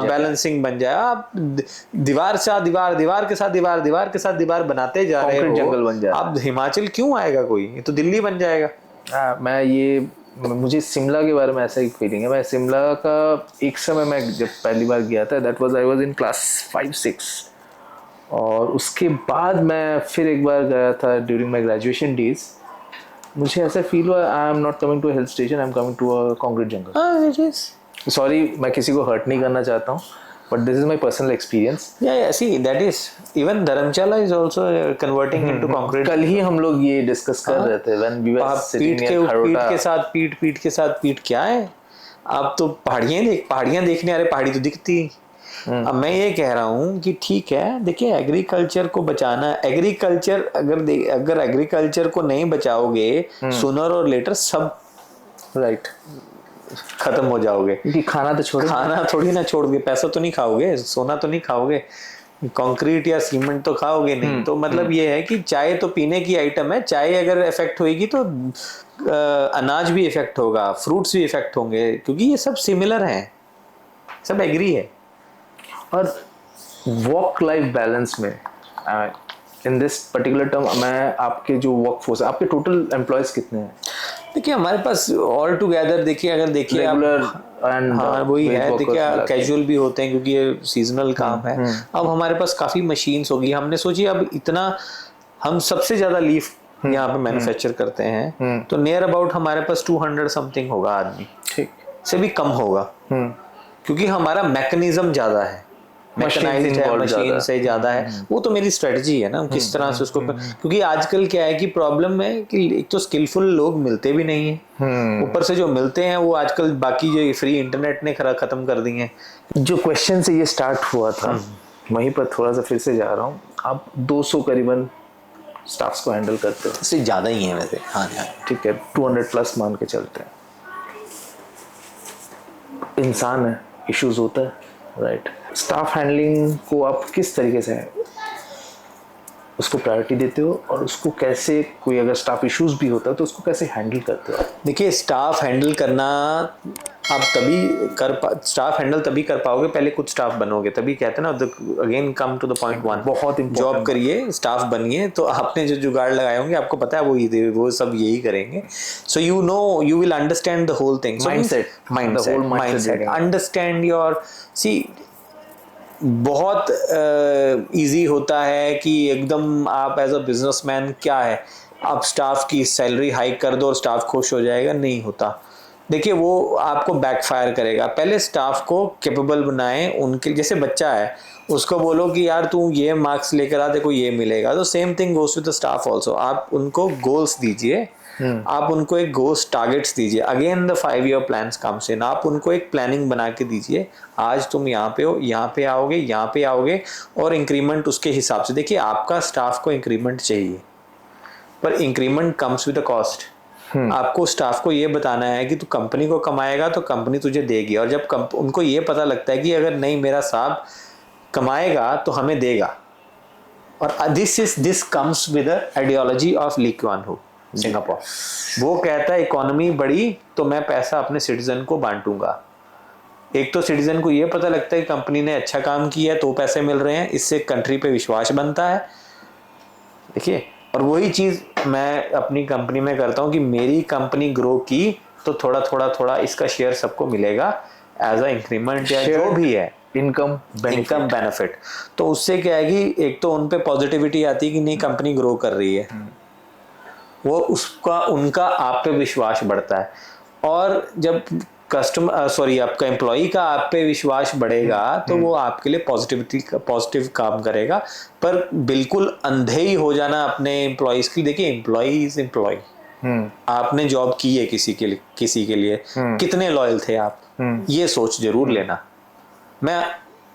बैलेंसिंग बन जाए। आप दीवार से दीवार, दीवार के साथ दीवार, दीवार के साथ दीवार बनाते जा रहे हो, जंगल बन जाए। आप हिमाचल क्यों आएगा कोई, ये तो दिल्ली बन जाएगा। मुझे शिमला के बारे में ऐसा ही फीलिंग है। मैं शिमला का एक समय, मैं जब पहली बार गया था, that was I was in class 5-6, और उसके बाद मैं फिर एक बार गया था ड्यूरिंग माय ग्रेजुएशन डेज। मुझे ऐसा फील हुआ I am not coming to a hill station, I am coming to a concrete jungle. Sorry, मैं किसी को हर्ट नहीं करना चाहता हूँ, but this is my personal experience. Yeah, see, that is, even Dharamshala is also converting into concrete. कल ही हम लोग ये डिस्कस कर रहे थे when we were sitting near Kharota. पीठ के साथ पीठ क्या है? आप तो पहाड़ियाँ देखने आ रहे, पहाड़ी तो दिखती। अब मैं ये कह रहा हूँ कि ठीक है, देखिए एग्रीकल्चर को बचाना, एग्रीकल्चर अगर एग्रीकल्चर को नहीं बचाओगे, सूनर और लेटर सब राइट खत्म हो जाओगे। क्योंकि खाना थोड़ी ना छोड़ोगे, पैसा तो नहीं खाओगे, सोना तो नहीं खाओगे, कंक्रीट या सीमेंट तो खाओगे नहीं। तो मतलब ये है कि चाय तो पीने की आइटम है, चाय अगर इफेक्ट होगी तो अनाज भी इफेक्ट होगा, फ्रूट्स भी इफेक्ट होंगे, क्योंकि ये सब सिमिलर हैं, सब एग्री है। और वर्क लाइफ बैलेंस में इन दिस पर्टिकुलर टर्म, मैं आपके जो वर्क फोर्स है, आपके टोटल एम्प्लॉयज कितने हैं? देखिए हमारे पास ऑल टुगेदर, देखिए अगर देखिए रेगुलर एंड हाँ वही है, देखिए कैजुअल भी होते हैं क्योंकि ये सीजनल काम है। अब हमारे पास काफ़ी मशीन्स होगी, हमने सोची अब इतना, हम सबसे ज़्यादा लीफ यहाँ पे मैन्युफैक्चर करते हैं, तो नियर अबाउट हमारे पास 200 समथिंग होगा आदमी, ठीक से भी कम होगा, क्योंकि हमारा मैकेनिज्म ज़्यादा है, मैकेनाइज्ड है, मशीन से ज़्यादा है। वो तो मेरी स्ट्रेटजी है ना, किस तरह से उसको, क्योंकि आजकल क्या है कि प्रॉब्लम है कि एक तो स्किलफुल लोग मिलते भी नहीं है, ऊपर से जो मिलते हैं वो आजकल बाकी जो फ्री इंटरनेट ने खत्म कर दी है। जो क्वेश्चन से ये स्टार्ट हुआ था, वहीं पर थोड़ा सा फिर से जा रहा हूँ। आप 200 करीबन स्टाफ्स को हैंडल करते हो? इससे ज़्यादा ही है वैसे, हाँ ठीक है, 200 प्लस मान के चलते हैं। इंसान है, इश्यूज होता है, राइट। स्टाफ हैंडलिंग को आप किस तरीके से उसको प्रायोरिटी देते हो, और उसको कैसे, कोई अगर स्टाफ इश्यूज भी होता है तो उसको कैसे हैंडल करते हो? देखिए स्टाफ हैंडल करना आप स्टाफ हैंडल तभी कर पाओगे, पहले कुछ स्टाफ बनोगे, तभी कहते हैं ना, again come to the point one, बहुत जॉब करिए, स्टाफ बनिए, तो आपने जो जुगाड़ लगाए होंगे आपको पता है वो सब यही करेंगे। So you will understand the whole thing, mindset understand your, see बहुत इजी होता है कि एकदम आप एज अ बिजनेसमैन क्या है, आप स्टाफ की सैलरी हाइक कर दो और स्टाफ खुश हो जाएगा, नहीं होता। देखिए वो आपको बैकफायर करेगा। पहले स्टाफ को कैपेबल बनाएं, उनके जैसे बच्चा है उसको बोलो कि यार तू ये मार्क्स लेकर आ, देखो ये मिलेगा, तो same thing goes with the staff also. आप उनको गोल्स दीजिए, आप उनको एक गोल्स टारगेट्स दीजिए, again the 5 year plans comes in, आप उनको एक प्लानिंग बना के दीजिए, आज तुम यहाँ पे हो, यहाँ पे आओगे, और इंक्रीमेंट उसके हिसाब से। देखिए आपका स्टाफ को इंक्रीमेंट चाहिए, पर increment comes with a cost. आपको स्टाफ को ये बताना है कि तू कंपनी को कमाएगा तो कंपनी तुझे देगी, और जब उनको ये पता लगता है कि अगर नहीं मेरा साहब कमाएगा तो हमें देगा, और this comes with the ideology of Lee Kuan Yew Singapore. वो कहता है इकोनॉमी बढ़ी तो मैं पैसा अपने सिटीजन को बांटूंगा। एक तो सिटीजन को ये पता लगता है कि कंपनी ने अच्छा काम किया है तो पैसे मिल रहे हैं, इससे कंट्री पे विश्वास बनता है। देखिए, और वही चीज मैं अपनी कंपनी में करता हूँ कि मेरी कंपनी ग्रो की तो थोड़ा थोड़ा थोड़ा इसका शेयर सबको मिलेगा एज अ इंक्रीमेंट या जो भी है इनकम बेनिफिट। तो उससे क्या है कि एक तो उन पे पॉजिटिविटी आती है कि नहीं कंपनी ग्रो कर रही है, वो उसका उनका आप पे विश्वास बढ़ता है। और जब आपका एम्प्लॉय का आप पे विश्वास बढ़ेगा तो वो आपके लिए पॉजिटिव काम करेगा। पर बिल्कुल अंधे ही हो जाना अपने एम्प्लॉयज की, देखिए एम्प्लॉय आपने जॉब की है किसी के लिए कितने लॉयल थे आप, ये सोच जरूर लेना। मैं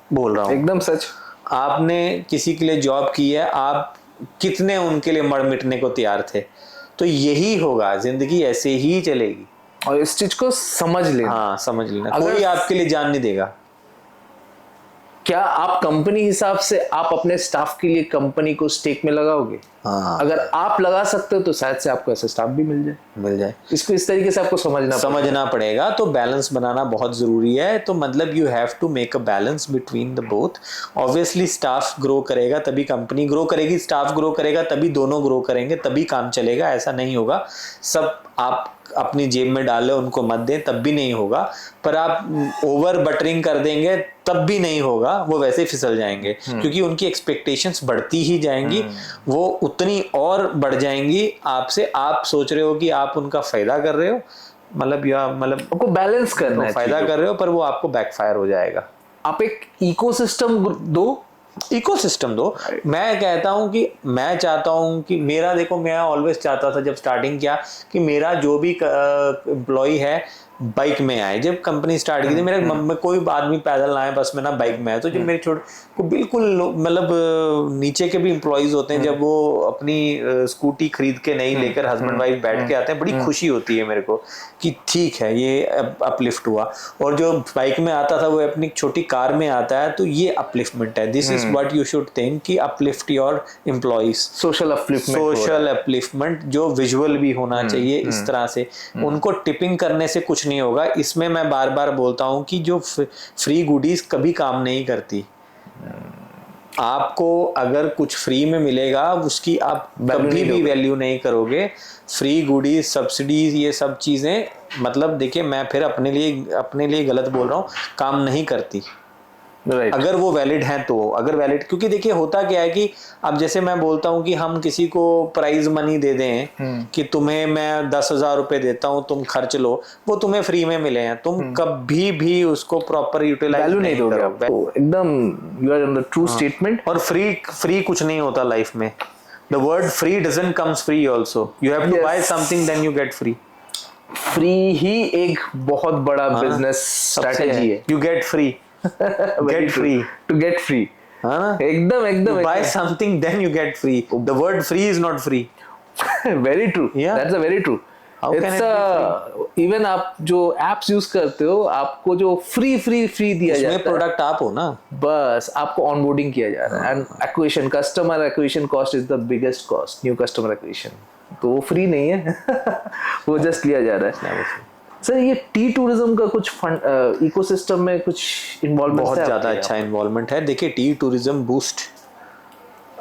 बोल रहा हूँ एकदम सच, आपने किसी के लिए जॉब की है, आप कितने उनके लिए मर मिटने को तैयार थे। तो यही होगा, जिंदगी ऐसे ही चलेगी। और इस चीज को समझ लेना। हाँ, समझ लेना, कोई आपके लिए जान नहीं देगा। क्या आप कंपनी हिसाब से आप अपने स्टाफ के लिए कंपनी को स्टेक में लगाओगे? हाँ, अगर आप लगा सकते हो तो शायद से आपको ऐसा स्टाफ भी मिल जाए। इसको इस तरीके से आपको समझना पड़ेगा। तो बैलेंस बनाना बहुत जरूरी है। तो मतलब you have to make a balance between the both. Obviously staff grow करेगा तभी कंपनी ग्रो करेगी, स्टाफ ग्रो करेगा तभी दोनों ग्रो करेंगे, तभी काम चलेगा। ऐसा नहीं होगा सब आप अपनी जेब में डाले उनको मत दें तब भी नहीं होगा, पर आप ओवर बटरिंग कर देंगे तब भी नहीं होगा, वो वैसे ही फिसल जाएंगे क्योंकि उनकी एक्सपेक्टेशंस बढ़ती ही जाएंगी, वो उतनी और बढ़ जाएंगी आपसे। आप सोच रहे हो कि आप उनका फायदा कर रहे हो, मतलब आपको बैलेंस करना है, फायदा कर रहे हो, पर वो आपको बैकफायर हो जाएगा। आप एक इकोसिस्टम दो। मैं कहता हूं कि मैं चाहता हूं कि मेरा, देखो मैं ऑलवेज चाहता था जब स्टार्टिंग किया कि मेरा जो भी एम्प्लॉय है बाइक में आए। जब कंपनी स्टार्ट की थी मेरे में कोई आदमी पैदल ना आए, बस में ना बाइक में आए। तो जब मेरे छोटे को बिल्कुल मतलब नीचे के भी एम्प्लॉयज होते हैं, जब वो अपनी स्कूटी खरीद के नहीं लेकर हस्बैंड वाइफ बैठ के आते हैं, बड़ी खुशी होती है मेरे को कि ठीक है ये अपलिफ्ट हुआ। और जो बाइक में आता था वो अपनी छोटी कार में आता है, तो ये अपलिफ्टमेंट है। This is what you should think कि uplift your employees, social upliftment जो विजुअल भी होना चाहिए। इस तरह से उनको टिपिंग करने से कुछ नहीं होगा। इसमें मैं बार बार बोलता हूं कि जो फ्री गुडीज कभी काम नहीं करती। आपको अगर कुछ फ्री में मिलेगा उसकी आप कभी भी वैल्यू नहीं करोगे। फ्री गुडीज, सब्सिडीज, ये सब चीजें मतलब देखिए मैं फिर अपने लिए गलत बोल रहा हूँ, काम नहीं करती। Right. अगर वो वैलिड हैं तो, अगर वैलिड, क्योंकि देखिए होता क्या है कि अब जैसे मैं बोलता हूं कि हम किसी को प्राइज मनी दे दें कि तुम्हें मैं 10,000 रुपए देता हूं तुम खर्च लो, वो तुम्हें फ्री में मिले हैं, तुम कभी भी उसको प्रॉपर यूटिलाइज नहीं दोगे। एकदम you are on the true statement. और फ्री कुछ नहीं होता लाइफ में। The word free doesn't comes free also, you have to buy something then you get free. Free ही एक बहुत बड़ा बिजनेस स्ट्रेटजी है। You get free to get free। हाँ, एकदम buy something then you get free. The word free is not free. Very true. Yeah. That's a very true. How can it be free? Even आप जो apps use करते हो आपको जो free दिया जाता है, प्रोडक्ट आप हो ना, बस आपको ऑनबोर्डिंग किया जा रहा है। And acquisition, customer acquisition cost is the biggest cost, new customer acquisition. तो वो फ्री नहीं है वो जस्ट लिया जा रहा है। सर ये टी टूरिज्म का कुछ फंड इकोसिस्टम में कुछ इन्वॉल्वमेंट बहुत ज़्यादा अच्छा इन्वॉल्वमेंट है। देखिए टी टूरिज्म बूस्ट,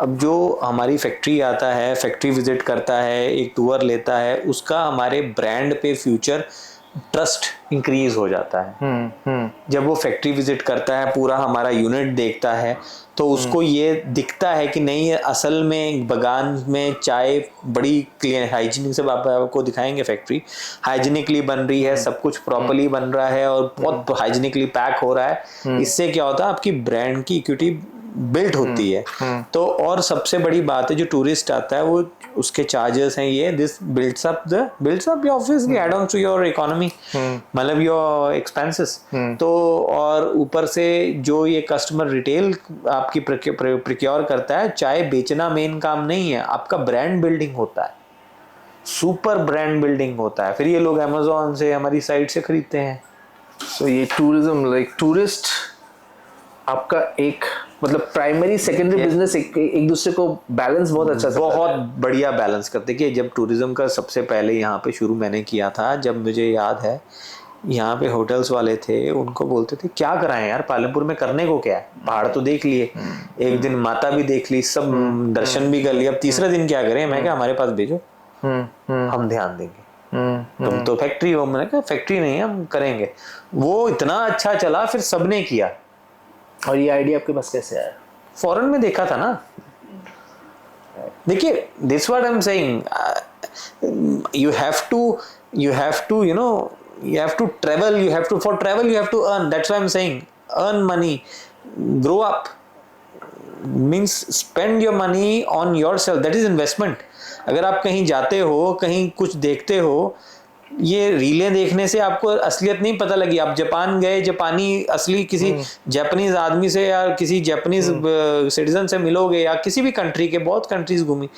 अब जो हमारी फैक्ट्री आता है, फैक्ट्री विजिट करता है, एक टूर लेता है, उसका हमारे ब्रांड पे फ्यूचर ट्रस्ट इंक्रीज हो जाता है। जब वो फैक्ट्री विजिट करता है, पूरा हमारा यूनिट देखता है, तो उसको ये दिखता है कि नहीं असल में बगान में चाय बड़ी क्लीन हाइजीनिक से, आपको दिखाएंगे फैक्ट्री हाइजीनिकली बन रही है, सब कुछ प्रॉपर्ली बन रहा है और बहुत हाइजीनिकली पैक हो रहा है। इससे क्या होता है, आपकी ब्रांड की इक्विटी बिल्ट होती है। तो और सबसे बड़ी बात है, जो टूरिस्ट आता है वो उसके चार्जेस हैं, ये this builds up obviously add on to your economy, मतलब योर एक्सपेंसेस। तो और ऊपर से जो ये कस्टमर रिटेल आपकी प्रिक्योर करता है, चाय बेचना मेन काम नहीं है, आपका ब्रांड बिल्डिंग होता है। सुपर ब्रांड बिल्डिंग होता है, फिर ये लोग अमेजोन से, हमारी साइट से खरीदते हैं। सो ये टूरिज्म, लाइक टूरिस्ट आपका एक मतलब प्राइमरी सेकेंडरी बिजनेस एक दूसरे को बैलेंस बहुत अच्छा बहुत बढ़िया बैलेंस करते। कि जब टूरिज्म का सबसे पहले यहाँ पे शुरू मैंने किया था, जब मुझे याद है यहाँ पे होटल्स वाले थे, उनको बोलते थे क्या कराएं यार, पालमपुर में करने को क्या है, पहाड़ तो देख लिए, एक दिन माता भी देख ली, सब दर्शन भी कर लिया, अब तीसरा दिन क्या करें। मैं क्या, हमारे पास भेजो, हम ध्यान देंगे, तुम तो फैक्ट्री हो। मैंने कहा फैक्ट्री नहीं है, हम करेंगे। वो इतना अच्छा चला, फिर सबने किया। और ये आइडिया आपके पास कैसे आया? फॉरेन में देखा था ना। देखिए, this what I am saying, you have to you have to travel, for travel you have to earn. That's why I'm saying earn money, grow up, means spend your money on yourself, that is investment. अगर आप कहीं जाते हो, कहीं कुछ देखते हो, ये रीलें देखने से आपको असलियत नहीं पता लगी। आप जापान गए, जापानी असली किसी जापानीज आदमी से या किसी जापानीज सिटीजन से मिलोगे, या किसी भी कंट्री के, बहुत कंट्रीज घूमी,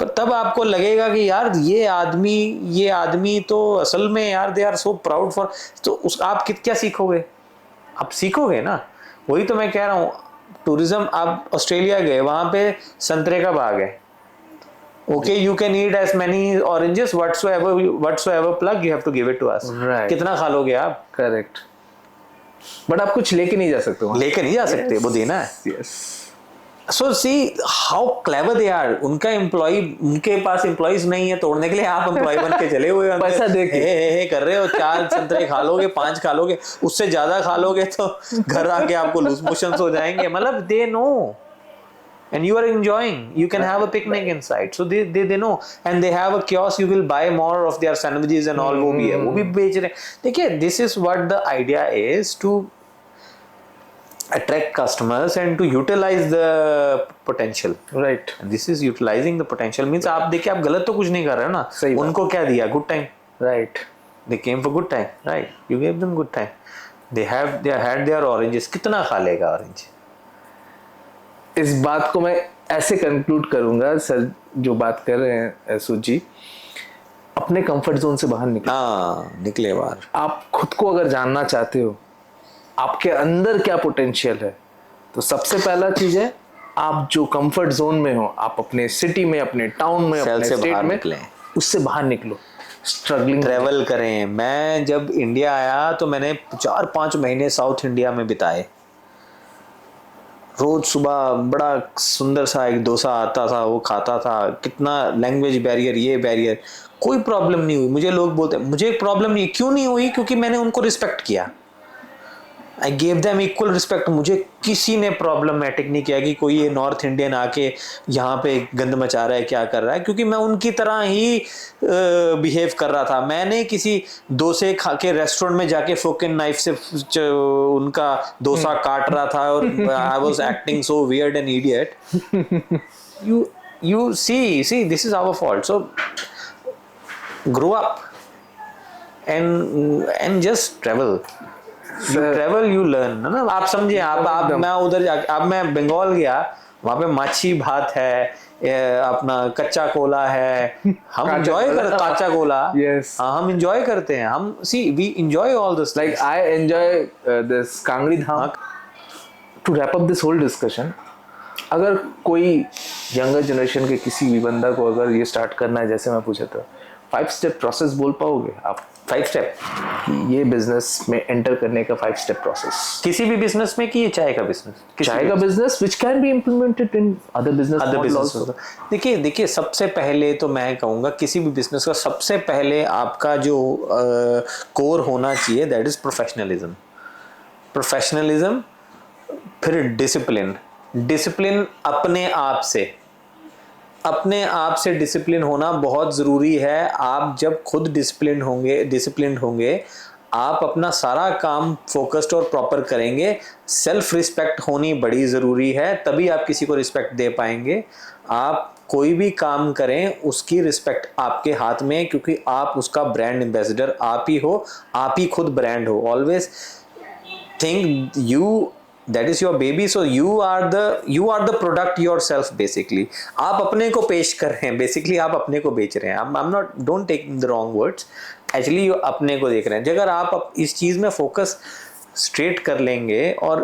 पर तब आपको लगेगा कि यार ये आदमी तो असल में यार they are so proud for. तो उस आप क्या सीखोगे? आप सीखोगे ना। वही तो मैं कह रहा हूँ, टूरिज्म, आप ऑस्ट्रेलिया गए, वहां पे संतरे का बाग है, okay, you can eat as many oranges whatsoever plug, you have to give it to us. कितना खा लोगे आप? करेक्ट। बट आप कुछ लेके नहीं जा सकते, लेके नहीं जा सकते, वो देना है। Yes. So see how clever they are. उनके पास एम्प्लॉइज नहीं है तोड़ने के लिए, आप एम्प्लॉय बन के चले हुए, पैसा दे के हे कर रहे हो। 4 संतरे खा लोगे, 5 खा लोगे, उससे ज्यादा खा लोगे तो घर आके आपको लूज मोशंस हो जाएंगे। मतलब they know and you are enjoying, you can have a picnic inside, so they know, and they have a kiosk, you will buy more of their sandwiches and all, वो भी बेच रहे हैं। देखिए, this is what the idea is, to attract customers and to utilize the potential, right? and this is utilizing the potential, means आप देखिए, आप गलत तो कुछ नहीं कर रहे हो ना। उनको क्या दिया? Good time, right? they came for good time, right? you gave them good time, they had their oranges। कितना खा लेगा ऑरेंज? इस बात को मैं ऐसे कंक्लूड करूंगा सर, जो बात कर रहे हैं सुजी, अपने कंफर्ट जोन से बाहर निकले बाहर। आप खुद को अगर जानना चाहते हो आपके अंदर क्या पोटेंशियल है, तो सबसे पहला चीज है, आप जो कंफर्ट जोन में हो, आप अपने सिटी में, अपने टाउन में, अपने स्टेट में, उससे बाहर निकलो, स्ट्रगलिंग ट्रेवल करें। मैं जब इंडिया आया तो मैंने 4-5 महीने साउथ इंडिया में बिताए। रोज सुबह बड़ा सुंदर सा एक डोसा आता था, वो खाता था। कितना लैंग्वेज बैरियर, ये बैरियर, कोई प्रॉब्लम नहीं हुई। मुझे लोग बोलते, मुझे प्रॉब्लम नहीं, क्यों नहीं हुई? क्योंकि मैंने उनको रिस्पेक्ट किया, I gave them equal respect. मुझे किसी ने प्रॉब्लमेटिक नहीं किया कि कोई ये नॉर्थ इंडियन आके यहाँ पे गंद मचा रहा है, क्या कर रहा है, क्योंकि मैं उनकी तरह ही बिहेव कर रहा था। मैंने किसी डोसे खा के रेस्टोरेंट में जाके फोकिंग नाइफ से उनका डोसा काट रहा था, और I was acting so weird and idiot. you see this is our fault, so grow up and just travel, you travel, you learn, ना। आप समझे, आप मैं उधर जाके, अब मैं बंगाल गया, वहाँ पे माछी भात है, अपना कच्चा कोला है, हम एंजॉय करते, कच्चा कोला, हाँ, हम एंजॉय करते हैं। हम we enjoy all this, like I enjoy this Kangri Dham. To wrap up this whole discussion, अगर कोई यंगर जनरेशन के किसी भी बंदा को अगर ये स्टार्ट करना है, जैसे मैं पूछा था, 5 स्टेप प्रोसेस बोल पाओगे आप? 5 स्टेप, ये बिजनेस में एंटर करने का 5 स्टेप प्रोसेस, किसी भी बिजनेस में, कि ये चाय का बिजनेस, चाय का business which can be implemented in other business. देखिए, सबसे पहले तो मैं कहूँगा, किसी भी बिजनेस का सबसे पहले आपका जो कोर होना चाहिए, दैट इज प्रोफेशनलिज्म। फिर डिसिप्लिन अपने आप से डिसिप्लिन होना बहुत ज़रूरी है। आप जब खुद डिसिप्लिन होंगे, आप अपना सारा काम फोकस्ड और प्रॉपर करेंगे। सेल्फ रिस्पेक्ट होनी बड़ी ज़रूरी है, तभी आप किसी को रिस्पेक्ट दे पाएंगे। आप कोई भी काम करें, उसकी रिस्पेक्ट आपके हाथ में है, क्योंकि आप उसका ब्रांड एम्बेसडर आप ही हो, आप ही खुद ब्रांड हो। Always think that is your baby, so you are the product yourself basically. आप अपने को पेश कर रहे हैं basically, आप अपने को बेच रहे हैं. I'm not, don't take the wrong words, actually you अपने को देख रहे हैं. अगर आप इस चीज़ में फोकस स्ट्रेट कर लेंगे और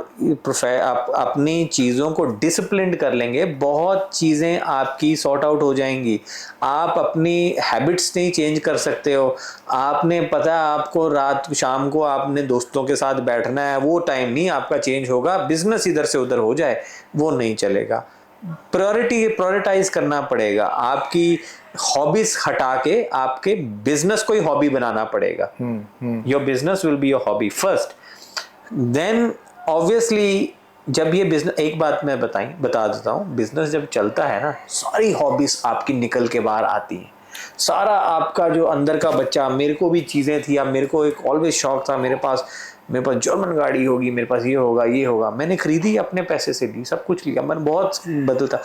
आप अपनी चीज़ों को डिसिप्लिन्ड कर लेंगे, बहुत चीज़ें आपकी सॉर्ट आउट हो जाएंगी. आप अपनी हैबिट्स नहीं चेंज कर सकते हो. आपने पता है आपको रात शाम को आपने दोस्तों के साथ बैठना है, वो टाइम नहीं आपका चेंज होगा. बिजनेस इधर से उधर हो जाए वो नहीं चलेगा. प्रायोरिटाइज करना पड़ेगा. आपकी हॉबीज हटा के आपके बिजनेस को ही हॉबी बनाना पड़ेगा. Your business will be your hobby first. Then obviously जब ये बिजनेस, एक बात मैं बता देता हूँ, बिजनेस जब चलता है ना, सारी हॉबीज आपकी निकल के बाहर आती हैं. सारा आपका जो अंदर का बच्चा, मेरे को भी चीज़ें थी, अब मेरे को एक ऑलवेज शौक था, मेरे पास जर्मन गाड़ी होगी, मेरे पास ये होगा, मैंने खरीदी, अपने पैसे से ली, सब कुछ लिया, मैंने बहुत बदलता.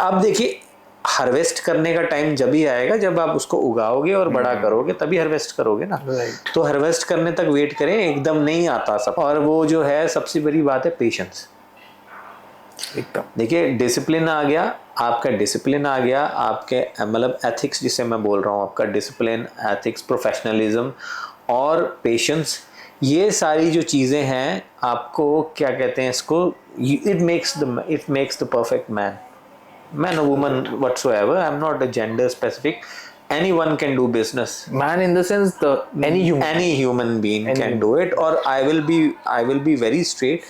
आप देखिए हार्वेस्ट करने का टाइम जब ही आएगा जब आप उसको उगाओगे और बड़ा करोगे, तभी हार्वेस्ट करोगे ना. तो हार्वेस्ट करने तक वेट करें, एकदम नहीं आता सब. और वो जो है सबसे बड़ी बात है पेशेंस. एकदम देखिए डिसिप्लिन आ गया, आपका डिसिप्लिन आ गया, आपके मतलब एथिक्स जिसे मैं बोल रहा हूँ, आपका डिसिप्लिन, एथिक्स, प्रोफेशनलिज्म और पेशेंस, ये सारी जो चीज़ें हैं आपको क्या कहते हैं इसको, it makes the perfect man or woman whatsoever. I'm not a gender specific. Anyone can do business. Man in the sense any human being can do it. और I will be very straight.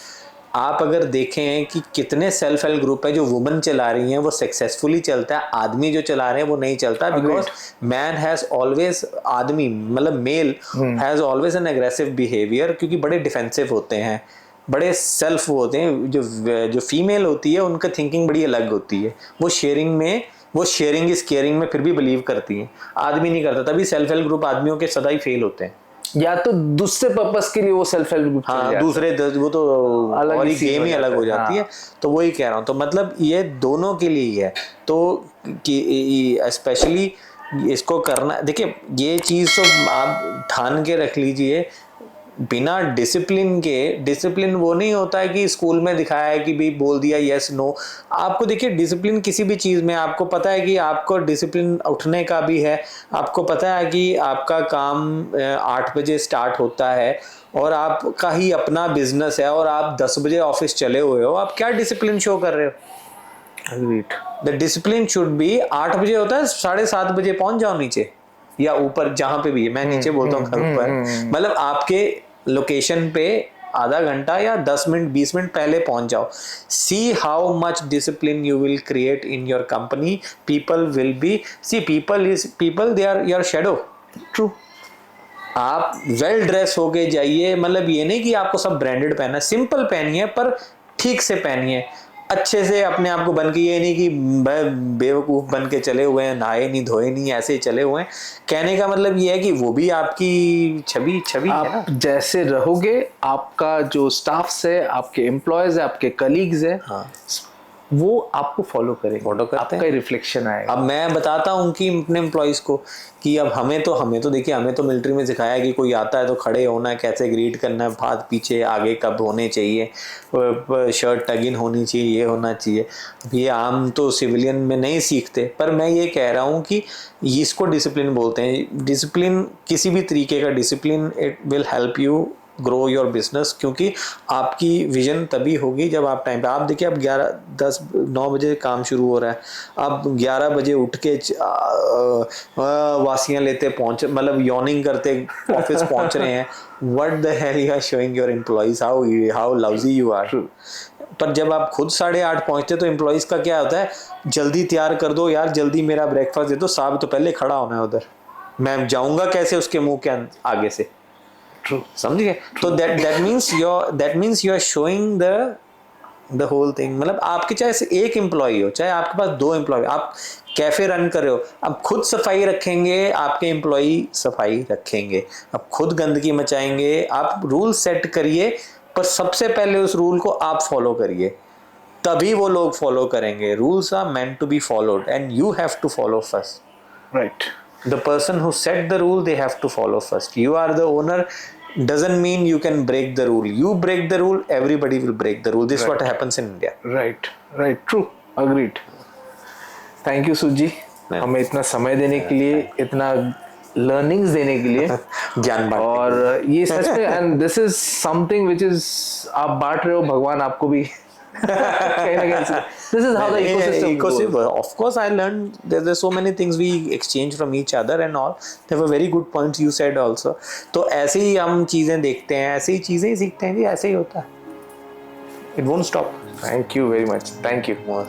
आप अगर देखें कि कितने self help group है जो woman चला रही हैं, वो सक्सेसफुली चलता है. आदमी जो चला रहे हैं वो नहीं चलता, बिकॉज मैन हैज ऑलवेज, आदमी मतलब male has always an aggressive behaviour, क्योंकि बड़े डिफेंसिव होते हैं, बड़े सेल्फ होते हैं. जो फीमेल होती है उनका थिंकिंग बड़ी अलग होती है. वो शेयरिंग इज केयरिंग में फिर भी बिलीव करती है, आदमी नहीं करता. तभी सेल्फ हेल्प ग्रुप आदमियों के सदा ही फेल होते हैं. या तो दूसरे पर्पस के लिए वो सेल्फ हेल्प ग्रुप, हाँ दूसरे, वो तो और ही गेम ही अलग हो जाती है. तो वही कह रहा हूँ. तो मतलब ये दोनों के लिए ही है. तो स्पेशली इसको करना, देखिए ये चीज़ तो आप ठान के रख लीजिए, बिना डिसिप्लिन के, डिसिप्लिन वो नहीं होता है कि स्कूल में दिखाया है कि भी बोल दिया यस नो. आपको देखिए डिसिप्लिन किसी भी चीज़ में, आपको पता है कि आपको डिसिप्लिन उठने का भी है. आपको पता है कि आपका काम 8 बजे स्टार्ट होता है और आपका ही अपना बिजनेस है और आप 10 बजे ऑफिस चले हुए हो. आप क्या डिसिप्लिन शो कर रहे हो? द डिसिप्लिन शुड बी 8 बजे होता है, 7:30 बजे पहुंच जाओ नीचे या ऊपर, जहां पे भी है. मैं नीचे बोलता हूँ घर पर, मतलब आपके लोकेशन पे आधा घंटा या 10 मिनट 20 मिनट पहले पहुंच जाओ. See how much discipline you will create in your company. People will be, see people they are your shadow. True. आप वेल ड्रेस होके जाइए, मतलब ये नहीं कि आपको सब ब्रांडेड पहनना, सिंपल पहनिए पर ठीक से पहनिए, अच्छे से अपने आप को बन के. ये नहीं कि बेवकूफ़ बन के चले हुए हैं, नहाए नहीं धोए नहीं, ऐसे ही चले हुए हैं. कहने का मतलब ये है कि वो भी आपकी छवि आप है ना. जैसे रहोगे, आपका जो स्टाफ्स है, आपके एम्प्लॉयज है, आपके कलीग्स है, हाँ, वो आपको फॉलो करेंगे, आपका ही रिफ्लेक्शन आएगा. अब मैं बताता हूँ कि अपने एम्प्लॉयज़ को कि अब हमें तो देखिए, हमें तो मिलिट्री में सिखाया कि कोई आता है तो खड़े होना है, कैसे ग्रीट करना है, हाथ पीछे आगे कब होने चाहिए, शर्ट टग इन होनी चाहिए, ये होना चाहिए. ये आम तो सिविलियन में नहीं सीखते. पर मैं ये कह रहा हूँ कि इसको डिसिप्लिन बोलते हैं. डिसिप्लिन, किसी भी तरीके का discipline, it will help you grow your business. क्योंकि आपकी विजन तभी होगी जब आप टाइम पे, आप देखिए अब 9 बजे काम शुरू हो रहा है, आप 11 बजे उठ के वासियां लेते पहुंच, मतलब यॉर्निंग करते ऑफिस पहुंच रहे हैं. What the hell you are showing your employees how lousy you are. पर जब आप खुद 8:30 पहुंचते तो एम्प्लॉइज का क्या होता है, जल्दी तैयार कर दो यार, जल्दी मेरा ब्रेकफास्ट दे दो. साहब तो पहले खड़ा होना है उधर, मैं जाऊंगा कैसे उसके मुंह के आगे से. समझिए. तो that means you are showing the whole thing. मतलब आपके चाहे से एक एम्प्लॉय हो, चाहे आपके पास 2 एम्प्लॉय, आप कैफे रन कर रहे हो, आप खुद सफाई रखेंगे, आपके एम्प्लॉय सफाई रखेंगे. आप खुद गंदगी मचाएंगे. आप रूल सेट करिए, पर सबसे पहले उस रूल को आप फॉलो करिए, तभी वो लोग फॉलो करेंगे. Rules are meant to be followed and you have to follow first. Right. The person who set the rule, they have to follow first. You are the owner, doesn't mean you can break the rule. You break the rule, everybody will break the rule. This is what Right. happens in India. Right true agreed thank you सुजी हमें इतना समय देने के लिए इतना learnings देने के लिए ज्ञान बांटने और ये सच में and this is something which is आप बांट रहे हो भगवान आपको भी कहीं ना कहीं this is how the ecosystem Of course, I learned there's so many things we exchange from each other and all. There were very good points you said also. तो ऐसे ही हम चीजें देखते हैं, ऐसे ही चीजें ही सीखते हैं जी, ऐसे ही होता है. It won't stop. Thank you very much thank you More.